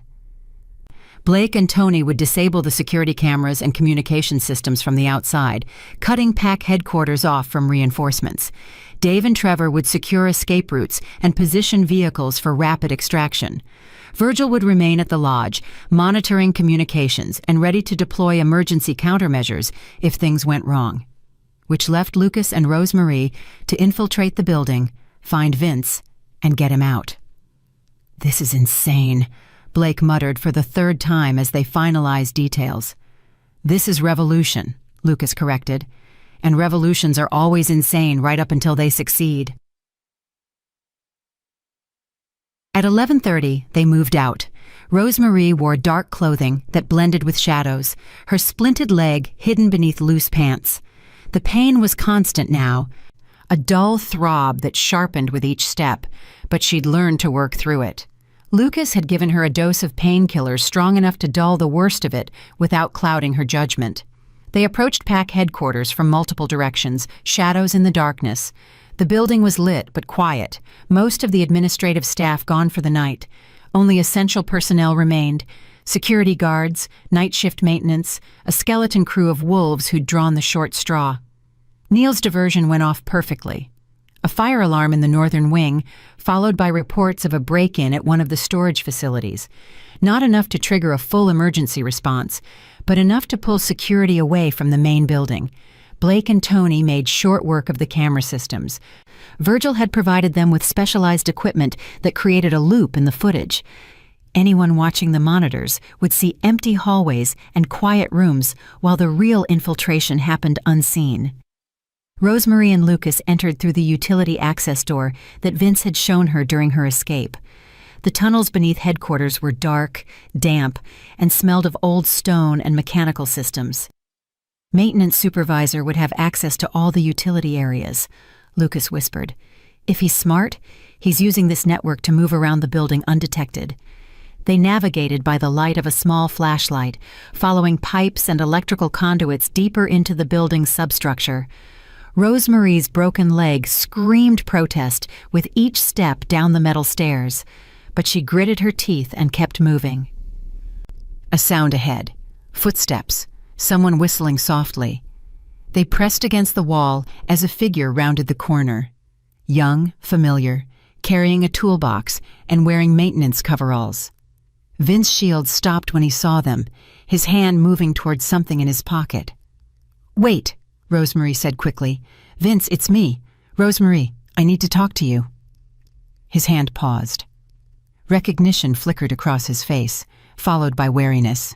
Blake and Tony would disable the security cameras and communication systems from the outside, cutting pack headquarters off from reinforcements. Dave and Trevor would secure escape routes and position vehicles for rapid extraction. Virgil would remain at the lodge, monitoring communications and ready to deploy emergency countermeasures if things went wrong. Which left Lucas and Rosemary to infiltrate the building, find Vince, and get him out. This is insane, Blake muttered for the 3rd time as they finalized details. This is revolution, Lucas corrected, and revolutions are always insane right up until they succeed. At 11:30, they moved out. Rosemary wore dark clothing that blended with shadows, her splinted leg hidden beneath loose pants. The pain was constant now, a dull throb that sharpened with each step, but she'd learned to work through it. Lucas had given her a dose of painkillers strong enough to dull the worst of it without clouding her judgment. They approached pack headquarters from multiple directions, shadows in the darkness. The building was lit but quiet, most of the administrative staff gone for the night. Only essential personnel remained, security guards, night shift maintenance, a skeleton crew of wolves who'd drawn the short straw. Neil's diversion went off perfectly. A fire alarm in the northern wing, followed by reports of a break-in at one of the storage facilities. Not enough to trigger a full emergency response, but enough to pull security away from the main building. Blake and Tony made short work of the camera systems. Virgil had provided them with specialized equipment that created a loop in the footage. Anyone watching the monitors would see empty hallways and quiet rooms while the real infiltration happened unseen. Rosemary and Lucas entered through the utility access door that Vince had shown her during her escape. The tunnels beneath headquarters were dark, damp, and smelled of old stone and mechanical systems. Maintenance supervisor would have access to all the utility areas, Lucas whispered. If he's smart, he's using this network to move around the building undetected. They navigated by the light of a small flashlight, following pipes and electrical conduits deeper into the building's substructure. Rosemary's broken leg screamed protest with each step down the metal stairs, but she gritted her teeth and kept moving. A sound ahead. Footsteps. Someone whistling softly. They pressed against the wall as a figure rounded the corner. Young, familiar, carrying a toolbox and wearing maintenance coveralls. Vince Shields stopped when he saw them, his hand moving towards something in his pocket. "Wait," Rosemary said quickly. "Vince, it's me. Rosemary, I need to talk to you." His hand paused. Recognition flickered across his face, followed by wariness.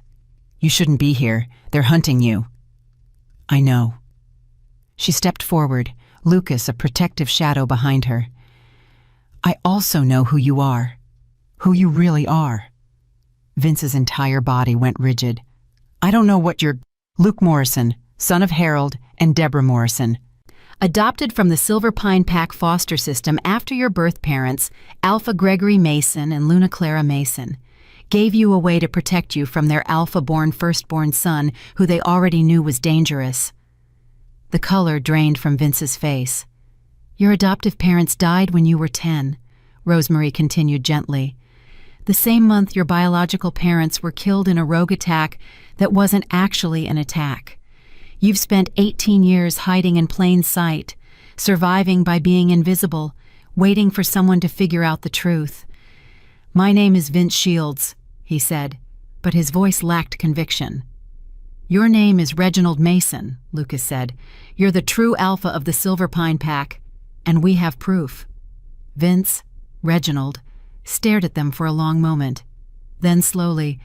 "You shouldn't be here. They're hunting you." "I know." She stepped forward, Lucas a protective shadow behind her. "I also know who you are." who you really are. Vince's entire body went rigid. I don't know what you're... Luke Morrison, son of Harold and Deborah Morrison. Adopted from the Silver Pine Pack foster system after your birth parents, Alpha Gregory Mason and Luna Clara Mason, gave you away to protect you from their Alpha-born firstborn son, who they already knew was dangerous. The color drained from Vince's face. Your adoptive parents died when you were 10, Rosemary continued gently. The same month your biological parents were killed in a rogue attack that wasn't actually an attack. You've spent 18 years hiding in plain sight, surviving by being invisible, waiting for someone to figure out the truth. My name is Vince Shields, he said, but his voice lacked conviction. Your name is Reginald Mason, Lucas said. You're the true alpha of the Silver Pine Pack, and we have proof. Vince, Reginald, stared at them for a long moment. Then slowly,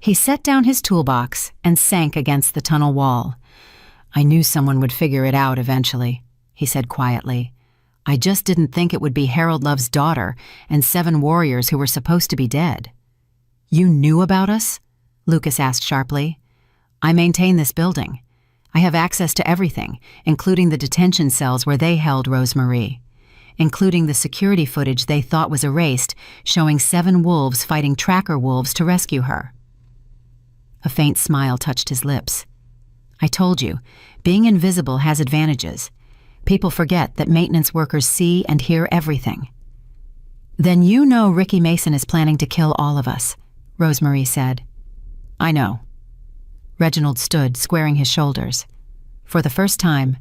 he set down his toolbox and sank against the tunnel wall. I knew someone would figure it out eventually, he said quietly. I just didn't think it would be Harold Love's daughter and 7 warriors who were supposed to be dead. You knew about us? Lucas asked sharply. I maintain this building. I have access to everything, including the detention cells where they held Rosemary, including the security footage they thought was erased, showing 7 wolves fighting tracker wolves to rescue her. A faint smile touched his lips. I told you, being invisible has advantages. People forget that maintenance workers see and hear everything. Then you know Ricky Mason is planning to kill all of us, Rosemary said. I know. Reginald stood, squaring his shoulders. For the first time,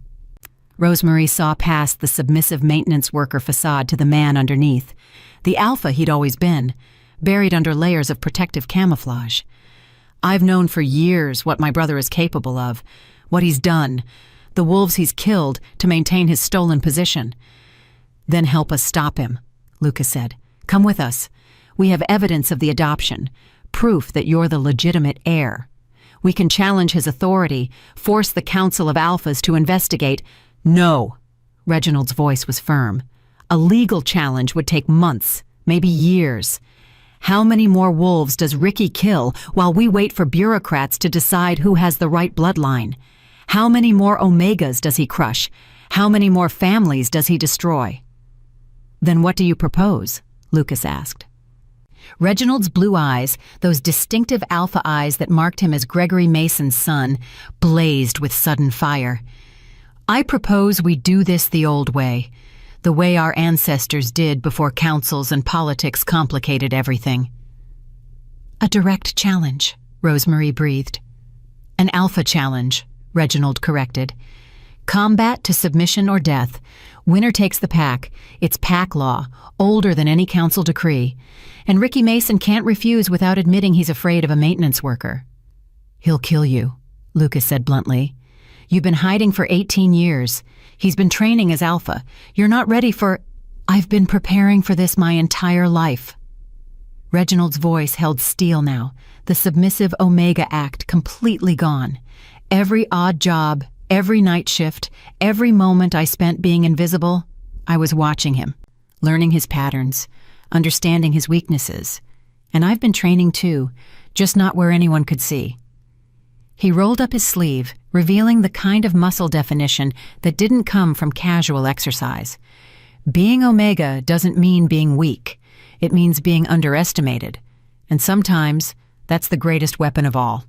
Rosemary saw past the submissive maintenance worker facade to the man underneath, the alpha he'd always been, buried under layers of protective camouflage. I've known for years what my brother is capable of, what he's done, the wolves he's killed to maintain his stolen position. Then help us stop him, Lucas said. Come with us. We have evidence of the adoption, proof that you're the legitimate heir. We can challenge his authority, force the Council of Alphas to investigate. No, Reginald's voice was firm. A legal challenge would take months, maybe years. How many more wolves does Ricky kill while we wait for bureaucrats to decide who has the right bloodline? How many more Omegas does he crush? How many more families does he destroy? Then what do you propose? Lucas asked. Reginald's blue eyes, those distinctive alpha eyes that marked him as Gregory Mason's son, blazed with sudden fire. I propose we do this the old way, the way our ancestors did before councils and politics complicated everything. A direct challenge, Rosemary breathed. An alpha challenge, Reginald corrected. Combat to submission or death. Winner takes the pack. It's pack law, older than any council decree. And Ricky Mason can't refuse without admitting he's afraid of a maintenance worker. He'll kill you, Lucas said bluntly. You've been hiding for 18 years. He's been training as alpha. You're not ready for... I've been preparing for this my entire life. Reginald's voice held steel now, the submissive Omega act completely gone. Every odd job, every night shift, every moment I spent being invisible, I was watching him, learning his patterns, understanding his weaknesses. And I've been training too, just not where anyone could see. He rolled up his sleeve, revealing the kind of muscle definition that didn't come from casual exercise. Being Omega doesn't mean being weak. It means being underestimated. And sometimes, that's the greatest weapon of all.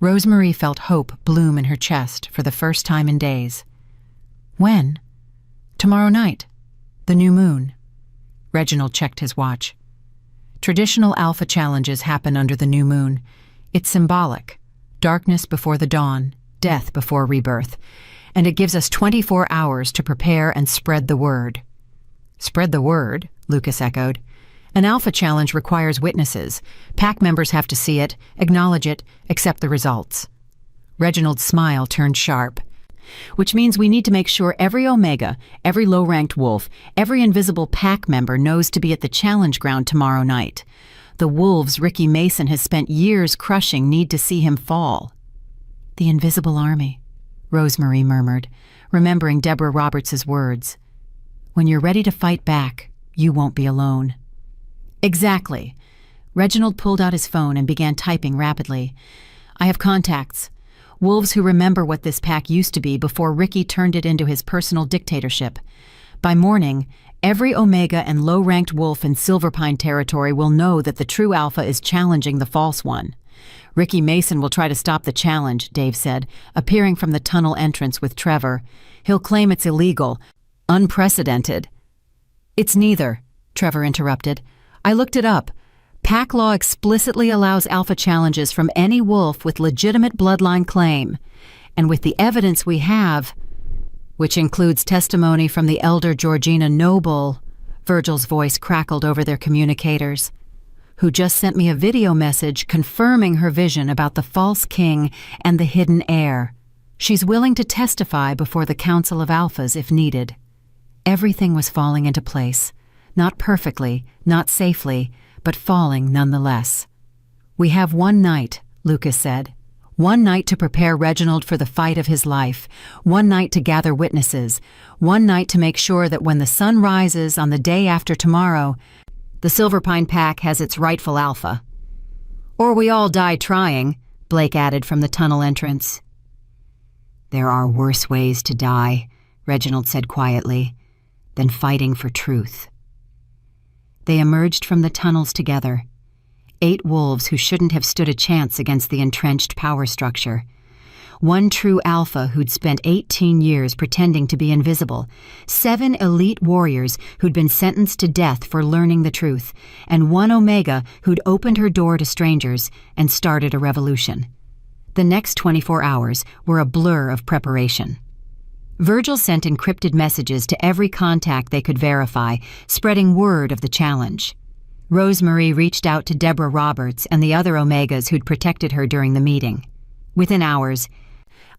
Rosemary felt hope bloom in her chest for the first time in days. When? Tomorrow night. The new moon. Reginald checked his watch. Traditional alpha challenges happen under the new moon. It's symbolic. Darkness before the dawn, death before rebirth, and it gives us 24 hours to prepare and spread the word. Spread the word, Lucas echoed. An alpha challenge requires witnesses. Pack members have to see it, acknowledge it, accept the results. Reginald's smile turned sharp. Which means we need to make sure every Omega, every low-ranked wolf, every invisible pack member knows to be at the challenge ground tomorrow night. The wolves Ricky Mason has spent years crushing need to see him fall. The invisible army, Rosemary murmured, remembering Deborah Roberts' words. When you're ready to fight back, you won't be alone. Exactly. Reginald pulled out his phone and began typing rapidly. I have contacts. Wolves who remember what this pack used to be before Ricky turned it into his personal dictatorship. By morning, every Omega and low-ranked wolf in Silverpine territory will know that the true Alpha is challenging the false one. Ricky Mason will try to stop the challenge, Dave said, appearing from the tunnel entrance with Trevor. He'll claim it's illegal, unprecedented. It's neither, Trevor interrupted. I looked it up. Pack law explicitly allows Alpha challenges from any wolf with legitimate bloodline claim. And with the evidence we have, which includes testimony from the elder Georgina Noble, Virgil's voice crackled over their communicators, who just sent me a video message confirming her vision about the false king and the hidden heir. She's willing to testify before the Council of Alphas if needed. Everything was falling into place. Not perfectly, not safely, but falling nonetheless. We have one night, Lucas said. One night to prepare Reginald for the fight of his life. One night to gather witnesses. One night to make sure that when the sun rises on the day after tomorrow, the Silverpine Pack has its rightful Alpha. Or we all die trying, Blake added from the tunnel entrance. There are worse ways to die, Reginald said quietly, than fighting for truth. They emerged from the tunnels together. 8 wolves who shouldn't have stood a chance against the entrenched power structure. One true Alpha who'd spent 18 years pretending to be invisible. 7 elite warriors who'd been sentenced to death for learning the truth. And 1 Omega who'd opened her door to strangers and started a revolution. The next 24 hours were a blur of preparation. Virgil sent encrypted messages to every contact they could verify, spreading word of the challenge. Rosemary reached out to Deborah Roberts and the other Omegas who'd protected her during the meeting. Within hours,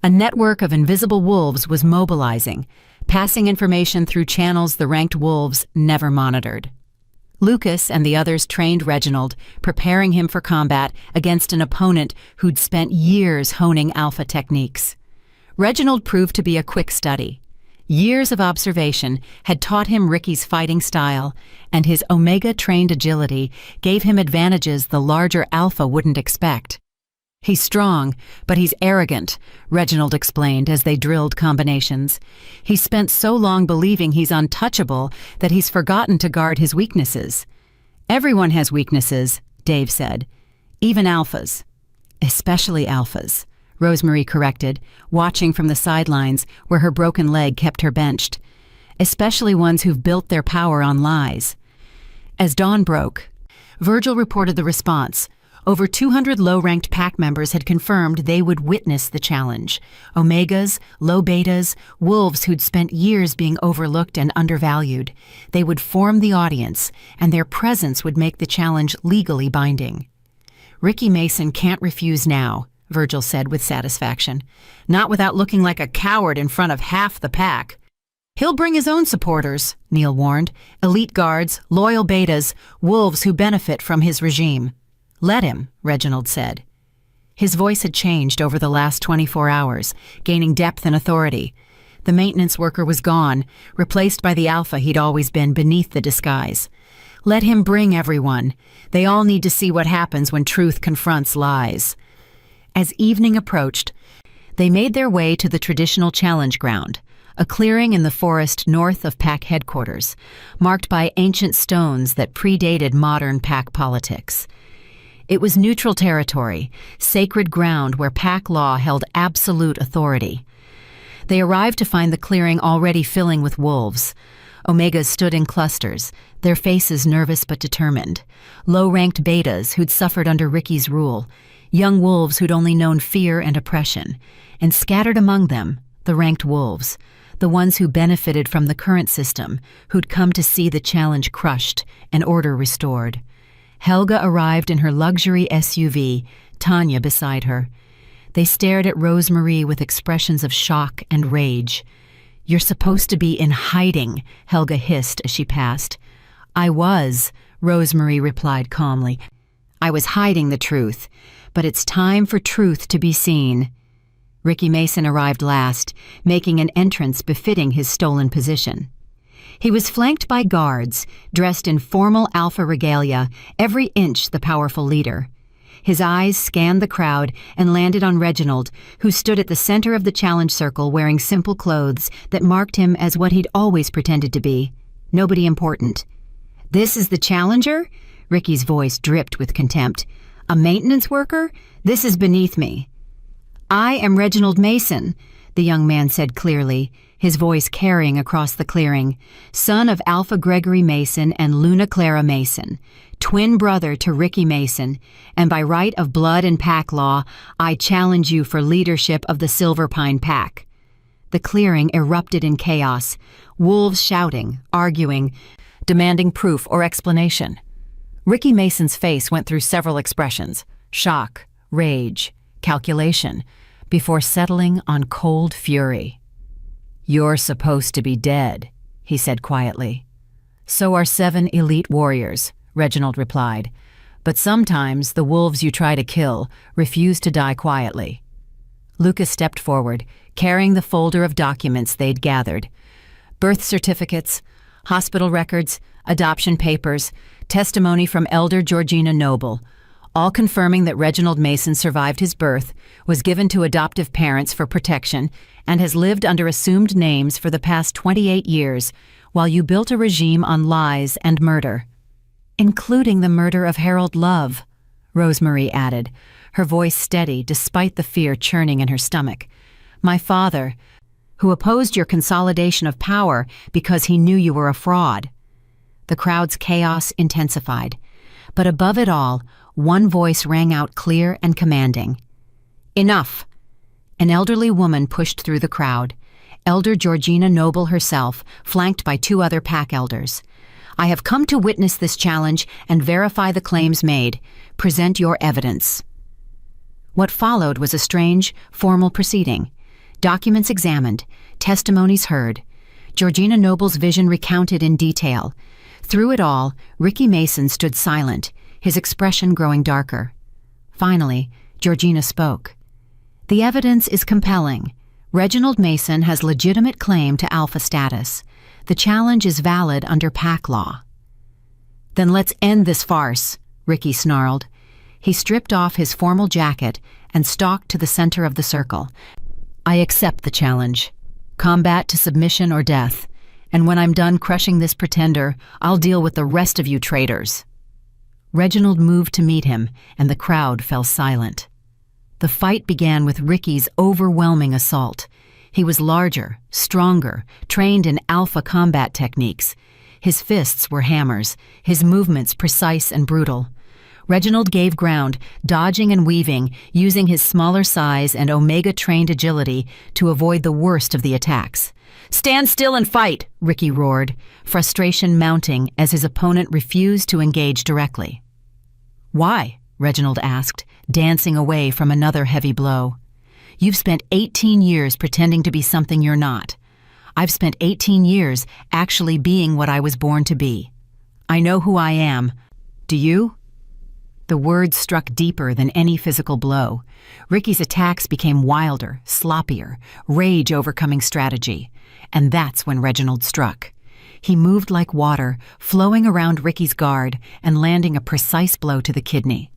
a network of invisible wolves was mobilizing, passing information through channels the ranked wolves never monitored. Lucas and the others trained Reginald, preparing him for combat against an opponent who'd spent years honing Alpha techniques. Reginald proved to be a quick study. Years of observation had taught him Ricky's fighting style, and his Omega-trained agility gave him advantages the larger Alpha wouldn't expect. He's strong, but he's arrogant, Reginald explained as they drilled combinations. He's spent so long believing he's untouchable that he's forgotten to guard his weaknesses. Everyone has weaknesses, Dave said. Even Alphas. Especially Alphas, Rosemary corrected, watching from the sidelines where her broken leg kept her benched. Especially ones who've built their power on lies. As dawn broke, Virgil reported the response. Over 200 low-ranked pack members had confirmed they would witness the challenge. Omegas, low betas, wolves who'd spent years being overlooked and undervalued. They would form the audience, and their presence would make the challenge legally binding. Ricky Mason can't refuse now, Virgil said with satisfaction. Not without looking like a coward in front of half the pack. He'll bring his own supporters, Neil warned. Elite guards, loyal betas, wolves who benefit from his regime. Let him, Reginald said. His voice had changed over the last 24 hours, gaining depth and authority. The maintenance worker was gone, replaced by the Alpha he'd always been beneath the disguise. Let him bring everyone. They all need to see what happens when truth confronts lies. As evening approached, they made their way to the traditional challenge ground, a clearing in the forest north of Pack headquarters, marked by ancient stones that predated modern Pack politics. It was neutral territory, sacred ground where Pack law held absolute authority. They arrived to find the clearing already filling with wolves. Omegas stood in clusters, their faces nervous but determined. Low-ranked betas who'd suffered under Ricky's rule, young wolves who'd only known fear and oppression, and scattered among them, the ranked wolves, the ones who benefited from the current system, who'd come to see the challenge crushed and order restored. Helga arrived in her luxury SUV, Tanya beside her. They stared at Rosemary with expressions of shock and rage. "You're supposed to be in hiding," Helga hissed as she passed. "I was," Rosemary replied calmly. "I was hiding the truth, but it's time for truth to be seen." Ricky Mason arrived last, making an entrance befitting his stolen position. He was flanked by guards, dressed in formal alpha regalia, every inch the powerful leader. His eyes scanned the crowd and landed on Reginald, who stood at the center of the challenge circle wearing simple clothes that marked him as what he'd always pretended to be. Nobody important. "This is the challenger?" Ricky's voice dripped with contempt. "A maintenance worker? This is beneath me." "I am Reginald Mason," the young man said clearly, his voice carrying across the clearing, "son of Alpha Gregory Mason and Luna Clara Mason, twin brother to Ricky Mason, and by right of blood and pack law, I challenge you for leadership of the Silver Pine Pack." The clearing erupted in chaos, wolves shouting, arguing, demanding proof or explanation. Ricky Mason's face went through several expressions: shock, rage, calculation, before settling on cold fury. "You're supposed to be dead," he said quietly. "So are 7 elite warriors," Reginald replied. "But sometimes the wolves you try to kill refuse to die quietly." Lucas stepped forward, carrying the folder of documents they'd gathered. Birth certificates, hospital records, adoption papers, testimony from Elder Georgina Noble, all confirming that Reginald Mason survived his birth, was given to adoptive parents for protection, and has lived under assumed names for the past 28 years, while you built a regime on lies and murder. "Including the murder of Harold Love," Rosemary added, her voice steady despite the fear churning in her stomach. "My father, who opposed your consolidation of power because he knew you were a fraud." The crowd's chaos intensified, but above it all, one voice rang out clear and commanding. "Enough!" An elderly woman pushed through the crowd, Elder Georgina Noble herself, flanked by 2 other pack elders. "I have come to witness this challenge and verify the claims made. Present your evidence." What followed was a strange, formal proceeding. Documents examined, testimonies heard, Georgina Noble's vision recounted in detail. Through it all, Ricky Mason stood silent, his expression growing darker. Finally, Georgina spoke. "The evidence is compelling. Reginald Mason has legitimate claim to alpha status. The challenge is valid under pack law." "Then let's end this farce," Ricky snarled. He stripped off his formal jacket and stalked to the center of the circle. "I accept the challenge. Combat to submission or death. And when I'm done crushing this pretender, I'll deal with the rest of you traitors." Reginald moved to meet him, and the crowd fell silent. The fight began with Ricky's overwhelming assault. He was larger, stronger, trained in alpha combat techniques. His fists were hammers, his movements precise and brutal. Reginald gave ground, dodging and weaving, using his smaller size and Omega-trained agility to avoid the worst of the attacks. "Stand still and fight!" Ricky roared, frustration mounting as his opponent refused to engage directly. "Why?" Reginald asked, dancing away from another heavy blow. "You've spent 18 years pretending to be something you're not. I've spent 18 years actually being what I was born to be. I know who I am. Do you?" The words struck deeper than any physical blow. Ricky's attacks became wilder, sloppier, rage overcoming strategy. And that's when Reginald struck. He moved like water, flowing around Ricky's guard and landing a precise blow to the kidney.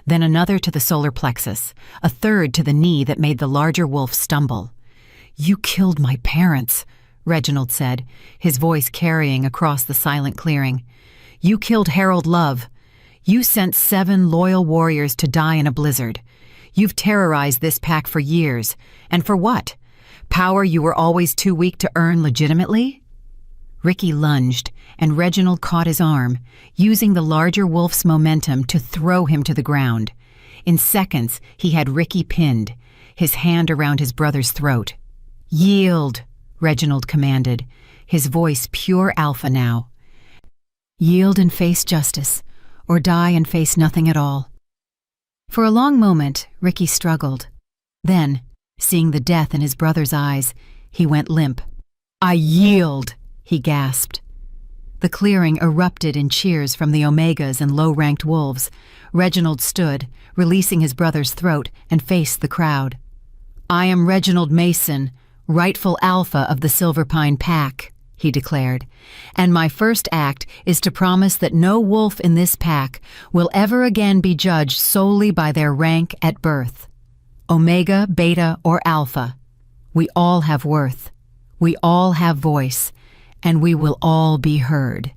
Then another to the solar plexus, a third to the knee that made the larger wolf stumble. "You killed my parents," Reginald said, his voice carrying across the silent clearing. "You killed Harold Love. You sent 7 loyal warriors to die in a blizzard. You've terrorized this pack for years. And for what? Power you were always too weak to earn legitimately?" Ricky lunged, and Reginald caught his arm, using the larger wolf's momentum to throw him to the ground. In seconds, he had Ricky pinned, his hand around his brother's throat. "Yield," Reginald commanded, his voice pure alpha now. "Yield and face justice, or die and face nothing at all." For a long moment, Ricky struggled. Then, seeing the death in his brother's eyes, he went limp. "I yield," he gasped. The clearing erupted in cheers from the Omegas and low-ranked wolves. Reginald stood, releasing his brother's throat, and faced the crowd. "I am Reginald Mason, rightful alpha of the Silver Pine Pack," he declared, "and my first act is to promise that no wolf in this pack will ever again be judged solely by their rank at birth. Omega, Beta, or Alpha. We all have worth. We all have voice, and we will all be heard."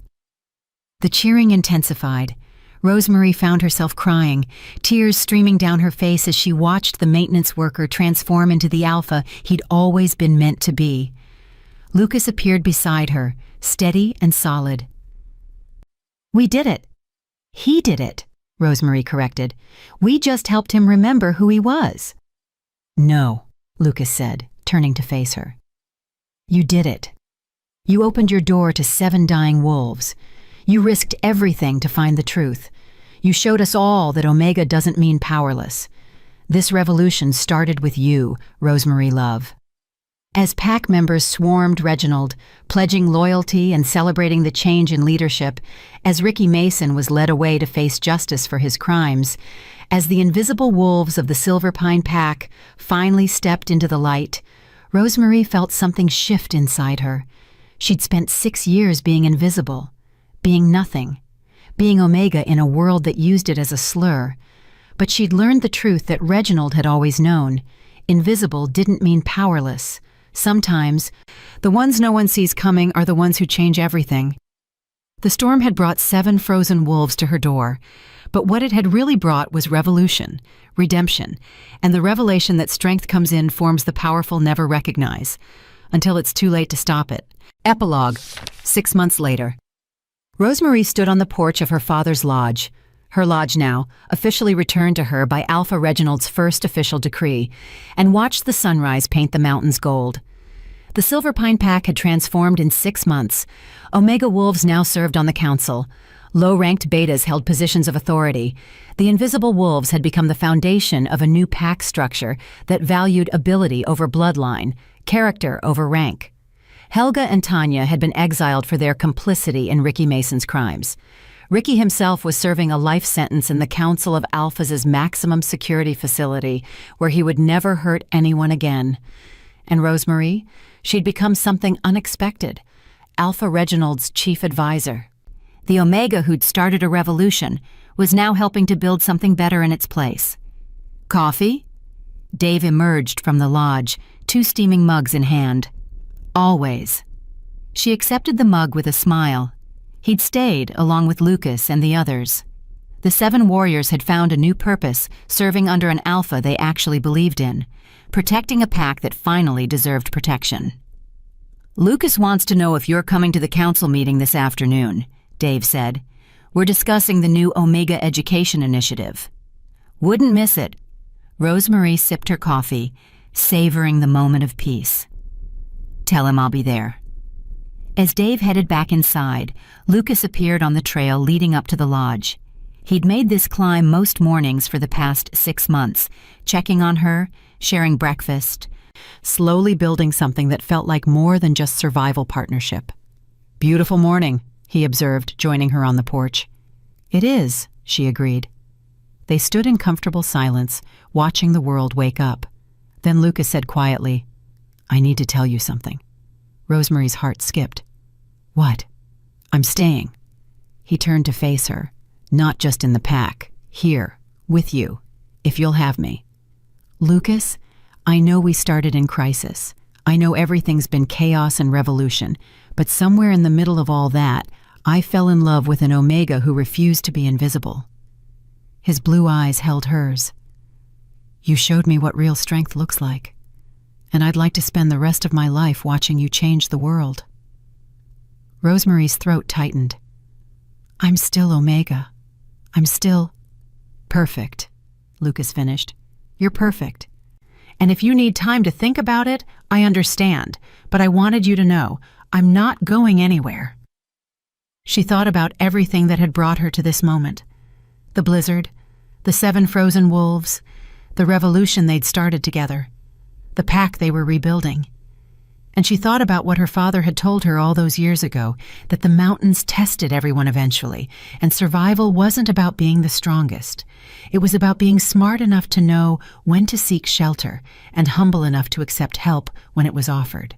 The cheering intensified. Rosemary found herself crying, tears streaming down her face as she watched the maintenance worker transform into the alpha he'd always been meant to be. Lucas appeared beside her, steady and solid. "We did it." "He did it," Rosemary corrected. "We just helped him remember who he was." "No," Lucas said, turning to face her. "You did it. You opened your door to 7 dying wolves. You risked everything to find the truth. You showed us all that Omega doesn't mean powerless. This revolution started with you, Rosemary Love." As pack members swarmed Reginald, pledging loyalty and celebrating the change in leadership, as Ricky Mason was led away to face justice for his crimes, as the invisible wolves of the Silver Pine Pack finally stepped into the light, Rosemary felt something shift inside her. She'd spent 6 years being invisible, being nothing, being Omega in a world that used it as a slur. But she'd learned the truth that Reginald had always known. Invisible didn't mean powerless. Sometimes, the ones no one sees coming are the ones who change everything. The storm had brought 7 frozen wolves to her door, but what it had really brought was revolution, redemption, and the revelation that strength comes in forms the powerful never recognize, until it's too late to stop it. Epilogue, 6 months later. Rosemary stood on the porch of her father's lodge, her lodge now, officially returned to her by Alpha Reginald's first official decree, and watched the sunrise paint the mountains gold. The Silver Pine Pack had transformed in 6 months. Omega wolves now served on the council. Low-ranked betas held positions of authority. The invisible wolves had become the foundation of a new pack structure that valued ability over bloodline, character over rank. Helga and Tanya had been exiled for their complicity in Ricky Mason's crimes. Ricky himself was serving a life sentence in the Council of Alphas' maximum security facility, where he would never hurt anyone again. And Rosemary? She'd become something unexpected, Alpha Reginald's chief advisor. The Omega who'd started a revolution was now helping to build something better in its place. "Coffee?" Dave emerged from the lodge, 2 steaming mugs in hand. "Always." She accepted the mug with a smile. He'd stayed, along with Lucas and the others. The 7 warriors had found a new purpose, serving under an alpha they actually believed in, protecting a pack that finally deserved protection. "Lucas wants to know if you're coming to the council meeting this afternoon," Dave said. "We're discussing the new Omega Education Initiative." "Wouldn't miss it." Rosemary sipped her coffee, savoring the moment of peace. "Tell him I'll be there." As Dave headed back inside, Lucas appeared on the trail leading up to the lodge. He'd made this climb most mornings for the past 6 months, checking on her, sharing breakfast, slowly building something that felt like more than just survival partnership. "Beautiful morning," he observed, joining her on the porch. "It is," she agreed. They stood in comfortable silence, watching the world wake up. Then Lucas said quietly, "I need to tell you something." Rosemary's heart skipped. "What?" "I'm staying." He turned to face her. "Not just in the pack. Here, with you, if you'll have me." "Lucas, I know we started in crisis. I know everything's been chaos and revolution, but somewhere in the middle of all that, I fell in love with an Omega who refused to be invisible." His blue eyes held hers. "You showed me what real strength looks like, and I'd like to spend the rest of my life watching you change the world." Rosemary's throat tightened. "I'm still Omega. I'm still—" "Perfect," Lucas finished. "You're perfect. And if you need time to think about it, I understand, but I wanted you to know, I'm not going anywhere." She thought about everything that had brought her to this moment. The blizzard, the 7 frozen wolves, the revolution they'd started together, the pack they were rebuilding. And she thought about what her father had told her all those years ago, that the mountains tested everyone eventually, and survival wasn't about being the strongest. It was about being smart enough to know when to seek shelter and humble enough to accept help when it was offered.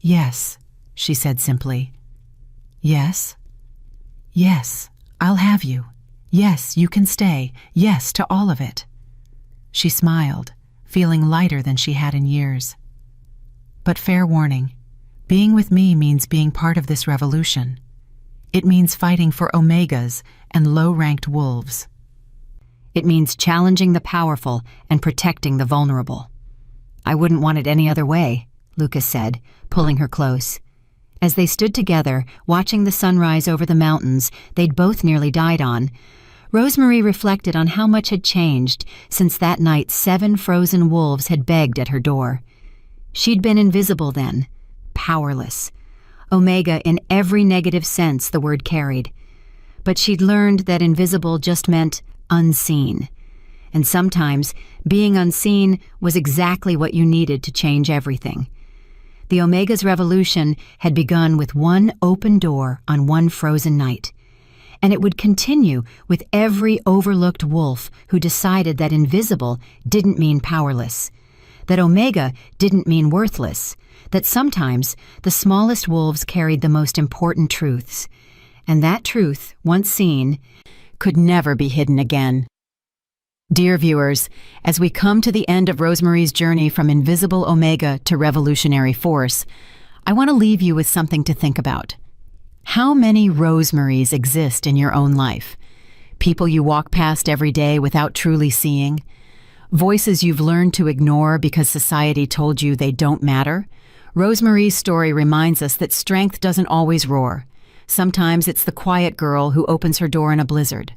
"Yes," she said simply. Yes. Yes, I'll have you. Yes, you can stay. Yes to all of it. She smiled, feeling lighter than she had in years. But fair warning, being with me means being part of this revolution. It means fighting for omegas and low-ranked wolves. It means challenging the powerful and protecting the vulnerable. I wouldn't want it any other way, Lucas said, pulling her close. As they stood together, watching the sunrise over the mountains they'd both nearly died on, Rosemary reflected on how much had changed since that night 7 frozen wolves had begged at her door. She'd been invisible then, powerless. Omega in every negative sense the word carried. But she'd learned that invisible just meant unseen. And sometimes being unseen was exactly what you needed to change everything. The Omega's revolution had begun with one open door on one frozen night. And it would continue with every overlooked wolf who decided that invisible didn't mean powerless, that Omega didn't mean worthless, that sometimes the smallest wolves carried the most important truths, and that truth, once seen, could never be hidden again. Dear viewers, as we come to the end of Rosemary's journey from invisible Omega to revolutionary force, I want to leave you with something to think about. How many Rosemarys exist in your own life? People you walk past every day without truly seeing? Voices you've learned to ignore because society told you they don't matter? Rosemary's story reminds us that strength doesn't always roar. Sometimes it's the quiet girl who opens her door in a blizzard.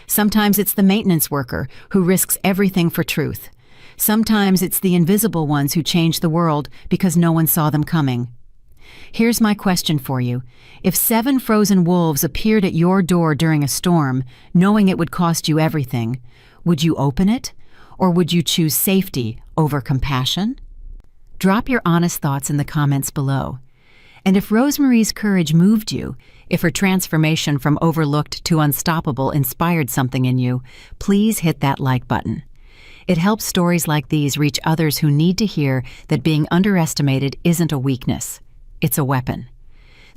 Sometimes it's the maintenance worker who risks everything for truth. Sometimes it's the invisible ones who change the world because no one saw them coming. Here's my question for you. If 7 frozen wolves appeared at your door during a storm, knowing it would cost you everything, would you open it? Or would you choose safety over compassion? Drop your honest thoughts in the comments below. And if Rosemary's courage moved you, if her transformation from overlooked to unstoppable inspired something in you, please hit that like button. It helps stories like these reach others who need to hear that being underestimated isn't a weakness. It's a weapon.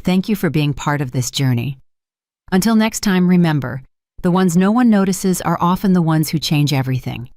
Thank you for being part of this journey. Until next time, remember, the ones no one notices are often the ones who change everything.